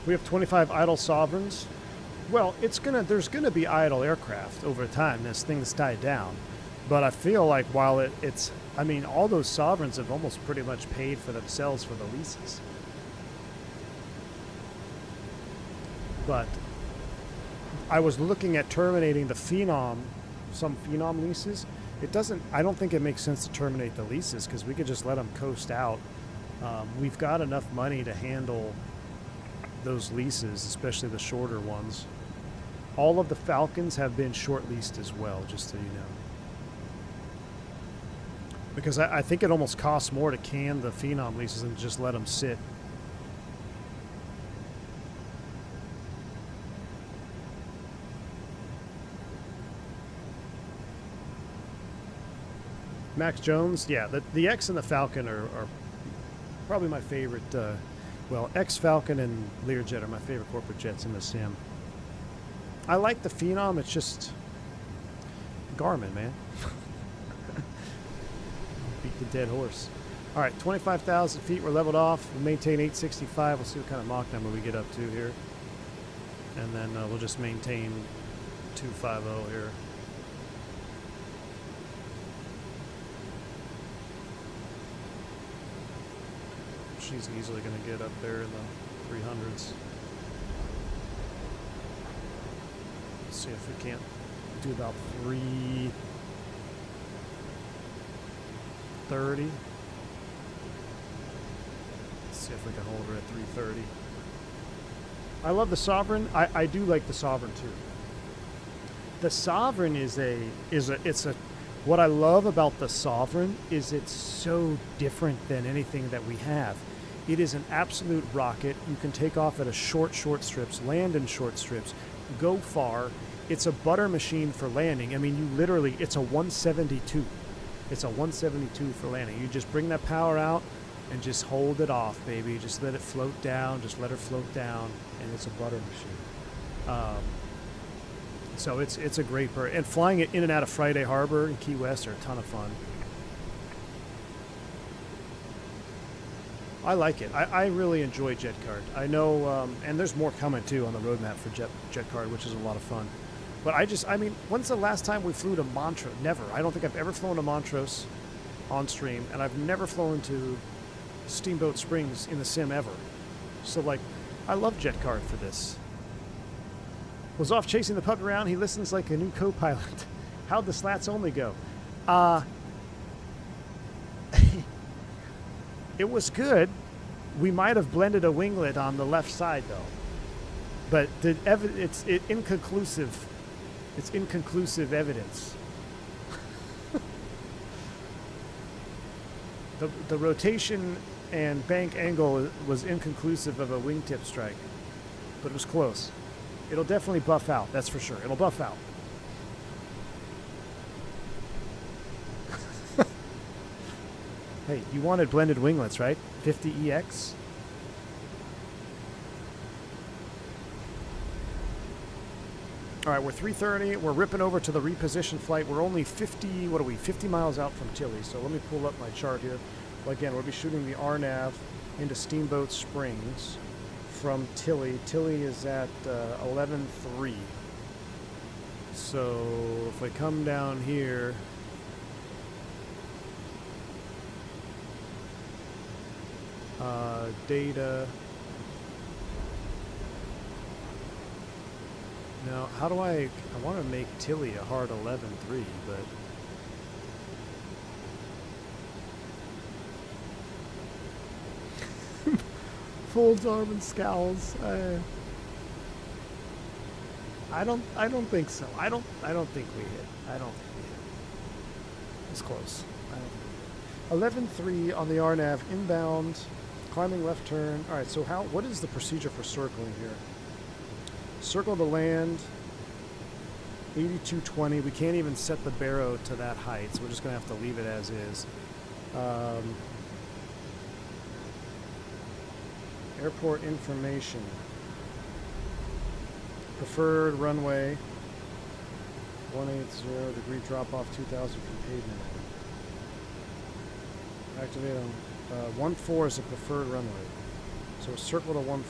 We have 25 idle sovereigns. Well, there's gonna be idle aircraft over time as things die down. But I feel like while it's, I mean, all those sovereigns have almost pretty much paid for themselves for the leases. But I was looking at terminating the Phenom, some Phenom leases. I don't think it makes sense to terminate the leases because we could just let them coast out. We've got enough money to handle those leases, especially the shorter ones. All of the Falcons have been short leased as well, just so you know. Because I think it almost costs more to can the Phenom leases than just let them sit. Max Jones, yeah, the X and the Falcon are probably my favorite. Well, X Falcon and Learjet are my favorite corporate jets in the sim. I like the Phenom. It's just Garmin, man. Beat the dead horse. All right, 25,000 feet. We're leveled off. We'll maintain 865. We'll see what kind of Mach number we get up to here, and then we'll just maintain 250 here. She's easily going to get up there in the 300s. Let's see if we can't do about 330. Let's see if we can hold her at 330. I love the Sovereign. I do like the Sovereign too. The Sovereign what I love about the Sovereign is it's so different than anything that we have. It is an absolute rocket. You can take off at a short strips, land in short strips, go far. It's a butter machine for landing. I mean, you literally, it's a 172. It's a 172 for landing. You just bring that power out and just hold it off, baby. Just let it float down. Just let her float down, and it's a butter machine. So it's a great bird. And flying it in and out of Friday Harbor and Key West are a ton of fun. I like it. I really enjoy Jet Card. I know, and there's more coming too on the roadmap for Jet Card, which is a lot of fun. But I mean, when's the last time we flew to Montrose? Never. I don't think I've ever flown to Montrose on stream, and I've never flown to Steamboat Springs in the sim ever. So, like, I love Jet Card for this. Was off chasing the pup around. He listens like a new co-pilot. How'd the slats only go? It was good. We might have blended a winglet on the left side, though. But it's inconclusive. It's inconclusive evidence. The rotation and bank angle was inconclusive of a wingtip strike, but it was close. It'll definitely buff out, that's for sure. It'll buff out. Hey, you wanted blended winglets, right? 50EX? All right, we're 330. We're ripping over to the reposition flight. We're only 50, what are we, 50 miles out from Tilly. So let me pull up my chart here. Well, again, we'll be shooting the RNAV into Steamboat Springs from Tilly. Tilly is at 11.3. So if we come down here, data. Now, how do I want to make Tilly a hard 11.3, but folds arm and scowls. I don't think so. I don't think we hit. I don't think we hit. It's close. 11.3 on the RNAV inbound, climbing left turn. All right. So what is the procedure for circling here? Circle to land. 8220. We can't even set the barrow to that height, so we're just gonna have to leave it as is. Airport information. Preferred runway. 180 degree drop off 2,000 feet pavement. Activate on 14 is a preferred runway. So circle to 14.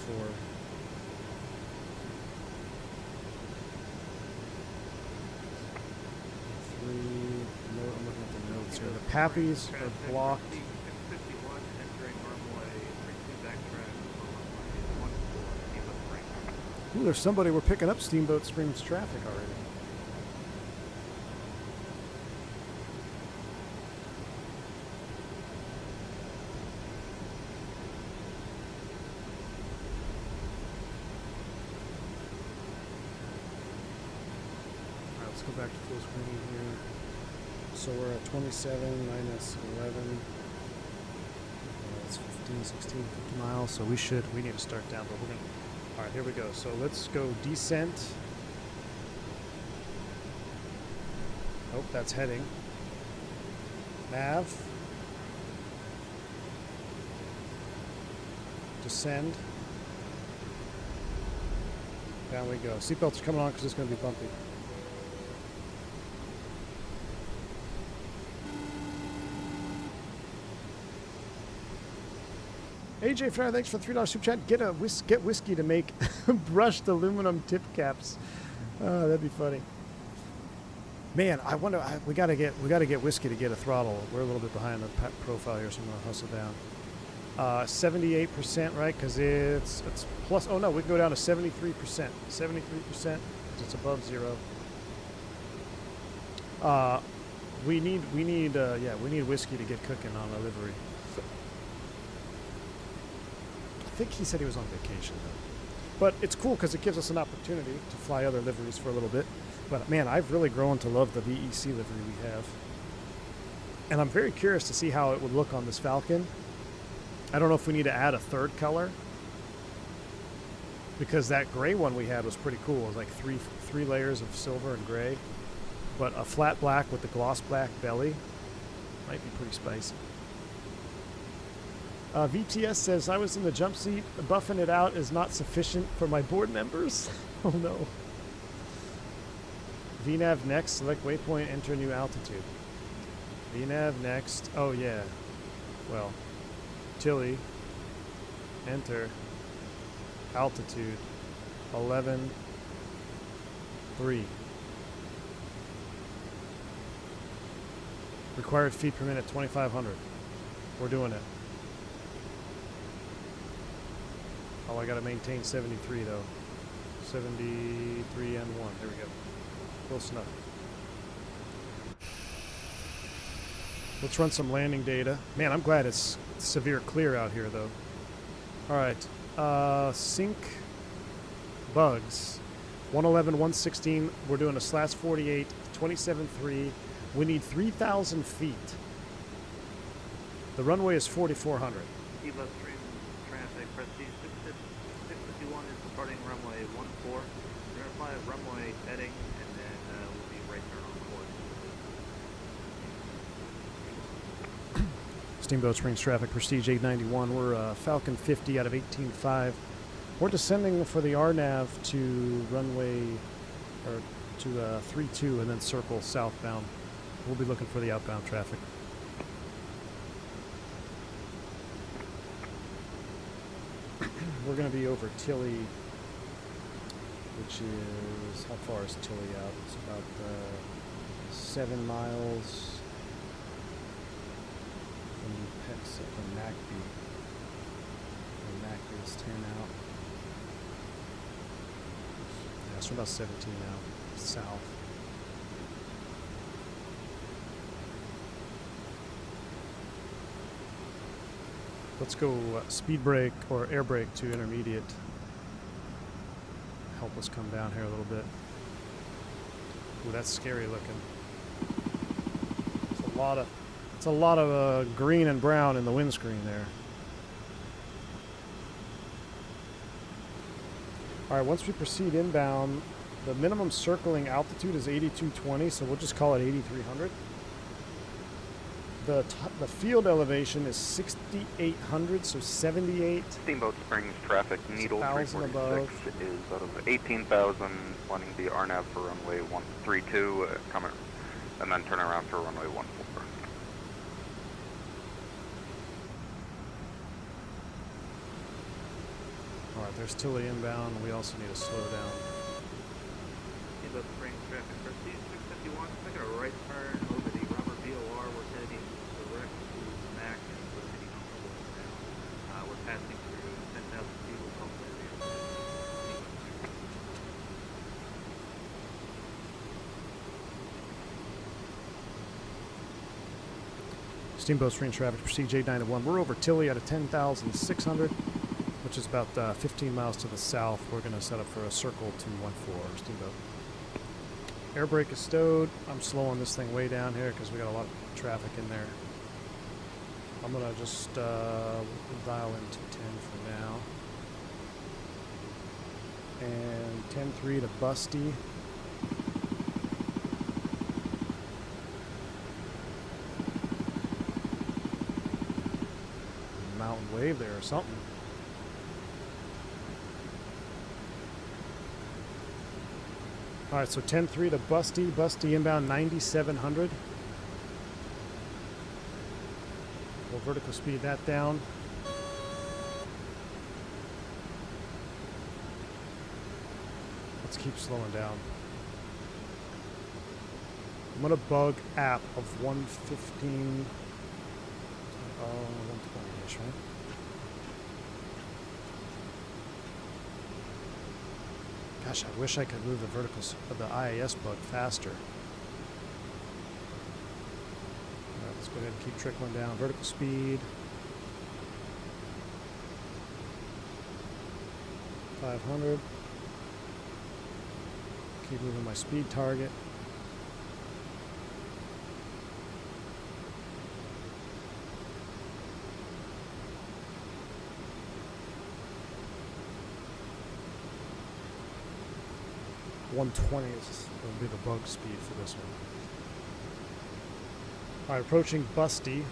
Pappies are blocked. 651 entering runway 32 backtrack for runway 14, Steamboat Springs. Ooh, there's somebody. We're picking up Steamboat Springs traffic already. Alright, let's go back to full screen here. So we're at 27 minus 11. That's 15, 16, 50 miles. So we need to start down, but we're going to. All right, here we go. So let's go descent. Oh, that's heading. Nav. Descend. Down we go. Seatbelts are coming on because it's going to be bumpy. AJ Fryer, thanks for the $3 super chat. Get whiskey to make brushed aluminum tip caps. Oh, that'd be funny. Man, I wonder. We gotta get whiskey to get a throttle. We're a little bit behind the profile here, so I'm gonna hustle down. 78%, right? Because it's plus. Oh no, we can go down to 73%. 73%. It's above zero. We need whiskey to get cooking on a livery. I think he said he was on vacation though. But it's cool because it gives us an opportunity to fly other liveries for a little bit. But man, I've really grown to love the VEC livery we have. And I'm very curious to see how it would look on this Falcon. I don't know if we need to add a third color. Because that gray one we had was pretty cool. It was like three layers of silver and gray. But a flat black with the gloss black belly might be pretty spicy. VTS says, I was in the jump seat. Buffing it out is not sufficient for my board members. Oh no. VNAV next. Select waypoint. Enter new altitude. VNAV next. Oh yeah. Well. Tilly. Enter. Altitude. 11.3. Required feet per minute 2,500. We're doing it. Oh, I gotta maintain 73 though. 73 and 1. There we go. Close enough. Let's run some landing data. Man, I'm glad it's severe clear out here though. Alright. Sync bugs. 111, 116. We're doing a slash 48, 27.3. We need 3,000 feet. The runway is 4,400. Eva stream traffic, Prestige 651 is departing runway 14. We're going to fly at runway heading, and then we'll be right there on course. Steamboat Springs traffic, Prestige 891. We're Falcon 50 out of 18.5. We're descending for the RNAV to runway, or to 32 and then circle southbound. We'll be looking for the outbound traffic. We're going to be over Tilly, which is, how far is Tilly out? It's about 7 miles from MacB. And MacB is 10 out. Yeah, so about 17 out south. Let's go speed brake or air brake to intermediate. Help us come down here a little bit. Ooh, that's scary looking. It's a lot of green and brown in the windscreen there. All right, once we proceed inbound, the minimum circling altitude is 8220, so we'll just call it 8300. The field elevation is 6,800, so 78. Steamboat Springs traffic, Needle 1,000 above. 346 is out of 18,000, wanting the RNAV for runway 132, coming, and then turn around for runway 14. All right, there's Tilly inbound. We also need to slow down. Steamboat Springs traffic, Prestige 651, taking a right turn over the rubber VOR. We're heading Steamboat's range traffic for CJ91. We're over Tilly at a 10,600, which is about 15 miles to the south. We're going to set up for a circle 214 Steamboat. Air brake is stowed. I'm slowing this thing way down here because we got a lot of traffic in there. I'm going to just dial into 10 for now. And 10-3 to Busty. Mountain wave there or something. All right, so 10-3 to Busty. Busty inbound 9,700. We'll vertical speed that down. Let's keep slowing down. I'm gonna bug app of 115. 120-ish, right? Gosh, I wish I could move the verticals of the IAS bug faster. Alright, let's go ahead and keep trickling down. Vertical speed. 500. Keep moving my speed target. .120 will be the bug speed for this one. All right, approaching Busty.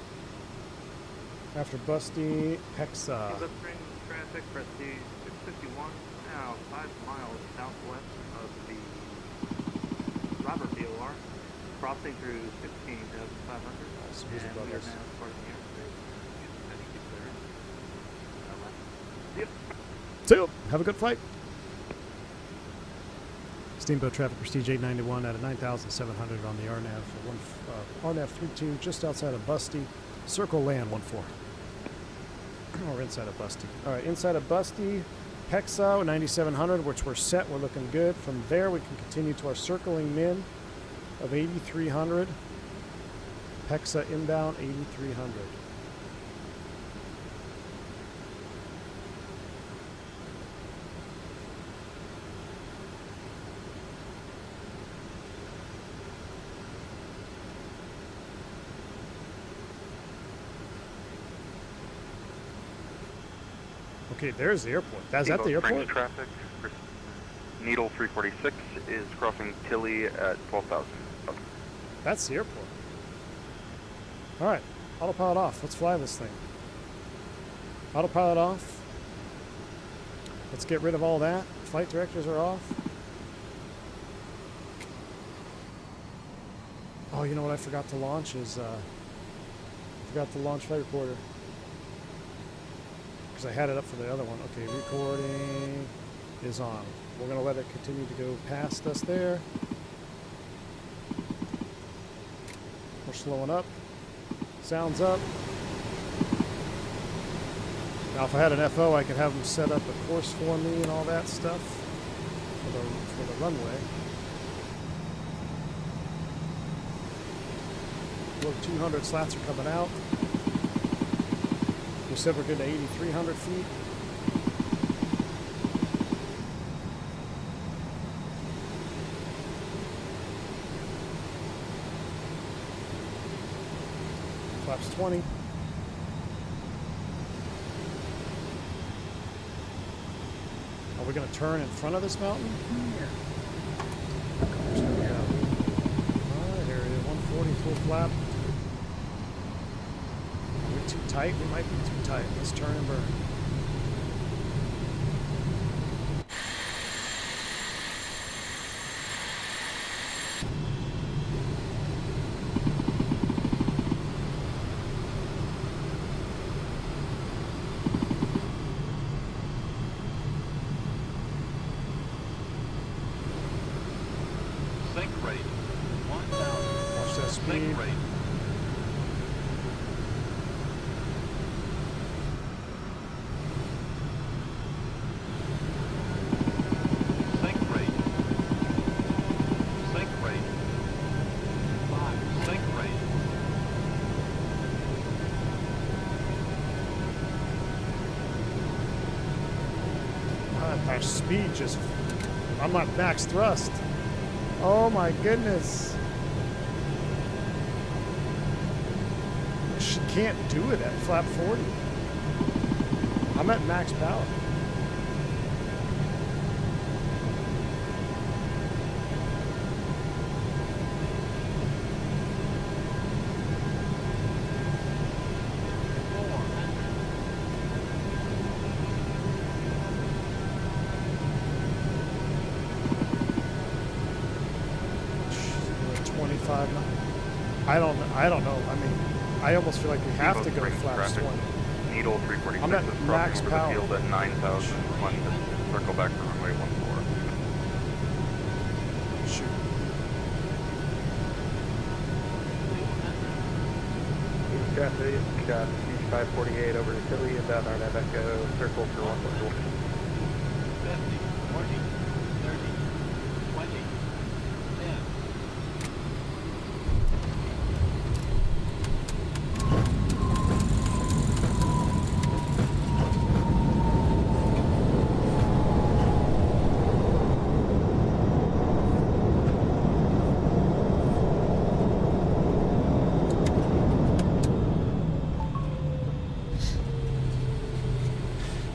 After Busty, Hexa. Steamboat range traffic for C651, now 5 miles southwest of the Robert BOR, crossing through 16,500. So And who's we above are us? now departing the airspace. I think it's clear. Yep. See you. Have a good flight. Steamboat traffic for CJ91 at a 9,700 on the RNAV for RNAV 32 just outside of Busty. Circle land 14. Or inside of Busty. All right, inside of Busty, Hexa 9,700, which we're set. We're looking good. From there, we can continue to our circling min of 8,300. Hexa inbound 8,300. Okay, there's the airport. Is that the Steamboat range airport? traffic for Needle 346 is crossing Tilly at 12,000. That's the airport. All right, autopilot off. Let's fly this thing. Autopilot off. Let's get rid of all that. Flight directors are off. Oh, you know what I forgot to launch is forgot to launch Flight Recorder. Because I had it up for the other one. Okay, recording is on. We're going to let it continue to go past us there. We're slowing up. Sounds up. Now if I had an FO, I could have them set up a course for me and all that stuff for the runway. Look, 200 slats are coming out. We said we're good to 8,300 feet. Flaps 20. Are we going to turn in front of this mountain? There's no go. Alright, here it is. 140 full flap. We're too tight. We might be too tight. Let's turn and burn. Sync rate, 1,000. Watch that speed. Sync rate. my speed just... I'm at max thrust. Oh my goodness. She can't do it at flap 40. I'm at max power. I don't know. I mean, I almost feel like we have to go flaps 20. Needle 346 I'm at is max crossing over power. the field at 9,000. One just circle back for runway 14. Shoot. Traffic, got Beach 548 over to Philly, about our Echo, circle for 114. 50, 40, 30, 20, 10.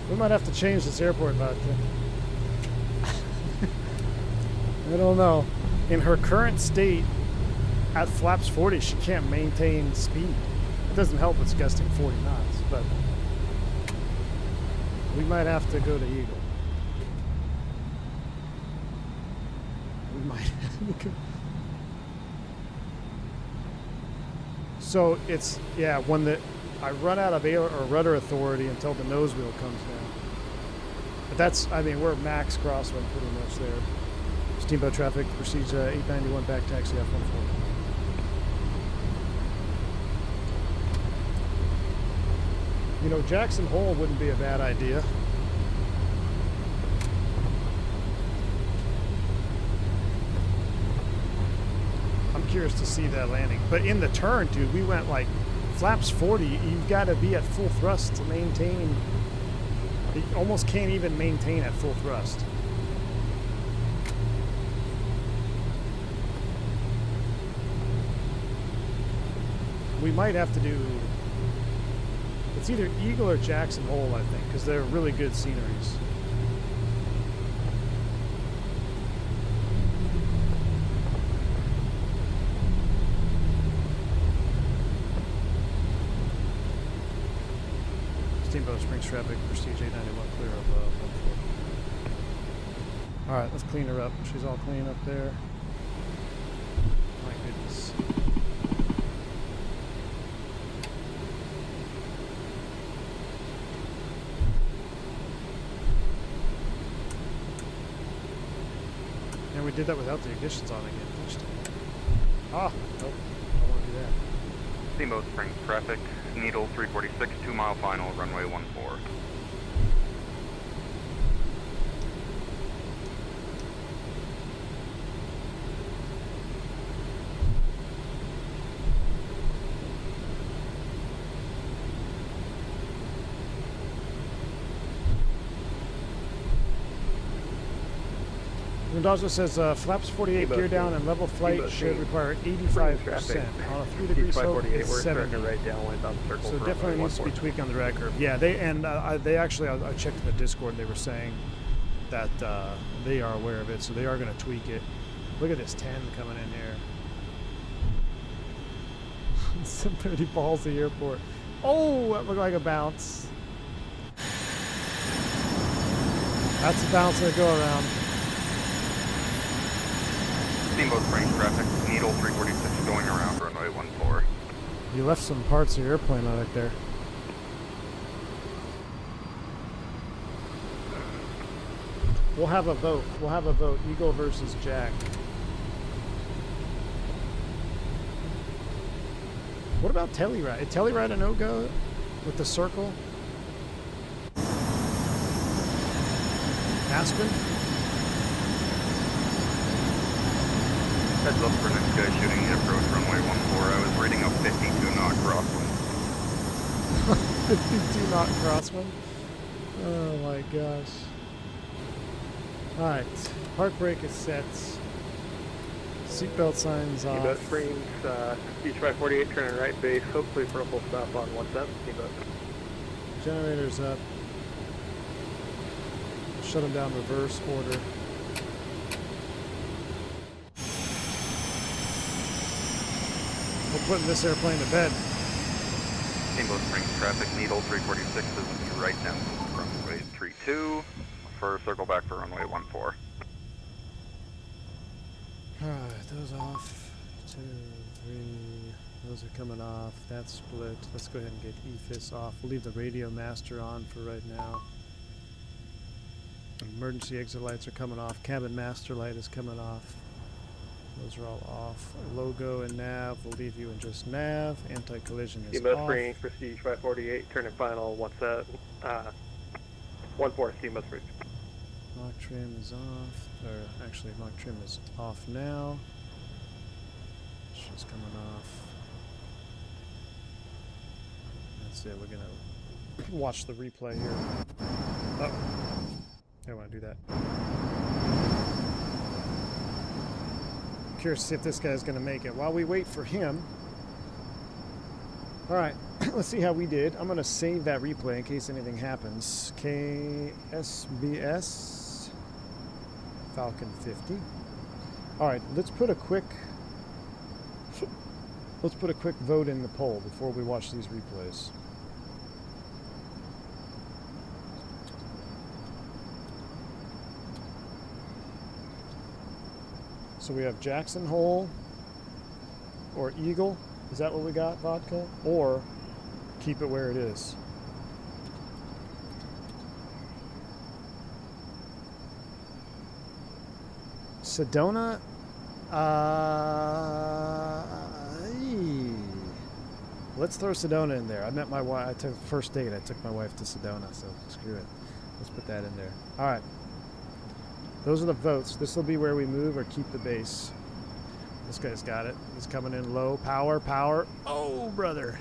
We might have to change this airport vodka. I don't know. In her current state, at flaps 40, she can't maintain speed. It doesn't help it's gusting 40 knots, but we might have to go to Eagle. We might. So it's, yeah, when I run out of air or rudder authority until the nose wheel comes down. But that's, I mean, we're max crosswind pretty much there. Steamboat traffic proceeds 891 back taxi F14. You know, Jackson Hole wouldn't be a bad idea. I'm curious to see that landing. But in the turn, dude, we went like flaps 40. You've got to be at full thrust to maintain. You almost can't even maintain at full thrust. We might have to do, it's either Eagle or Jackson Hole, I think, because they're really good sceneries. Steamboat Springs traffic, Prestige 891, clear of 140. Alright, let's clean her up. She's all clean up there. My goodness. And we did that without the ignitions on again. Ah, nope. I don't want to do that. Steamboat Springs traffic, Needle 346, 2 mile final, runway 14. Rondazzo says flaps 48 gear down and level flight should require 85%. On a 3 degree slope, it's 70. Right downwind on circle So for definitely needs to be tweaked on the drag curve. Yeah, they actually, I checked in the Discord. They were saying that they are aware of it, so they are going to tweak it. Look at this 10 coming in here. It's a pretty ballsy airport. Oh, that looked like a bounce. That's a bounce that go around. Steamboat Springs traffic, Needle 346 going around, runway 14. You left some parts of your airplane out right there. We'll have a vote. We'll have a vote. Eagle versus Jack. What about Telluride? Is Telluride a no-go with the circle? Aspen? Heads up for next guy shooting the approach runway 14. I was reading a 52 knot crosswind. 52 knot crosswind? Oh my gosh. Alright, park brake is set. Seatbelt signs off. Steamboat Springs, Beach 548, turning right base, hopefully for a full stop on 17, Steamboat. Generators up. Shut them down reverse order. We're putting this airplane to bed. Steamboat Springs traffic, Needle 346 is right now. Runway 32 for circle back for runway 14. Alright, those off. 2, 3. Those are coming off. That's split. Let's go ahead and get EFIS off. We'll leave the radio master on for right now. Emergency exit lights are coming off. Cabin master light is coming off. Those are all off. Logo and nav. We'll leave you in just nav. Anti-collision is Steamboat off. Springs, Prestige 548, turning final 14, Steamboat Springs. Lock trim is off. Or actually, lock trim is off now. She's coming off. That's it. We're gonna watch the replay here. Oh, I don't want to do that. Curious to see if this guy's gonna make it. While we wait for him. All right, let's see how we did. I'm gonna save that replay in case anything happens. KSBS Falcon 50. All right, let's put a quick vote in the poll before we watch these replays. So we have Jackson Hole or Eagle. Is that what we got, Vodka? Or keep it where it is. Sedona. Let's throw Sedona in there. I met my wife. I took first date. I took my wife to Sedona, so screw it. Let's put that in there. All right. Those are the votes. This will be where we move or keep the base. This guy's got it. He's coming in low. Power, power. Oh, brother.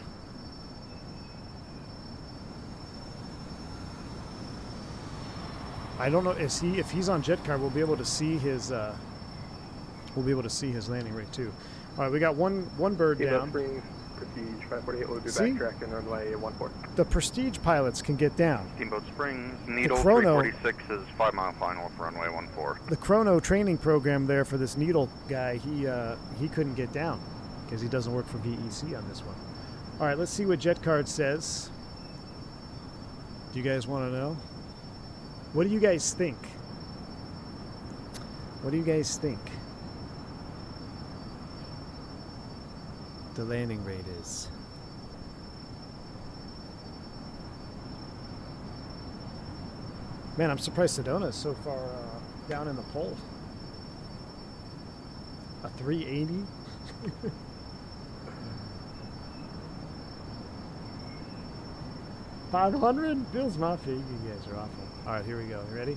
I don't know. If he's on jet car, we'll be able to see his. We'll be able to see his landing rate too. All right, we got one bird Steamboat down. Springs, Prestige 548 will be See? backtracking runway 14. The Prestige pilots can get down. Steamboat Springs, Needle Chrono- 346 is 5 mile final for runway 14. The chrono training program there for this Needle guy, he couldn't get down because he doesn't work for VEC on this one. All right, let's see what Jet Card says. Do you guys want to know? What do you guys think? What do you guys think the landing rate is? Man, I'm surprised Sedona is so far down in the poll. A 380? $500? Bill's my fee. You guys are awful. All right, here we go. You ready?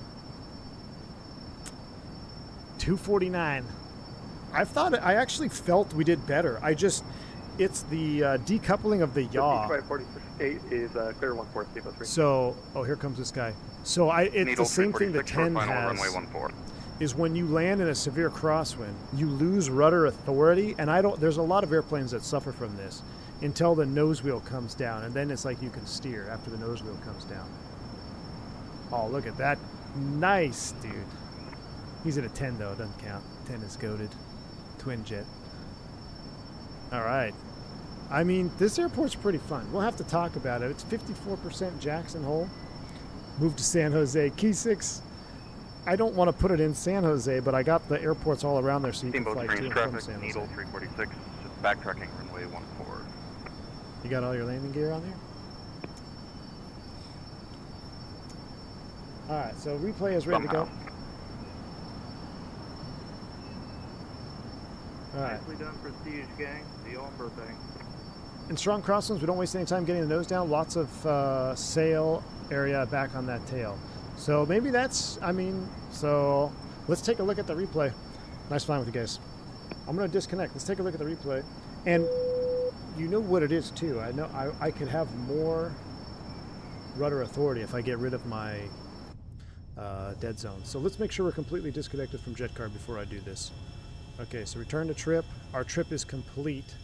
249. I actually felt we did better. It's the decoupling of the yaw. Prestige 548 is clear 14, Steamboat Springs. So, oh, here comes this guy. So it's Needle the same thing that 346 for 10 final has. runway 14. Is when you land in a severe crosswind, you lose rudder authority, and there's a lot of airplanes that suffer from this until the nose wheel comes down, and then it's like you can steer after the nose wheel comes down. Oh, look at that. Nice, dude. He's at a 10 though, it doesn't count. 10 is goated. Twin jet. All right. I mean, this airport's pretty fun. We'll have to talk about it. It's 54% Jackson Hole. Moved to San Jose. Key 6. I don't want to put it in San Jose, but I got the airports all around there so you can Steamboat fly to Springs and from traffic, San Jose. Needle 346, backtracking runway 14. You got all your landing gear on there? All right, so replay is ready to go. All right. Nicely done, Prestige gang. The offer thing. In strong crosswinds, we don't waste any time getting the nose down. Lots of sail area back on that tail. So maybe that's, so let's take a look at the replay. Nice flying with you guys. I'm going to disconnect. Let's take a look at the replay. And you know what it is, too. I know I could have more rudder authority if I get rid of my dead zone. So let's make sure we're completely disconnected from jet card before I do this. Okay, so return to trip. Our trip is complete.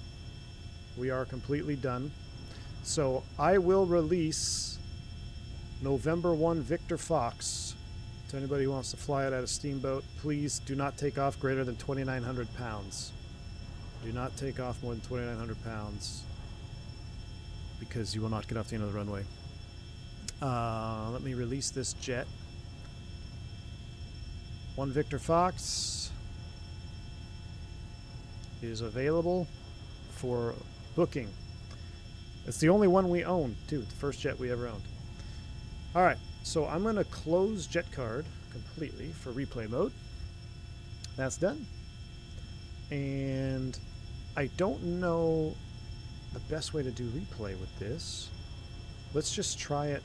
We are completely done. So I will release November 1 Victor Fox to anybody who wants to fly it at a steamboat. Please do not take off greater than 2,900 pounds. Do not take off more than 2,900 pounds because you will not get off the end of the runway. Let me release this jet. 1 Victor Fox is available for booking. It's the only one we own, too. The first jet we ever owned. All right, so I'm going to close jet card completely for replay mode. That's done. And I don't know the best way to do replay with this. Let's just try it.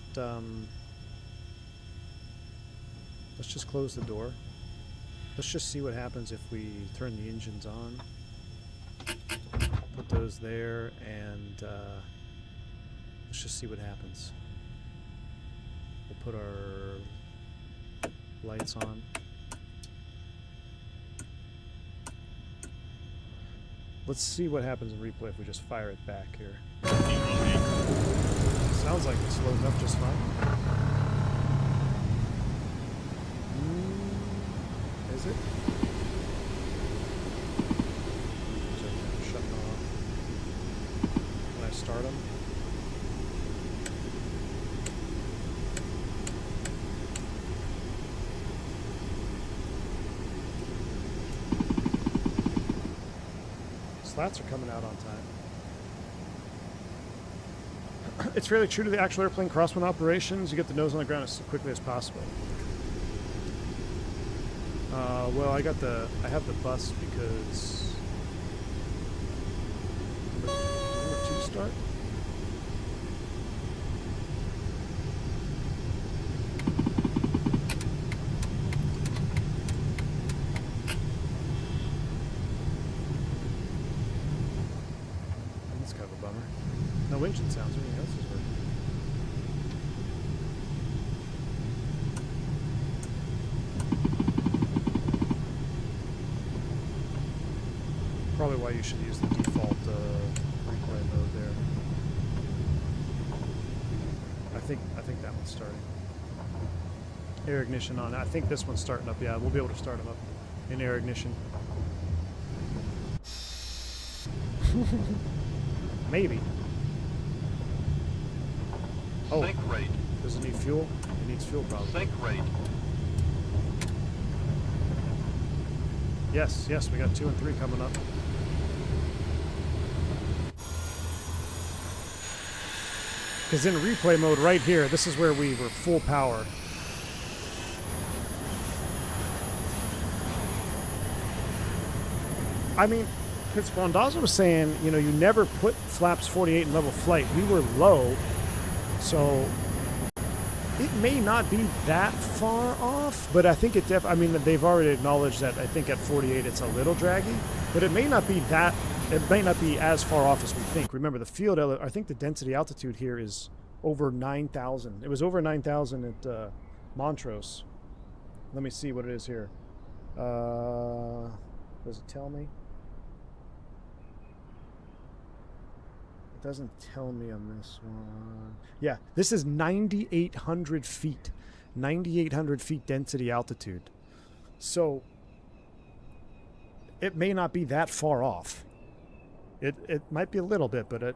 Let's just close the door. Let's just see what happens if we turn the engines on. Put those there, and let's just see what happens. We'll put our lights on. Let's see what happens in replay if we just fire it back here. Sounds like it's loading up just fine. Is it? So I'm shutting off. When I start them. Slats are coming out on time. It's fairly true to the actual airplane crosswind operations. You get the nose on the ground as quickly as possible. Well, I have the bus because number 2 start. That's kind of a bummer. No engine sounds. Everything else is working. Probably why you should use the default replay mode there. I think that one's starting. Air ignition on. I think this one's starting up. Yeah, we'll be able to start them up in air ignition. Maybe. Oh, Sync rate. does it need fuel? It needs fuel probably. Sync rate. Yes, we got 2 and 3 coming up. Because in replay mode right here, this is where we were full power. I mean, because Rondazzo was saying, you know, you never put flaps 48 in level flight. We were low, so it may not be that far off, but I think it I mean, they've already acknowledged that I think at 48 it's a little draggy, but it may not be that, it may not be as far off as we think. Remember, the field, I think the density altitude here is over 9,000. It was over 9,000 at Montrose. Let me see what it is here. Does it tell me? It doesn't tell me on this one. Yeah, this is 9,800 feet. 9,800 feet density altitude. So it may not be that far off. It might be a little bit, but at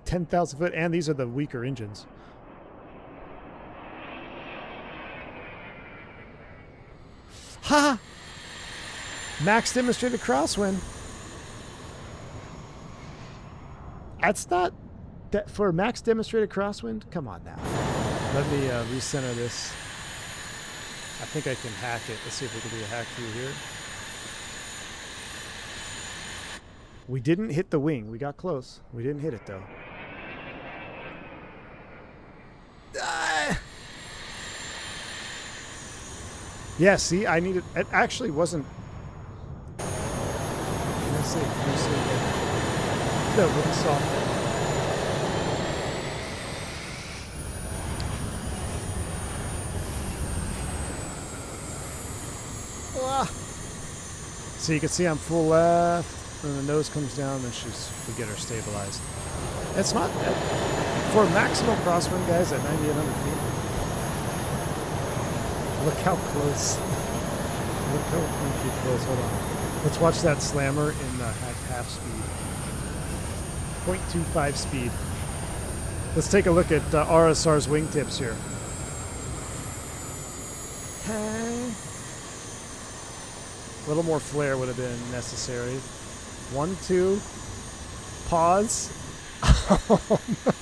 10,000 foot, and these are the weaker engines. Ha! Max demonstrated crosswind. That's not that for max demonstrated crosswind. Come on now. Let me recenter this. I think I can hack it. Let's see if we can do a hack through here. We didn't hit the wing. We got close. We didn't hit it though. Ah! Yeah, see, I needed. It actually wasn't. Let's see. No, really soft. So you can see I'm full left, and the nose comes down, and we get her stabilized. It's not bad. For maximum crosswind, guys, at 9,800 feet. Look how close. Look how freaky close. Hold on. Let's watch that slammer in half speed. 0.25 speed. Let's take a look at RSR's wingtips here. A little more flare would have been necessary. 1, 2. Pause. Oh my.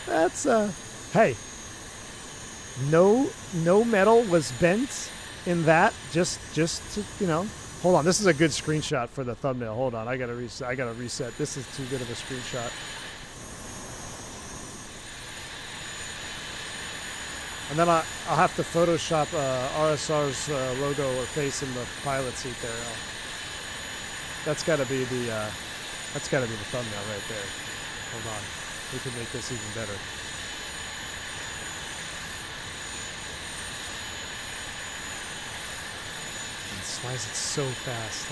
That's hey. No metal was bent in that. Just to, you know. Hold on. This is a good screenshot for the thumbnail. Hold on. I gotta reset. This is too good of a screenshot. And then I'll have to Photoshop RSR's logo or face in the pilot seat there. That's got to be the thumbnail right there. Hold on, we can make this even better. And slides it so fast.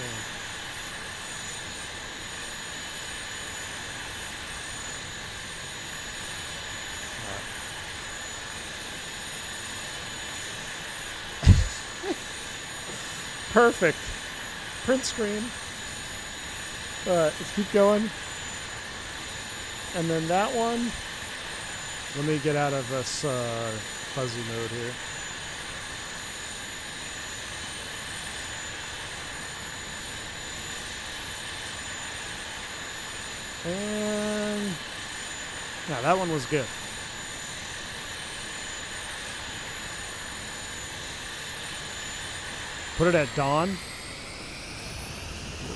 Perfect. Print screen. Let's keep going. And then that one. Let me get out of this fuzzy mode here. And yeah, that one was good. Put it at dawn.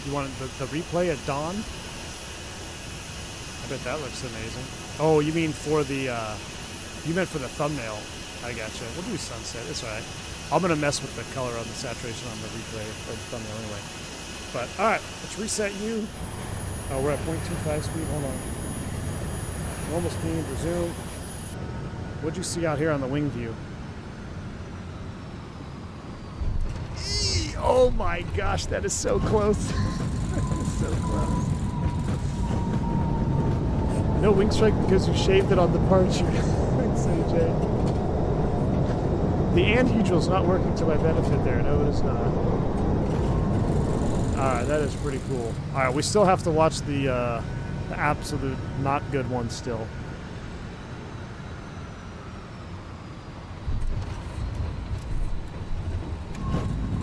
You want the replay at dawn? I bet that looks amazing. Oh, you mean for the, you meant for the thumbnail. I gotcha. We'll do sunset. It's alright. I'm going to mess with the color on the saturation on the replay or the thumbnail anyway. But, alright. Let's reset you. Oh, we're at 0.25 speed. Hold on. Normal speed, resume. What'd you see out here on the wing view? Oh my gosh, that is so close. That is so close. No wing strike because you shaved it on departure. Thanks, AJ. The and is not working to my benefit there. No, it is not. Alright, that is pretty cool. Alright, we still have to watch the absolute not good one still.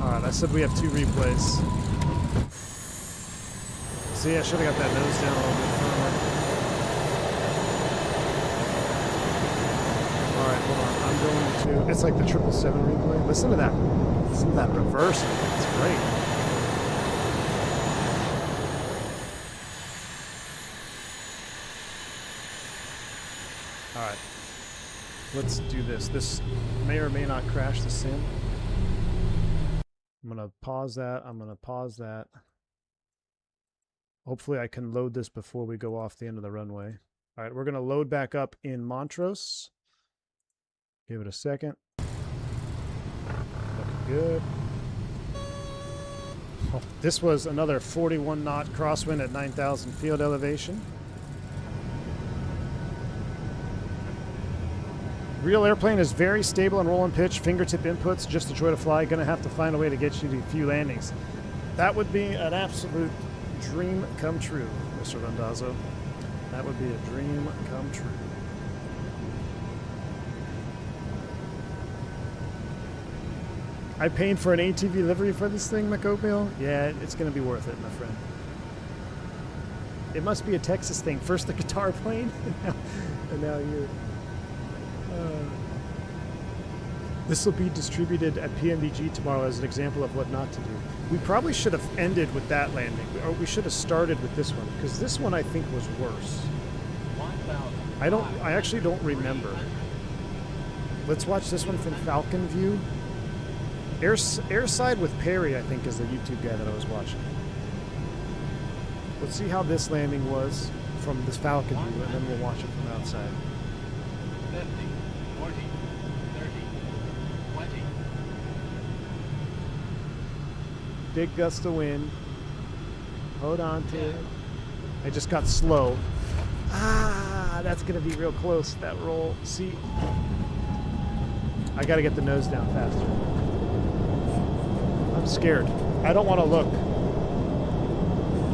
Alright, I said we have 2 replays. See, I should have got that nose down a little bit further. Alright, hold on. I'm going to... It's like the 777 replay. Listen to that. Listen to that reverse. It's great. Alright. Let's do this. This may or may not crash the sim. I'm going to pause that. I'm going to pause that. Hopefully I can load this before we go off the end of the runway. All right, we're going to load back up in Montrose. Give it a second. Looking good. Oh, this was another 41 knot crosswind at 9,000 field elevation. Real airplane is very stable and roll and pitch. Fingertip inputs, just a joy to fly. Gonna have to find a way to get you to a few landings. That would be an absolute dream come true, Mr. Randazzo. That would be a dream come true. I paid for an ATV livery for this thing, McOatmeal. Yeah, it's gonna be worth it, my friend. It must be a Texas thing. First the guitar plane, and now you. This will be distributed at PMDG tomorrow as an example of what not to do. We probably should have ended with that landing, or we should have started with this one, because this one I think was worse. I actually don't remember. Let's watch this one from Falcon view. Airside with Perry, I think, is the YouTube guy that I was watching. Let's see how this landing was from this Falcon view, and then we'll watch it from outside. 50, 40, 30, 20. Big gust of wind. Hold on to it. I just got slow. Ah, that's going to be real close, that roll. See? I got to get the nose down faster. I'm scared. I don't want to look.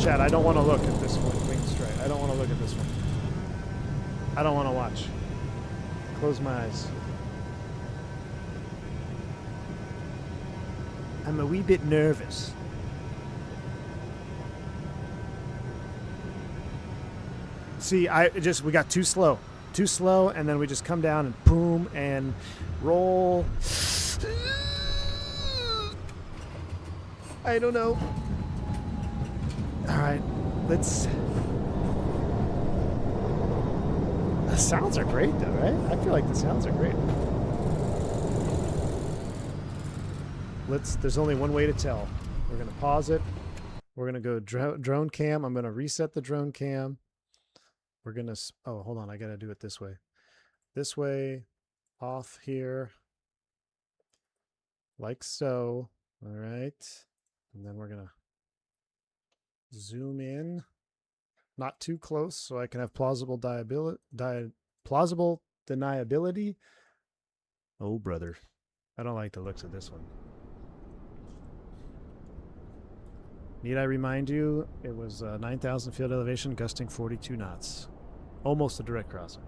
Chad, I don't want to look at this one. Wing strike. I don't want to look at this one. I don't want to watch. Close my eyes. I'm a wee bit nervous. See, we got too slow. Too slow, and then we just come down and boom, and roll. I don't know. All right, let's... The sounds are great, though, right? I feel like the sounds are great. There's only one way to tell. We're going to pause it. We're going to go drone cam. I'm going to reset the drone cam. We're going to... Oh, hold on. I got to do it this way. This way. Off here. Like so. All right. And then we're going to zoom in. Not too close so I can have plausible deniability. Oh, brother. I don't like the looks of this one. Need I remind you, it was 9,000 field elevation, gusting 42 knots. Almost a direct crossing.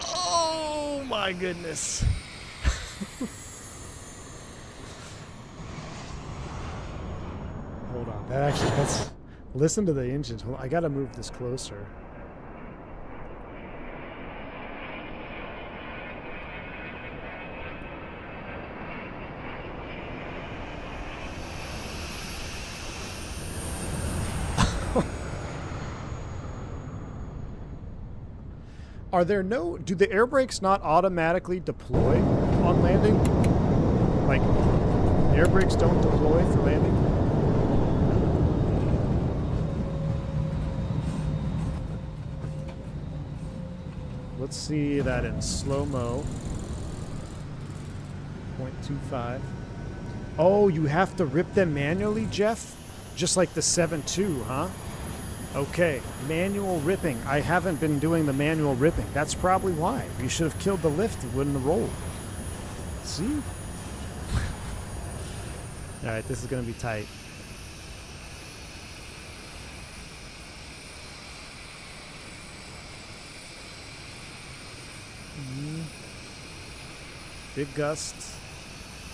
Oh my goodness. Hold on. That's... Listen to the engines. Hold on, I gotta move this closer. Are there no... Do the air brakes not automatically deploy on landing? Like, air brakes don't deploy for landing? Let's see that in slow-mo. 0.25. Oh, you have to rip them manually, Jeff? Just like the 7.2, huh? Okay, manual ripping. I haven't been doing the manual ripping. That's probably why. You should have killed the lift. It wouldn't have rolled. See? Alright, this is going to be tight. Big gust.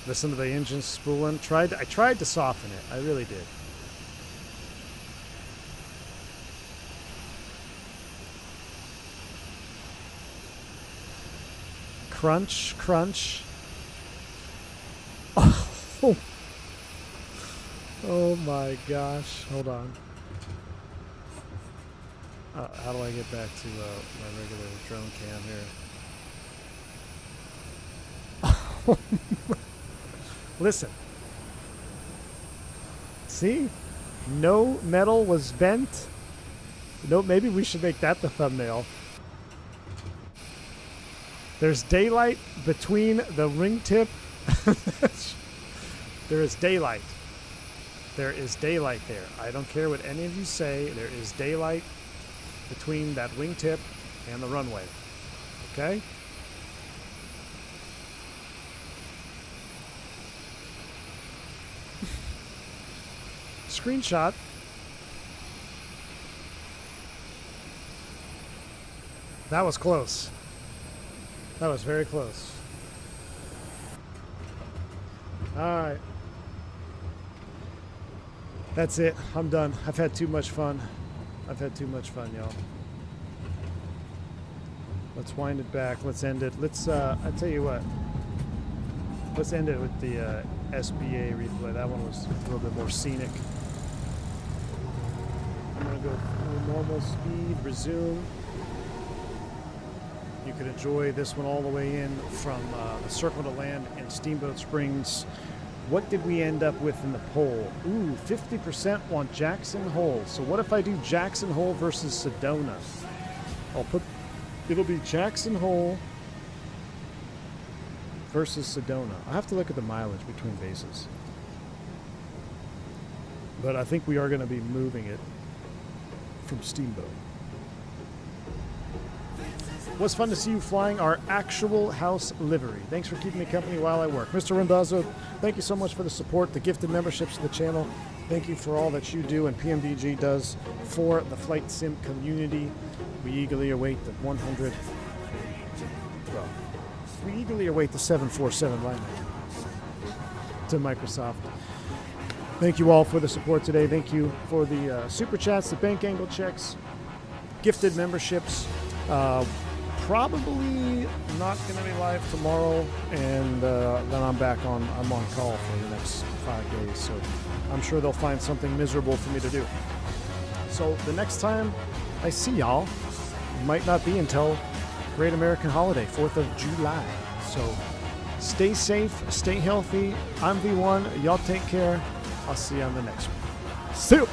Listen to the engine spooling. I tried to soften it. I really did. Crunch, crunch. Oh. Oh my gosh. Hold on. How do I get back to my regular drone cam here? Listen. See? No metal was bent. No, maybe we should make that the thumbnail. There's daylight between the wingtip. There is daylight. There is daylight there. I don't care what any of you say. There is daylight between that wingtip and the runway. Okay? Screenshot. That was close. That was very close. Alright. That's it. I'm done. I've had too much fun. I've had too much fun, y'all. Let's wind it back. Let's end it. Let's, I'll tell you what. Let's end it with the SBA replay. That one was a little bit more scenic. I'm going to go normal speed, resume. You can enjoy this one all the way in from the Circle to Land in Steamboat Springs. What did we end up with in the poll? Ooh, 50% want Jackson Hole. So what if I do Jackson Hole versus Sedona? I'll put It'll be Jackson Hole versus Sedona. I have to look at the mileage between bases. But I think we are going to be moving it from Steamboat. Was fun to see you flying our actual house livery. Thanks for keeping me company while I work. Mr. Randazzo, thank you so much for the support, the gifted memberships to the channel. Thank you for all that you do and PMDG does for the flight sim community. We eagerly await the 100. Well, we eagerly await the 747 line to Microsoft. Thank you all for the support today. Thank you for the super chats, the bank angle checks, gifted memberships. Probably not going to be live tomorrow, and then I'm on call for the next 5 days, so I'm sure they'll find something miserable for me to do. So the next time I see y'all might not be until Great American Holiday, 4th of July. So stay safe, stay healthy. I'm V1. Y'all take care. I'll see you on the next one. See you.